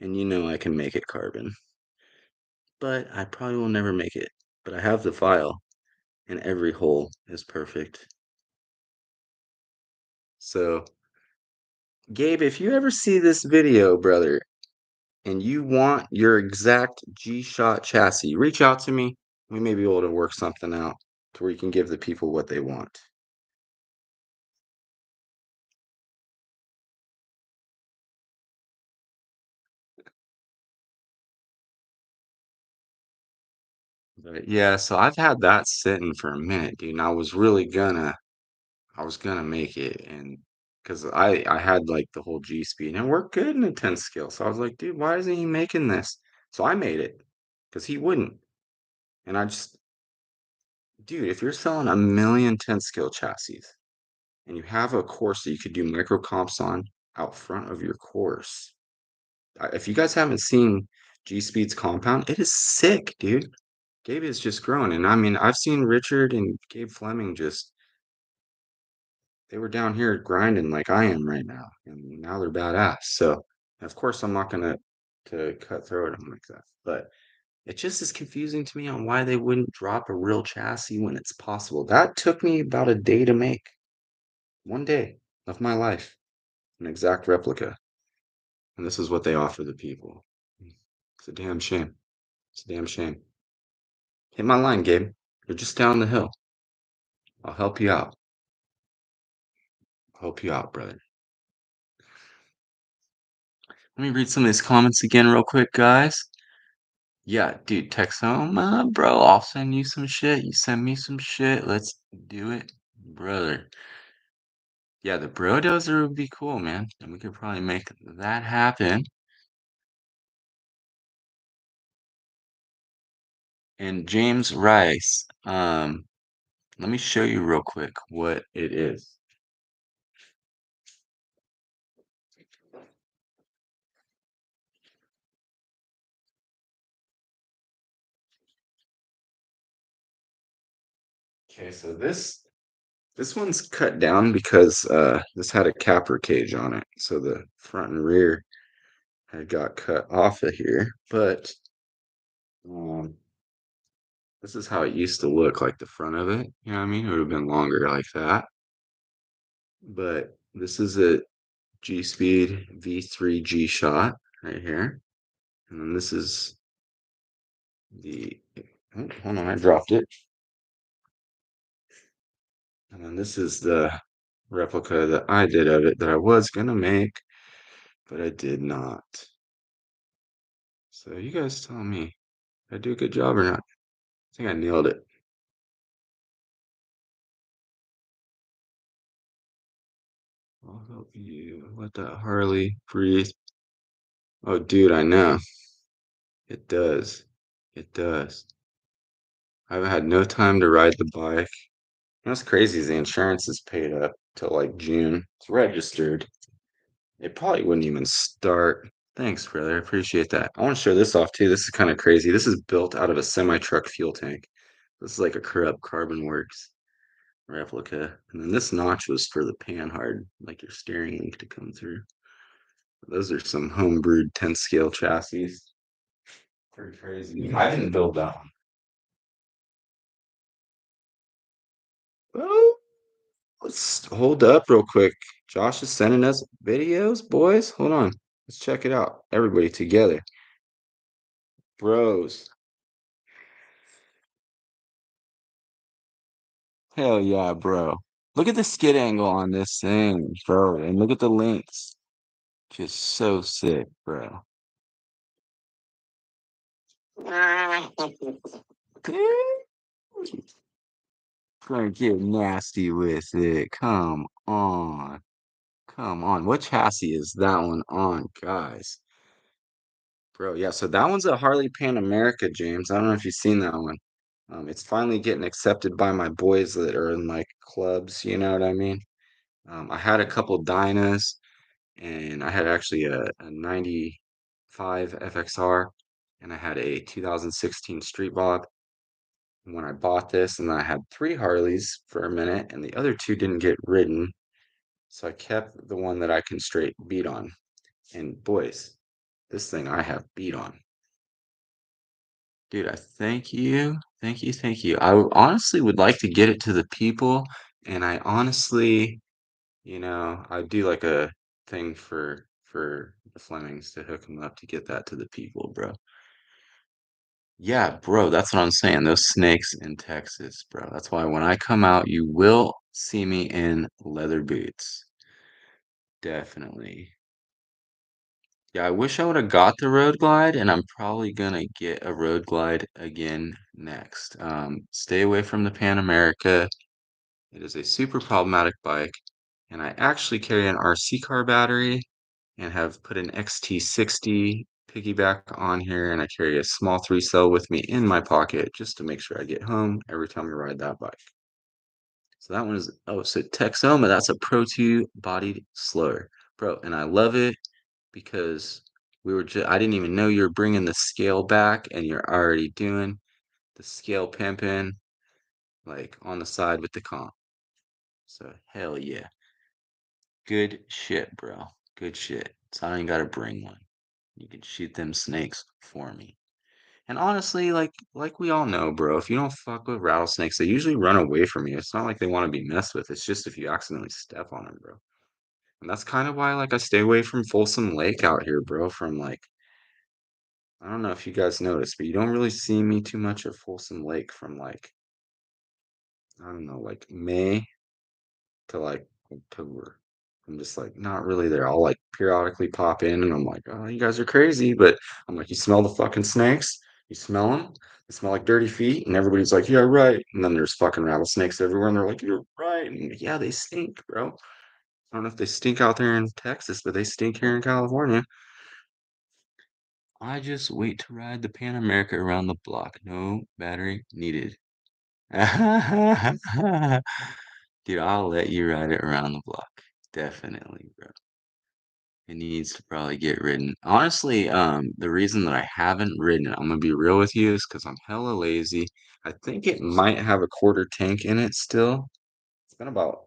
and you know I can make it carbon, but I probably will never make it. But I have the file, and every hole is perfect. So, Gabe, if you ever see this video, brother, and you want your exact G-Shot chassis, reach out to me. We may be able to work something out to where you can give the people what they want. But yeah, so I've had that sitting for a minute, dude, and I was gonna make it, and because I had like the whole G speed and it worked good in a 10 skill. So I was like, dude, why isn't he making this? So I made it because he wouldn't. And I just, dude, if you're selling a million 10 skill chassis and you have a course that you could do micro comps on out front of your course, if you guys haven't seen G Speed's compound, it is sick, dude. Gabe is just growing. And I mean, I've seen Richard and Gabe Fleming just they were down here grinding like I am right now, and now they're badass. So of course I'm not gonna to cut throat them like that. But it just is confusing to me on why they wouldn't drop a real chassis when it's possible. That took me about a day to make. One day of my life. An exact replica. And this is what they offer the people. It's a damn shame. It's a damn shame. Hit my line, Gabe. You're just down the hill. I'll help you out. Help you out, brother. Let me read some of these comments again real quick, guys. Yeah, dude, text home, bro. I'll send you some shit. You send me some shit. Let's do it, brother. Yeah, the bro dozer would be cool, man. And we could probably make that happen. And James Rice, let me show you real quick what it is. Okay, so this one's cut down because this had a capper cage on it. So the front and rear had got cut off of here, but um this is how it used to look like the front of it. You know what I mean? It would have been longer like that. But this is a G Speed V3 G shot right here. And then this is the oh, hold on, I dropped it. And then this is the replica that I did of it that I was gonna make, but I did not. So you guys tell me, did I do a good job or not? I think I nailed it. I'll help you. Let that Harley breathe. Oh, dude, I know. It does. It does. I've had no time to ride the bike. What's crazy is the insurance is paid up till like June. It's registered. It probably wouldn't even start. Thanks, brother. I appreciate that. I want to show this off too. This is kind of crazy. This is built out of a semi-truck fuel tank. This is like a corrupt Carbon Works replica. And then this notch was for the panhard, like your steering link to come through. Those are some homebrewed 10 scale chassis. Pretty crazy. I didn't build that one. Oh, let's hold up real quick. Josh is sending us videos, boys. Hold on. Let's check it out. Everybody together. Bros. Hell yeah, bro. Look at the skid angle on this thing, bro. And look at the links. Just so sick, bro. Gonna get nasty with it. Come on. Come on. What chassis is that one on, guys? Bro, yeah, so that one's a Harley Pan America, James. I don't know if you've seen that one. It's finally getting accepted by my boys that are in like clubs, you know what I mean? I had a couple Dynas, and I had actually a 95 FXR, and I had a 2016 Street Bob when I bought this, and then I had three Harleys for a minute, and the other two didn't get ridden, so I kept the one that I can straight beat on. And boys, this thing I have beat on. Dude, I thank you. Thank you. Thank you. Honestly would like to get it to the people, and I honestly, I do like a thing for the Flemings to hook them up to get that to the people, bro. Yeah, bro, that's what I'm saying. Those snakes in Texas, bro. That's why when I come out, you will see me in leather boots. Definitely. Yeah, I wish I would have got the Road Glide, and I'm probably gonna get a Road Glide again next. Stay away from the Pan America. It is a super problematic bike, and I actually carry an RC car battery and have put an XT60 piggyback on here, and I carry a small three cell with me in my pocket just to make sure I get home every time I ride that bike. So that one is, oh, so Texoma, that's a Pro 2 bodied slower. Bro, and I love it because I didn't even know you were bringing the scale back, and you're already doing the scale pimping like on the side with the comp. So hell yeah. Good shit, bro. Good shit. So I don't even gotta bring one. You can shoot them snakes for me. And honestly, like we all know, bro, if you don't fuck with rattlesnakes, they usually run away from you. It's not like they want to be messed with. It's just if you accidentally step on them, bro. And that's kind of why like I stay away from Folsom Lake out here, bro, from like I don't know if you guys noticed, but you don't really see me too much at Folsom Lake from like, I don't know, like May to like October. I'm just like not really there. I'll like periodically pop in and I'm like, oh, you guys are crazy. But I'm like, you smell the fucking snakes? You smell them? They smell like dirty feet. And everybody's like, yeah, right. And then there's fucking rattlesnakes everywhere. And they're like, you're right. And I'm like, yeah, they stink, bro. I don't know if they stink out there in Texas, but they stink here in California. I just wait to ride the Pan America around the block. No battery needed. Dude, I'll let you ride it around the block. Definitely, bro. It needs to probably get ridden. Honestly, the reason that I haven't ridden it, I'm gonna be real with you, is because I'm hella lazy. I think it might have a quarter tank in it still. It's been about,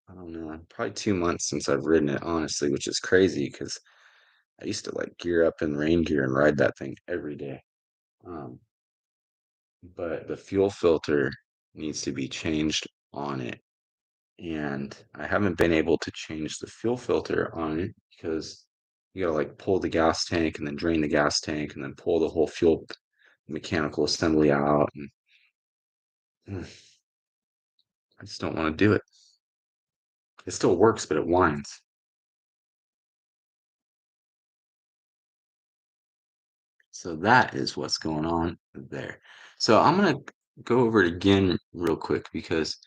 I don't know, probably 2 months since I've ridden it, honestly, which is crazy because I used to like gear up in rain gear and ride that thing every day. Um, but the fuel filter needs to be changed on it. And I haven't been able to change the fuel filter on it because you gotta like pull the gas tank and then drain the gas tank and then pull the whole fuel mechanical assembly out. And I just don't want to do it. It still works, but it whines. So that is what's going on there. So I'm gonna go over it again real quick because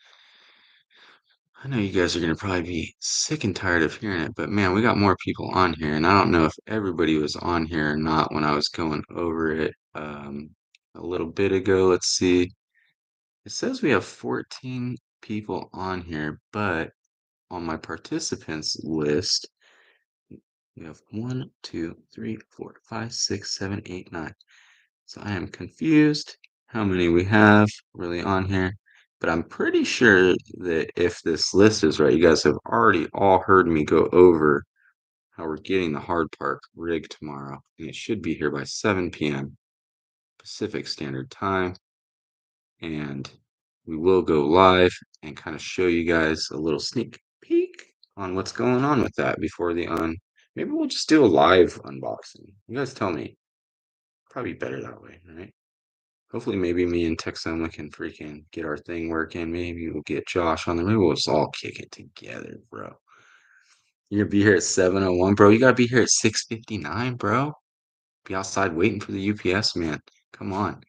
I know you guys are gonna probably be sick and tired of hearing it, but man, we got more people on here, and I don't know if everybody was on here or not when I was going over it a little bit ago. Let's see. It says we have 14 people on here, but on my participants list, we have 1, 2, 3, 4, 5, 6, 7, 8, 9. So I am confused how many we have really on here, but I'm pretty sure that if this list is right, you guys have already all heard me go over how we're getting the hard park rigged tomorrow, and it should be here by 7 p.m. Pacific Standard Time, and we will go live and kind of show you guys a little sneak peek on what's going on with that before the maybe we'll just do a live unboxing. You guys tell me. Probably better that way, right? Hopefully, maybe me and Texoma can freaking get our thing working. Maybe we'll get Josh on there. Maybe we'll just all kick it together, bro. You're gonna be here at 7:01, bro. You gotta be here at 6:59, bro. Be outside waiting for the UPS man. Come on.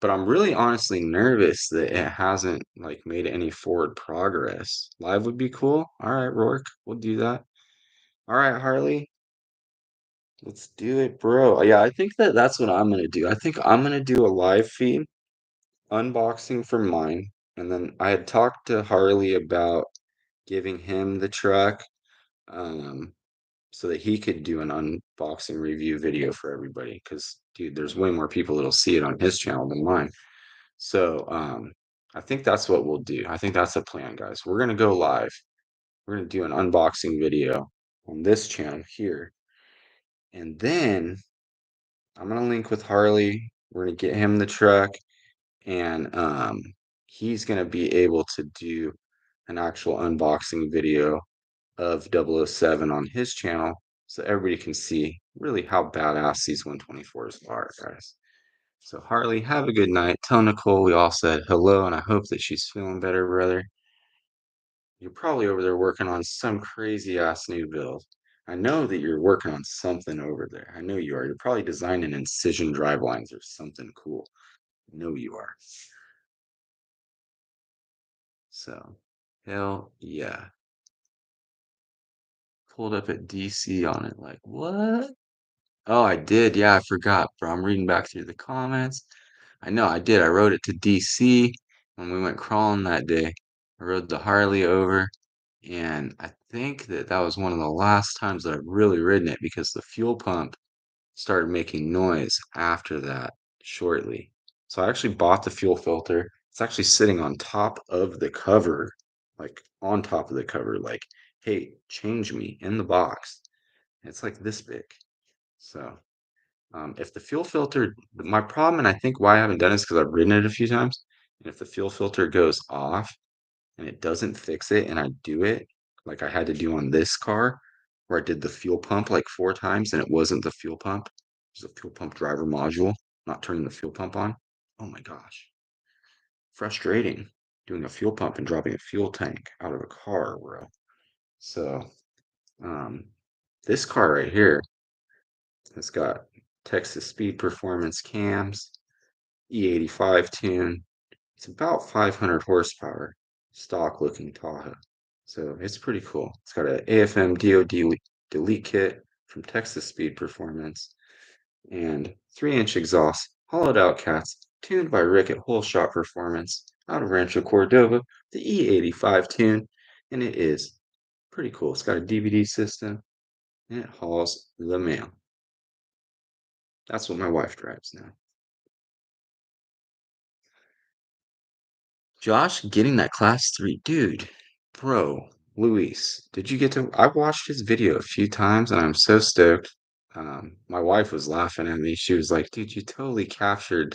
But I'm really honestly nervous that it hasn't like made any forward progress. Live would be cool. All right, Rourke, we'll do that. All right, Harley, let's do it, bro. Yeah, I think that that's what I'm gonna do. I think I'm gonna do a live feed unboxing for mine, and then I had talked to Harley about giving him the truck, um, so that he could do an unboxing review video for everybody. Because, dude, there's way more people that'll see it on his channel than mine. So, I think that's what we'll do. I think that's the plan, guys. We're gonna go live. We're gonna do an unboxing video on this channel here, and then I'm gonna link with Harley. We're gonna get him the truck and he's going to be able to do an actual unboxing video of 007 on his channel so everybody can see really how badass these 124s are, guys. So Harley, have a good night. Tell Nicole we all said hello, and I hope that she's feeling better, brother. You're probably over there working on some crazy ass new build. I know that you're working on something over there. I know you are. You're probably designing incision drive lines or something cool. I know you are. So, hell yeah. Pulled up at DC on it. Like, what? Oh, I did. Yeah, I forgot, bro. I'm reading back through the comments. I know I did. I rode it to DC when we went crawling that day. I rode the Harley over, and I think that that was one of the last times that I've really ridden it because the fuel pump started making noise after that shortly. So I actually bought the fuel filter. It's actually sitting on top of the cover, like on top of the cover, like, hey, change me in the box. It's like this big. So if the fuel filter, my problem, and I think why I haven't done it is because I've ridden it a few times. And if the fuel filter goes off and it doesn't fix it, and I do it like I had to do on this car, where I did the fuel pump like 4 times and it wasn't the fuel pump, There's a fuel pump driver module, not turning the fuel pump on. Oh my gosh. Frustrating doing a fuel pump and dropping a fuel tank out of a car, bro. So, um, this car right here has got Texas Speed Performance cams, E85 tune. It's about 500 horsepower, stock looking Tahoe. So it's pretty cool. It's got a AFM DOD delete kit from Texas Speed Performance and 3-inch exhaust, hollowed out cats, tuned by Rick at Whole Shot Performance out of Rancho Cordova, the E85 tune, and it is pretty cool. It's got a DVD system and it hauls the mail. That's what my wife drives now. Josh getting that class 3, dude, bro, Luis, did you get to? I watched his video a few times and I'm so stoked. My wife was laughing at me. She was like, dude, you totally captured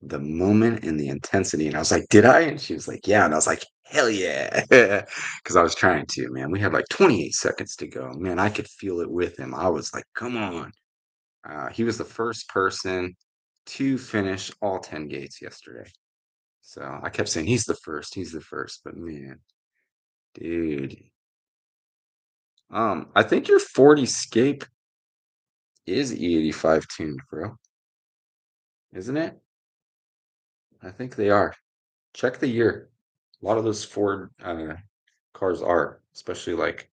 the moment and the intensity. And I was like, did I? And she was like, yeah. And I was like, hell yeah. Because I was trying to, man. We had like 28 seconds to go. Man, I could feel it with him. I was like, come on. He was the first person to finish all 10 gates yesterday. So I kept saying he's the first, but man, dude. I think your 40 Escape is E85 tuned, bro. Isn't it? I think they are. Check the year. A lot of those Ford cars are, especially like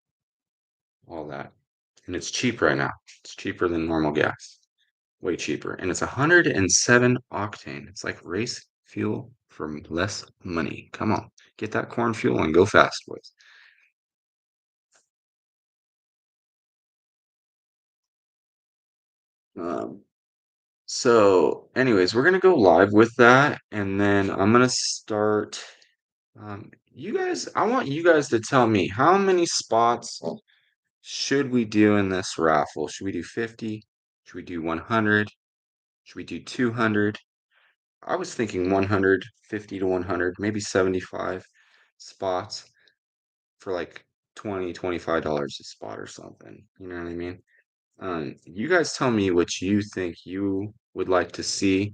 all that. And it's cheap right now. It's cheaper than normal gas. Way cheaper. And it's 107 octane. It's like race fuel for less money. Come on. Get that corn fuel and go fast, boys. Um, So, anyways, we're gonna go live with that, and then I'm gonna start. You guys, I want you guys to tell me how many spots should we do in this raffle? Should we do 50? Should we do 100? Should we do 200? I was thinking 150 to 100, maybe 75 spots for like 20, $25 a spot or something. You know what I mean? You guys tell me what you think you would like to see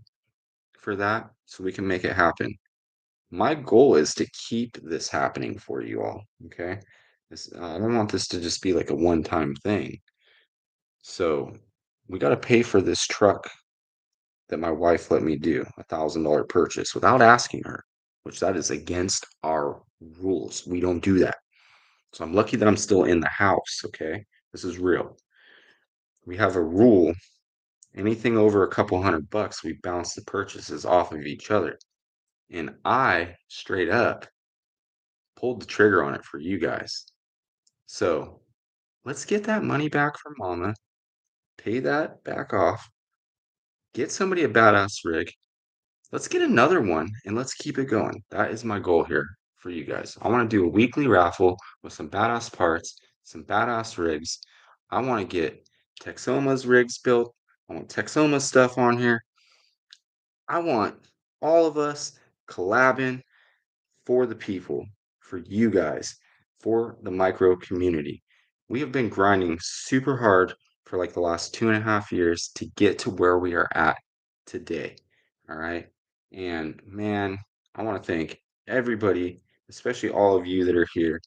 for that so we can make it happen. My goal is to keep this happening for you all. Okay. I don't want this to just be like a one-time thing. So we got to pay for this truck that my wife let me do, $1,000 purchase without asking her, which that is against our rules. We don't do that. So I'm lucky that I'm still in the house. Okay. This is real. We have a rule. Anything over a couple $100, we bounce the purchases off of each other. And I straight up pulled the trigger on it for you guys. So let's get that money back from Mama, pay that back off, get somebody a badass rig. Let's get another one and let's keep it going. That is my goal here for you guys. I want to do a weekly raffle with some badass parts, some badass rigs. I want to get Texoma's rigs built. I want Texoma stuff on here. I want all of us collabing for the people, for you guys, for the micro community. We have been grinding super hard for like the last 2.5 years to get to where we are at today. All right. And man, I want to thank everybody, especially all of you that are here.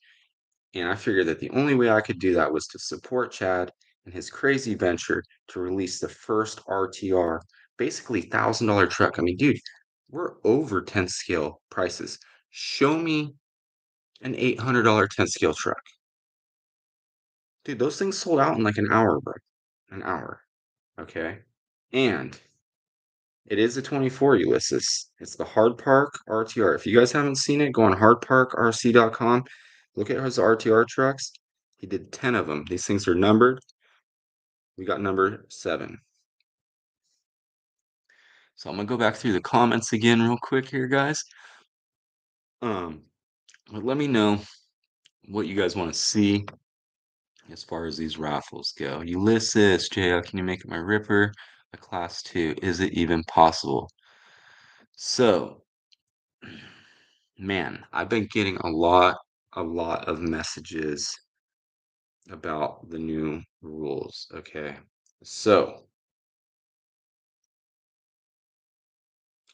And I figured that the only way I could do that was to support Chad and his crazy venture to release the first RTR, basically $1,000 truck. I mean, dude, we're over 10 scale prices. Show me an $800 10 scale truck. Dude, those things sold out in like an hour, bro. An hour. Okay. And it is a 24, Ulysses. It's the Hard Park RTR. If you guys haven't seen it, go on hardparkrc.com. Look at his RTR trucks. He did 10 of them. These things are numbered. We got number 7. So I'm gonna go back through the comments again real quick here, guys. Um, but let me know what you guys want to see as far as these raffles go. Ulysses, JL, can you make it my Ripper? A class 2. Is it even possible? So, man, I've been getting a lot of messages about the new rules. Okay. So,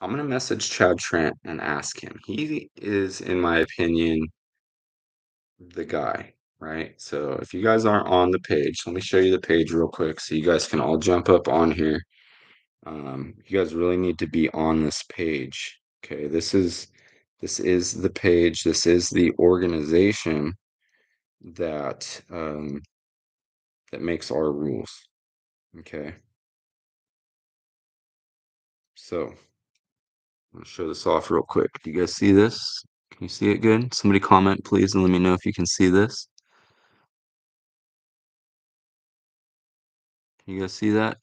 I'm gonna message Chad Trent and ask him. He is, in my opinion, the guy, right? So if you guys aren't on the page, let me show you the page real quick so you guys can all jump up on here. You guys really need to be on this page. Okay, this is the page. This is the organization that that makes our rules. Okay, so I'm gonna show this off real quick. Do you guys see this? Can you see it good? Somebody comment, please, and let me know if you can see this. Can you guys see that?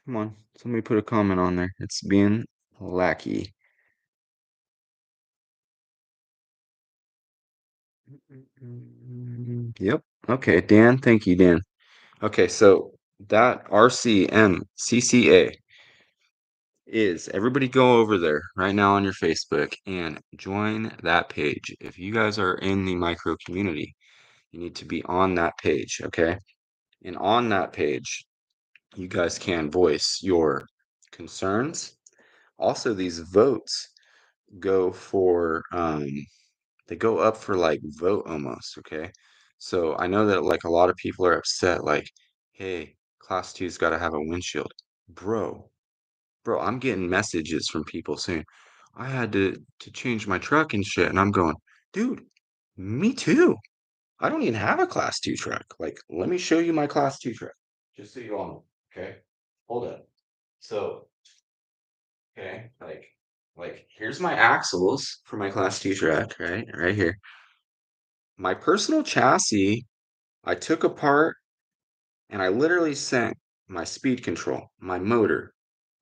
Come on, somebody put a comment on there. It's being lackey. Yep. Okay, Dan. Thank you, Dan. Okay, so that RCMCCA is everybody go over there right now on your Facebook and join that page. If you guys are in the micro community, you need to be on that page, okay? And on that page, you guys can voice your concerns. Also, these votes go for they go up for like vote almost, okay? So I know that like a lot of people are upset, like, hey, class two's got to have a windshield. Bro, bro, I'm getting messages from people saying I had to change my truck and shit, and I'm going, dude, me too. I don't even have a class two truck. Like, let me show you my class two truck, just so you all know. Okay, hold up. So, okay, like here's my axles for my class two truck, right here. My personal chassis, I took apart and I literally sent my speed control, my motor,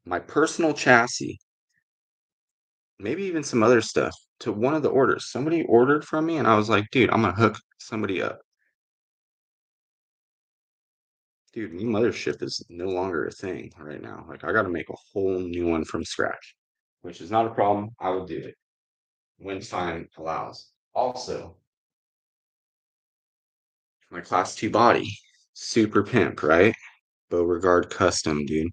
my personal chassis, maybe even some other stuff to one of the orders. Somebody ordered from me and I was like, dude, I'm gonna hook somebody up. Dude, new mothership is no longer a thing right now. Like I gotta make a whole new one from scratch, which is not a problem. I will do it when time allows. Also, my class two body, super pimp, right? Beauregard custom, dude.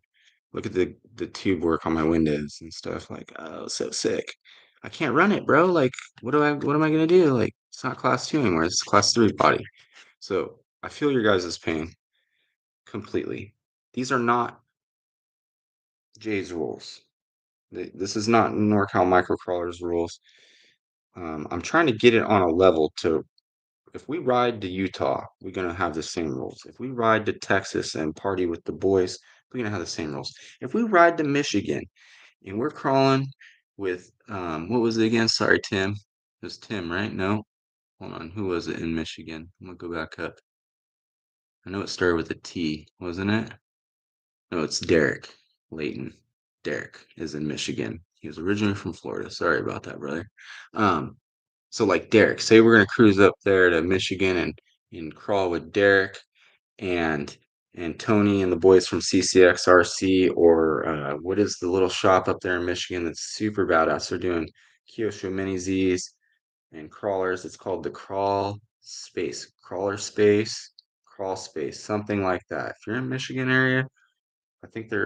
Look at the tube work on my windows and stuff. Like, oh, so sick. I can't run it, bro. Like, what am I gonna do? Like, it's not class two anymore. It's class three body. So I feel your guys' pain completely. These are not Jay's rules. This is not NorCal Microcrawler's rules. I'm trying to get it on a level to if we ride to Utah, we're gonna have the same rules. If we ride to Texas and party with the boys, we're gonna have the same rules. If we ride to Michigan and we're crawling with what was it again? Sorry, Tim. It was Tim, right? No, hold on. Who was it in Michigan? I'm gonna go back up. I know it started with a T, wasn't it? No, it's Derek Layton. Derek is in Michigan. He was originally from Florida. Sorry about that, brother. Um, so like Derek, say we're gonna cruise up there to Michigan and crawl with Derek and Tony and the boys from CCXRC or what is the little shop up there in Michigan that's super badass? They're doing Kyosho mini Z's and crawlers. It's called the Crawl Space, something like that. If you're in Michigan area, I think I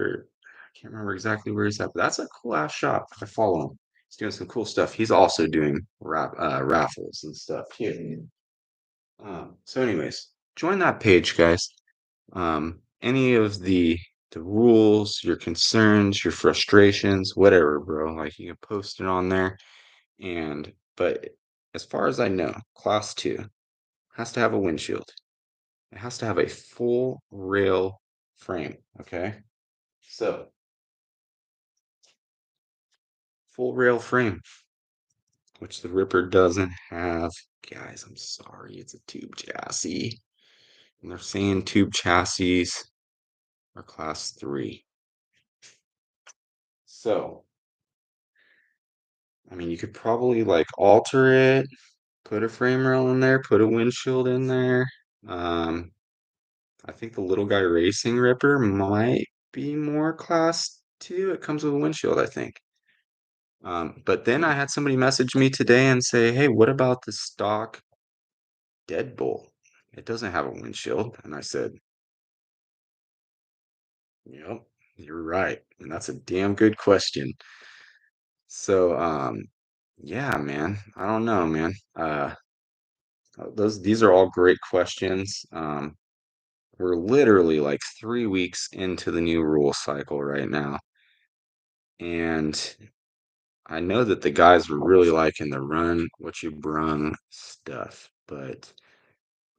can't remember exactly where he's at, but that's a cool ass shop. I follow him. He's doing some cool stuff. He's also doing raffles and stuff too. So anyways, join that page, guys. Any of the rules, your concerns, your frustrations, whatever, bro. Like you can post it on there. But as far as I know, class two has to have a windshield. It has to have a full rail frame. Okay. So full rail frame, which the Ripper doesn't have. Guys, I'm sorry, it's a tube chassis. And they're saying tube chassis are class three. So, I mean, you could probably like alter it, put a frame rail in there, put a windshield in there. Um, I think the little guy racing Ripper might be more class two. It comes with a windshield, I think. But then I had somebody message me today and say, "Hey, what about the stock Deadbolt?" It doesn't have a windshield. And I said, yep, you're right. And that's a damn good question. So, yeah, man, I don't know, man. These are all great questions. We're literally like 3 weeks into the new rule cycle right now. And I know that the guys were really liking the run what you brung stuff, but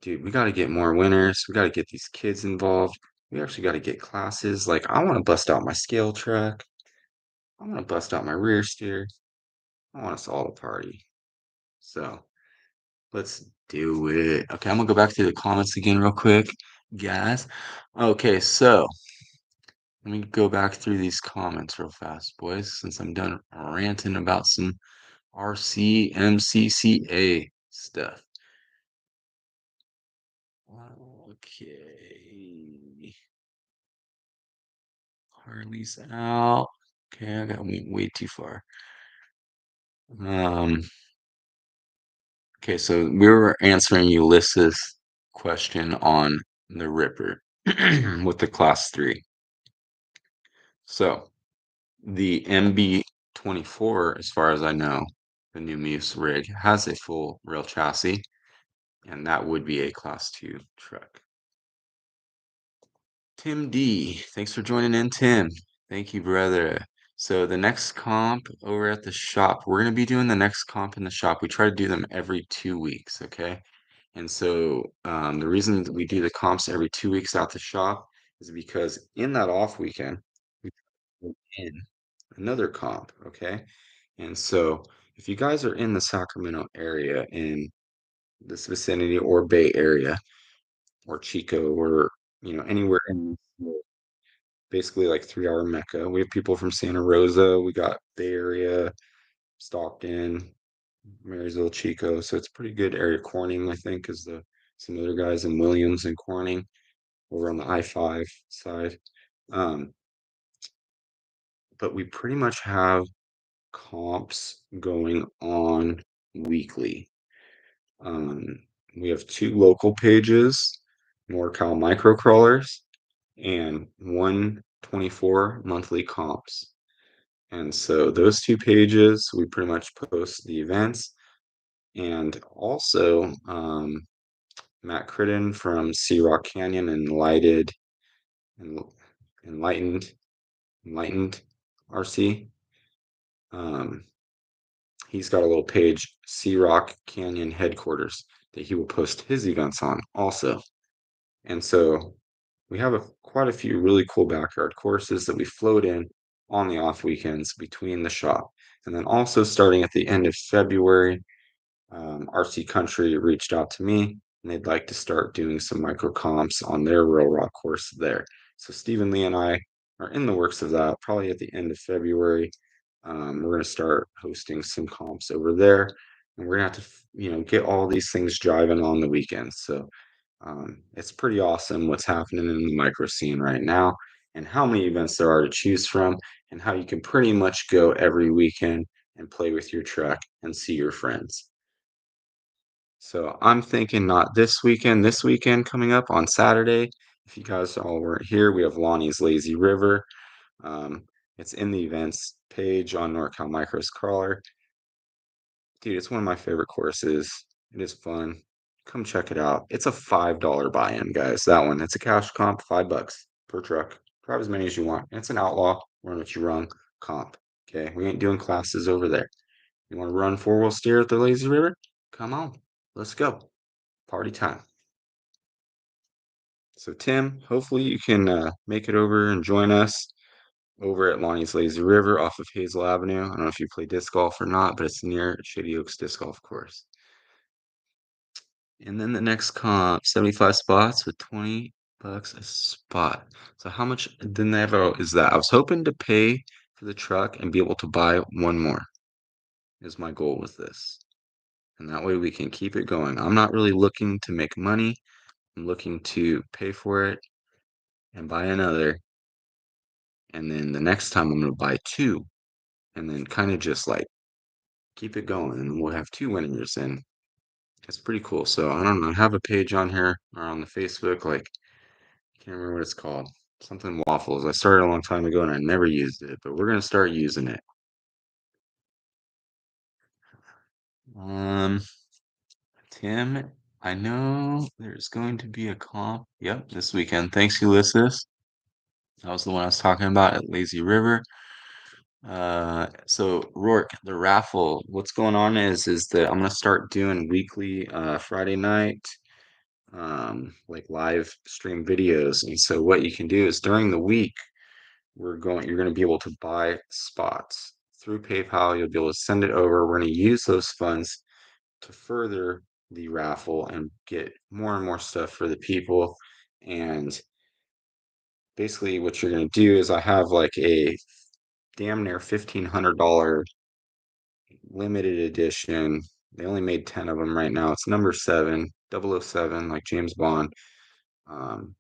dude, we got to get more winners. We got to get these kids involved. We actually got to get classes. Like, I want to bust out my scale truck. I want to bust out my rear steer. I want us all to party. So let's do it. Okay, I'm gonna go back to the comments again real quick, guys. Okay, so let me go back through these comments real fast, boys, since I'm done ranting about some RCMCCA stuff. Okay. Harley's out. Okay, I got way too far. Um, okay, so we were answering Ulysses' question on the Ripper with the class 3. So the MB24, as far as I know, the new Muse rig has a full rail chassis, and that would be a class 2 truck. Tim D, thanks for joining in, Tim. Thank you, brother. So the next comp over at the shop, we're gonna be doing the next comp in the shop. We try to do them every 2 weeks, okay? And so the reason that we do the comps every 2 weeks out the shop is because in that off weekend, we put in another comp, okay? And so if you guys are in the Sacramento area, in this vicinity or Bay Area or Chico or anywhere in basically like 3 hour Mecca. We have people from Santa Rosa, we got Bay Area, Stockton, Marysville, Chico. So it's a pretty good area. Corning, I think, is the some other guys in Williams and Corning over on the I-5 side. Um, but we pretty much have comps going on weekly. Um, we have 2 local pages, NorCal microcrawlers, and 124 monthly comps. And so those 2 pages, we pretty much post the events. And also, Matt Crittenden from Sea Rock Canyon and Enlightened, Enlightened RC. Um, he's got a little page, Sea Rock Canyon Headquarters, that he will post his events on also. And so we have quite a few really cool backyard courses that we float in on the off weekends between the shop. And then also starting at the end of February, RC Country reached out to me and they'd like to start doing some micro comps on their Rail Rock course there. So Stephen Lee and I are in the works of that. Probably at the end of February, we're going to start hosting some comps over there, and we're going to have to, get all these things driving on the weekends. So it's pretty awesome what's happening in the micro scene right now, and how many events there are to choose from, and how you can pretty much go every weekend and play with your truck and see your friends. So I'm thinking not this weekend coming up on Saturday. If you guys all weren't here, we have Lonnie's Lazy River. Um, it's in the events page on NorCal Micros Crawler. Dude, it's one of my favorite courses. It is fun. Come check it out. It's a $5 buy-in, guys. That one. It's a cash comp, $5 per truck. Drive as many as you want. It's an outlaw, run what you run comp. Okay. We ain't doing classes over there. You want to run 4-wheel steer at the Lazy River? Come on. Let's go. Party time. So, Tim, hopefully you can make it over and join us over at Lonnie's Lazy River off of Hazel Avenue. I don't know if you play disc golf or not, but it's near Shady Oaks Disc Golf Course. And then the next comp, 75 spots with $20 a spot. So how much didn't they have is that? I was hoping to pay for the truck and be able to buy one more is my goal with this. And that way we can keep it going. I'm not really looking to make money. I'm looking to pay for it and buy another. And then the next time I'm going to buy 2 and then kind of just like keep it going. And we'll have 2 winners. And It's pretty cool. So I don't know. I have a page on here or on the Facebook, like can't remember what it's called. Something waffles. I started a long time ago and I never used it, but we're gonna start using it. Um, Tim, I know there's going to be a comp. Yep, this weekend. Thanks, Ulysses. That was the one I was talking about at Lazy River. So Rourke, the raffle, what's going on is that I'm gonna start doing weekly Friday night like live stream videos. And so what you can do is during the week, you're gonna be able to buy spots through PayPal. You'll be able to send it over. We're gonna use those funds to further the raffle and get more and more stuff for the people. And basically what you're gonna do is I have like a damn near $1,500 limited edition. They only made 10 of them right now. It's number 7, 007, like James Bond, um,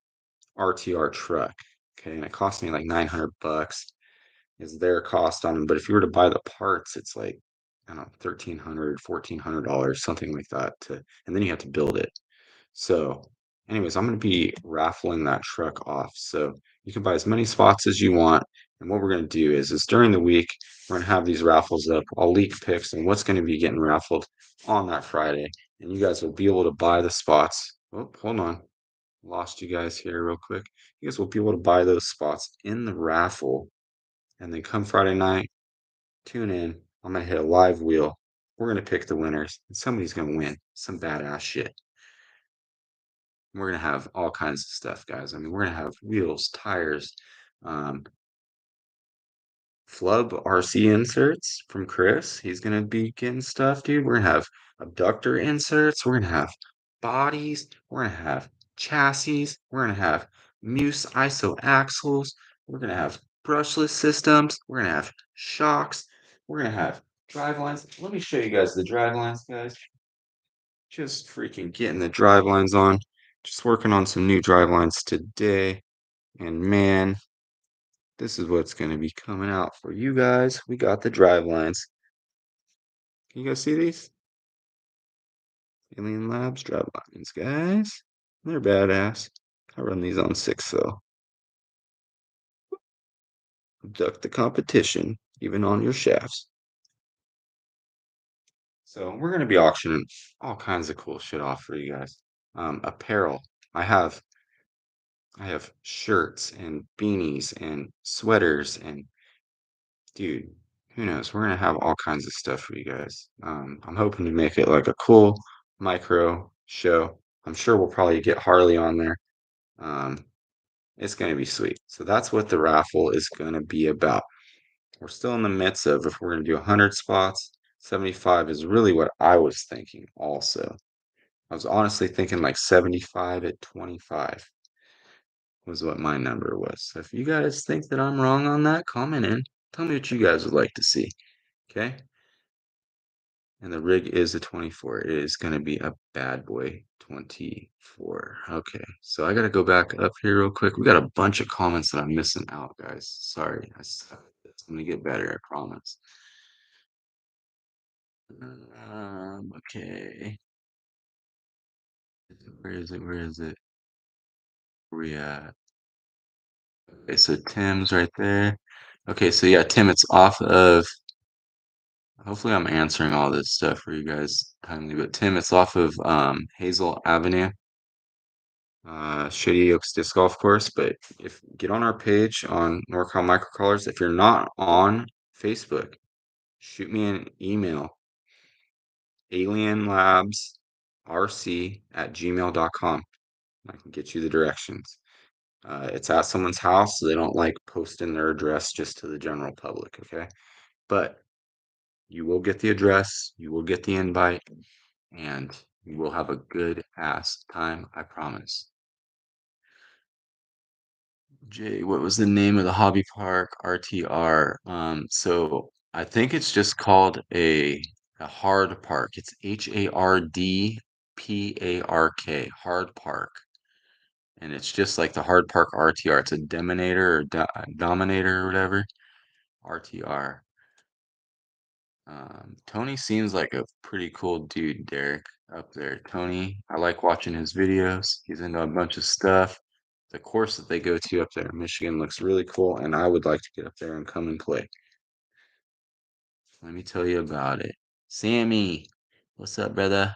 RTR truck. Okay, and it cost me like 900 bucks is their cost on them. But if you were to buy the parts, it's like, I don't know, 1,300, $1,400, something like that. And then you have to build it. So, anyways, I'm going to be raffling that truck off. So you can buy as many spots as you want. And what we're going to do is during the week, we're going to have these raffles up. I'll leak picks and what's going to be getting raffled on that Friday. And you guys will be able to buy the spots. Oh, hold on. Lost you guys here real quick. You guys will be able to buy those spots in the raffle. And then come Friday night, tune in. I'm going to hit a live wheel. We're going to pick the winners. And somebody's going to win some badass shit. We're gonna have all kinds of stuff, guys. I mean, we're gonna have wheels, tires, um, flub RC inserts from Chris. He's gonna be getting stuff, dude. We're gonna have abductor inserts. We're gonna have bodies. We're gonna have chassis. We're gonna have Muse ISO axles. We're gonna have brushless systems. We're gonna have shocks. We're gonna have drive lines. Let me show you guys the drive lines, guys. Just freaking getting the drive lines on. Just working on some new drive lines today. And man, this is what's going to be coming out for you guys. We got the drive lines. Can you guys see these? Alien Labs drive lines, guys. They're badass. I run these on 6 so. Duck the competition, even on your shafts. So we're going to be auctioning all kinds of cool shit off for you guys. Apparel. I have I have shirts and beanies and sweaters and dude, who knows? We're gonna have all kinds of stuff for you guys. I'm hoping to make it like a cool micro show. I'm sure we'll probably get Harley on there. Um, it's gonna be sweet. So that's what the raffle is gonna be about. We're still in the midst of if we're gonna do 100 spots. 75 is really what I was thinking also. I was honestly thinking like 75 at 25 was what my number was. So if you guys think that I'm wrong on that, comment in. Tell me what you guys would like to see. Okay. And the rig is a 24. It is going to be a bad boy 24. Okay. So I got to go back up here real quick. We got a bunch of comments that I'm missing out, guys. Sorry. suck at this. I'm going to get better, I promise. Okay. Where is it? Where is it? Where we at? Okay, so Tim's right there. Okay, so yeah, Tim, it's off of. Hopefully, I'm answering all this stuff for you guys timely. But Tim, it's off of Hazel Avenue, Shady Oaks Disc Golf Course. But if get on our page on NorCal Microcolors, if you're not on Facebook, shoot me an email, alienlabsrc@gmail.com. I can get you the directions. It's at someone's house, so they don't like posting their address just to the general public, okay? But you will get the address, you will get the invite, and you will have a good ass time, I promise. Jay, what was the name of the hobby park? RTR. So I think it's just called a hard park. It's HARDPARK, hard park. And it's just like the hard park RTR. It's a Deminator or Dominator or whatever. RTR. Tony seems like a pretty cool dude, Derek. up there. Tony, I like watching his videos. He's into a bunch of stuff. The course that they go to up there in Michigan looks really cool, and I would like to get up there and come and play. Let me tell you about it. Sammy, what's up, brother?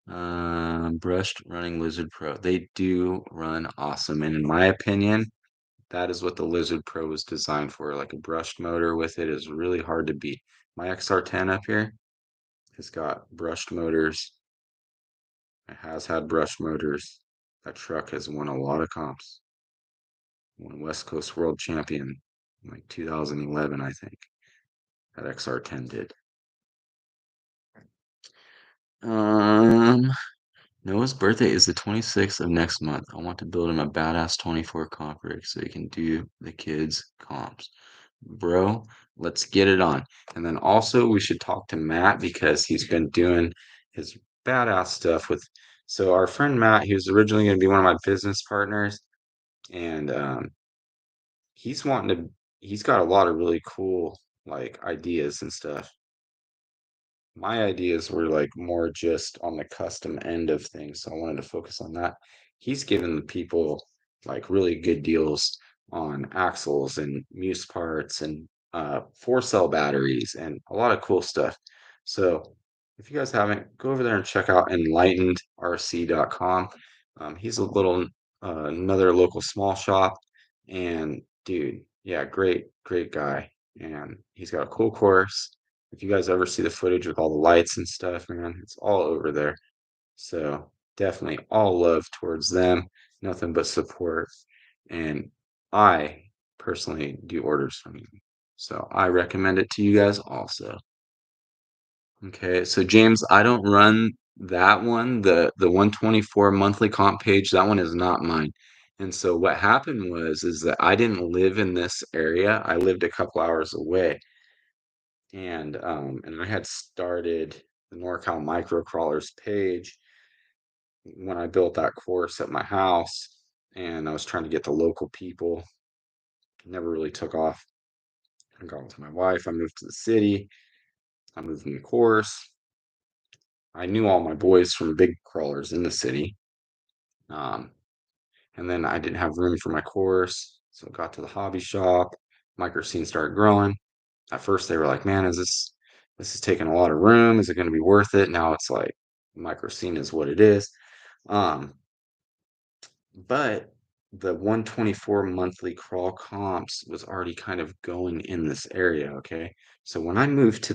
Brushed running Lizard Pro. They do run awesome, and in my opinion, that is what the Lizard Pro was designed for. Like a brushed motor with it is really hard to beat. My XR10 up here has got brushed motors. It has had brushed motors. That truck has won a lot of comps. Won West Coast World Champion in like 2011, I think. That XR10 did. Um, Noah's birthday is the 26th of next month. I want to build him a badass 24 comp rig so he can do the kids' comps. Bro, let's get it on. And then also we should talk to Matt because he's been doing his badass stuff with. So our friend Matt, he was originally going to be one of my business partners, and he's wanting to. He's got a lot of really cool like ideas and stuff. My ideas were like more just on the custom end of things, so I wanted to focus on that. He's given the people like really good deals on axles and muse parts and 4 cell batteries and a lot of cool stuff. So if you guys haven't, go over there and check out enlightenedrc.com. He's a little another local small shop, and dude, yeah, great guy, and he's got a cool course. If you guys ever see the footage with all the lights and stuff, man, it's all over there. So definitely all love towards them. Nothing but support. And I personally do orders from you. So I recommend it to you guys also. Okay, so James, I don't run that one, the 124 monthly comp page, that one is not mine. And so what happened was is that I didn't live in this area. I lived a couple hours away. And I had started the NorCal Microcrawlers page when I built that course at my house, and I was trying to get the local people. Never really took off. I got with my wife. I moved to the city. I moved in the course. I knew all my boys from big crawlers in the city. Um, and then I didn't have room for my course, so I got to the hobby shop. Micro scene started growing. At first they were like, man, this is taking a lot of room. Is it going to be worth it? Now it's like micro scene is what it is. Um, but the 124 monthly crawl comps was already kind of going in this area. Okay. So when I moved to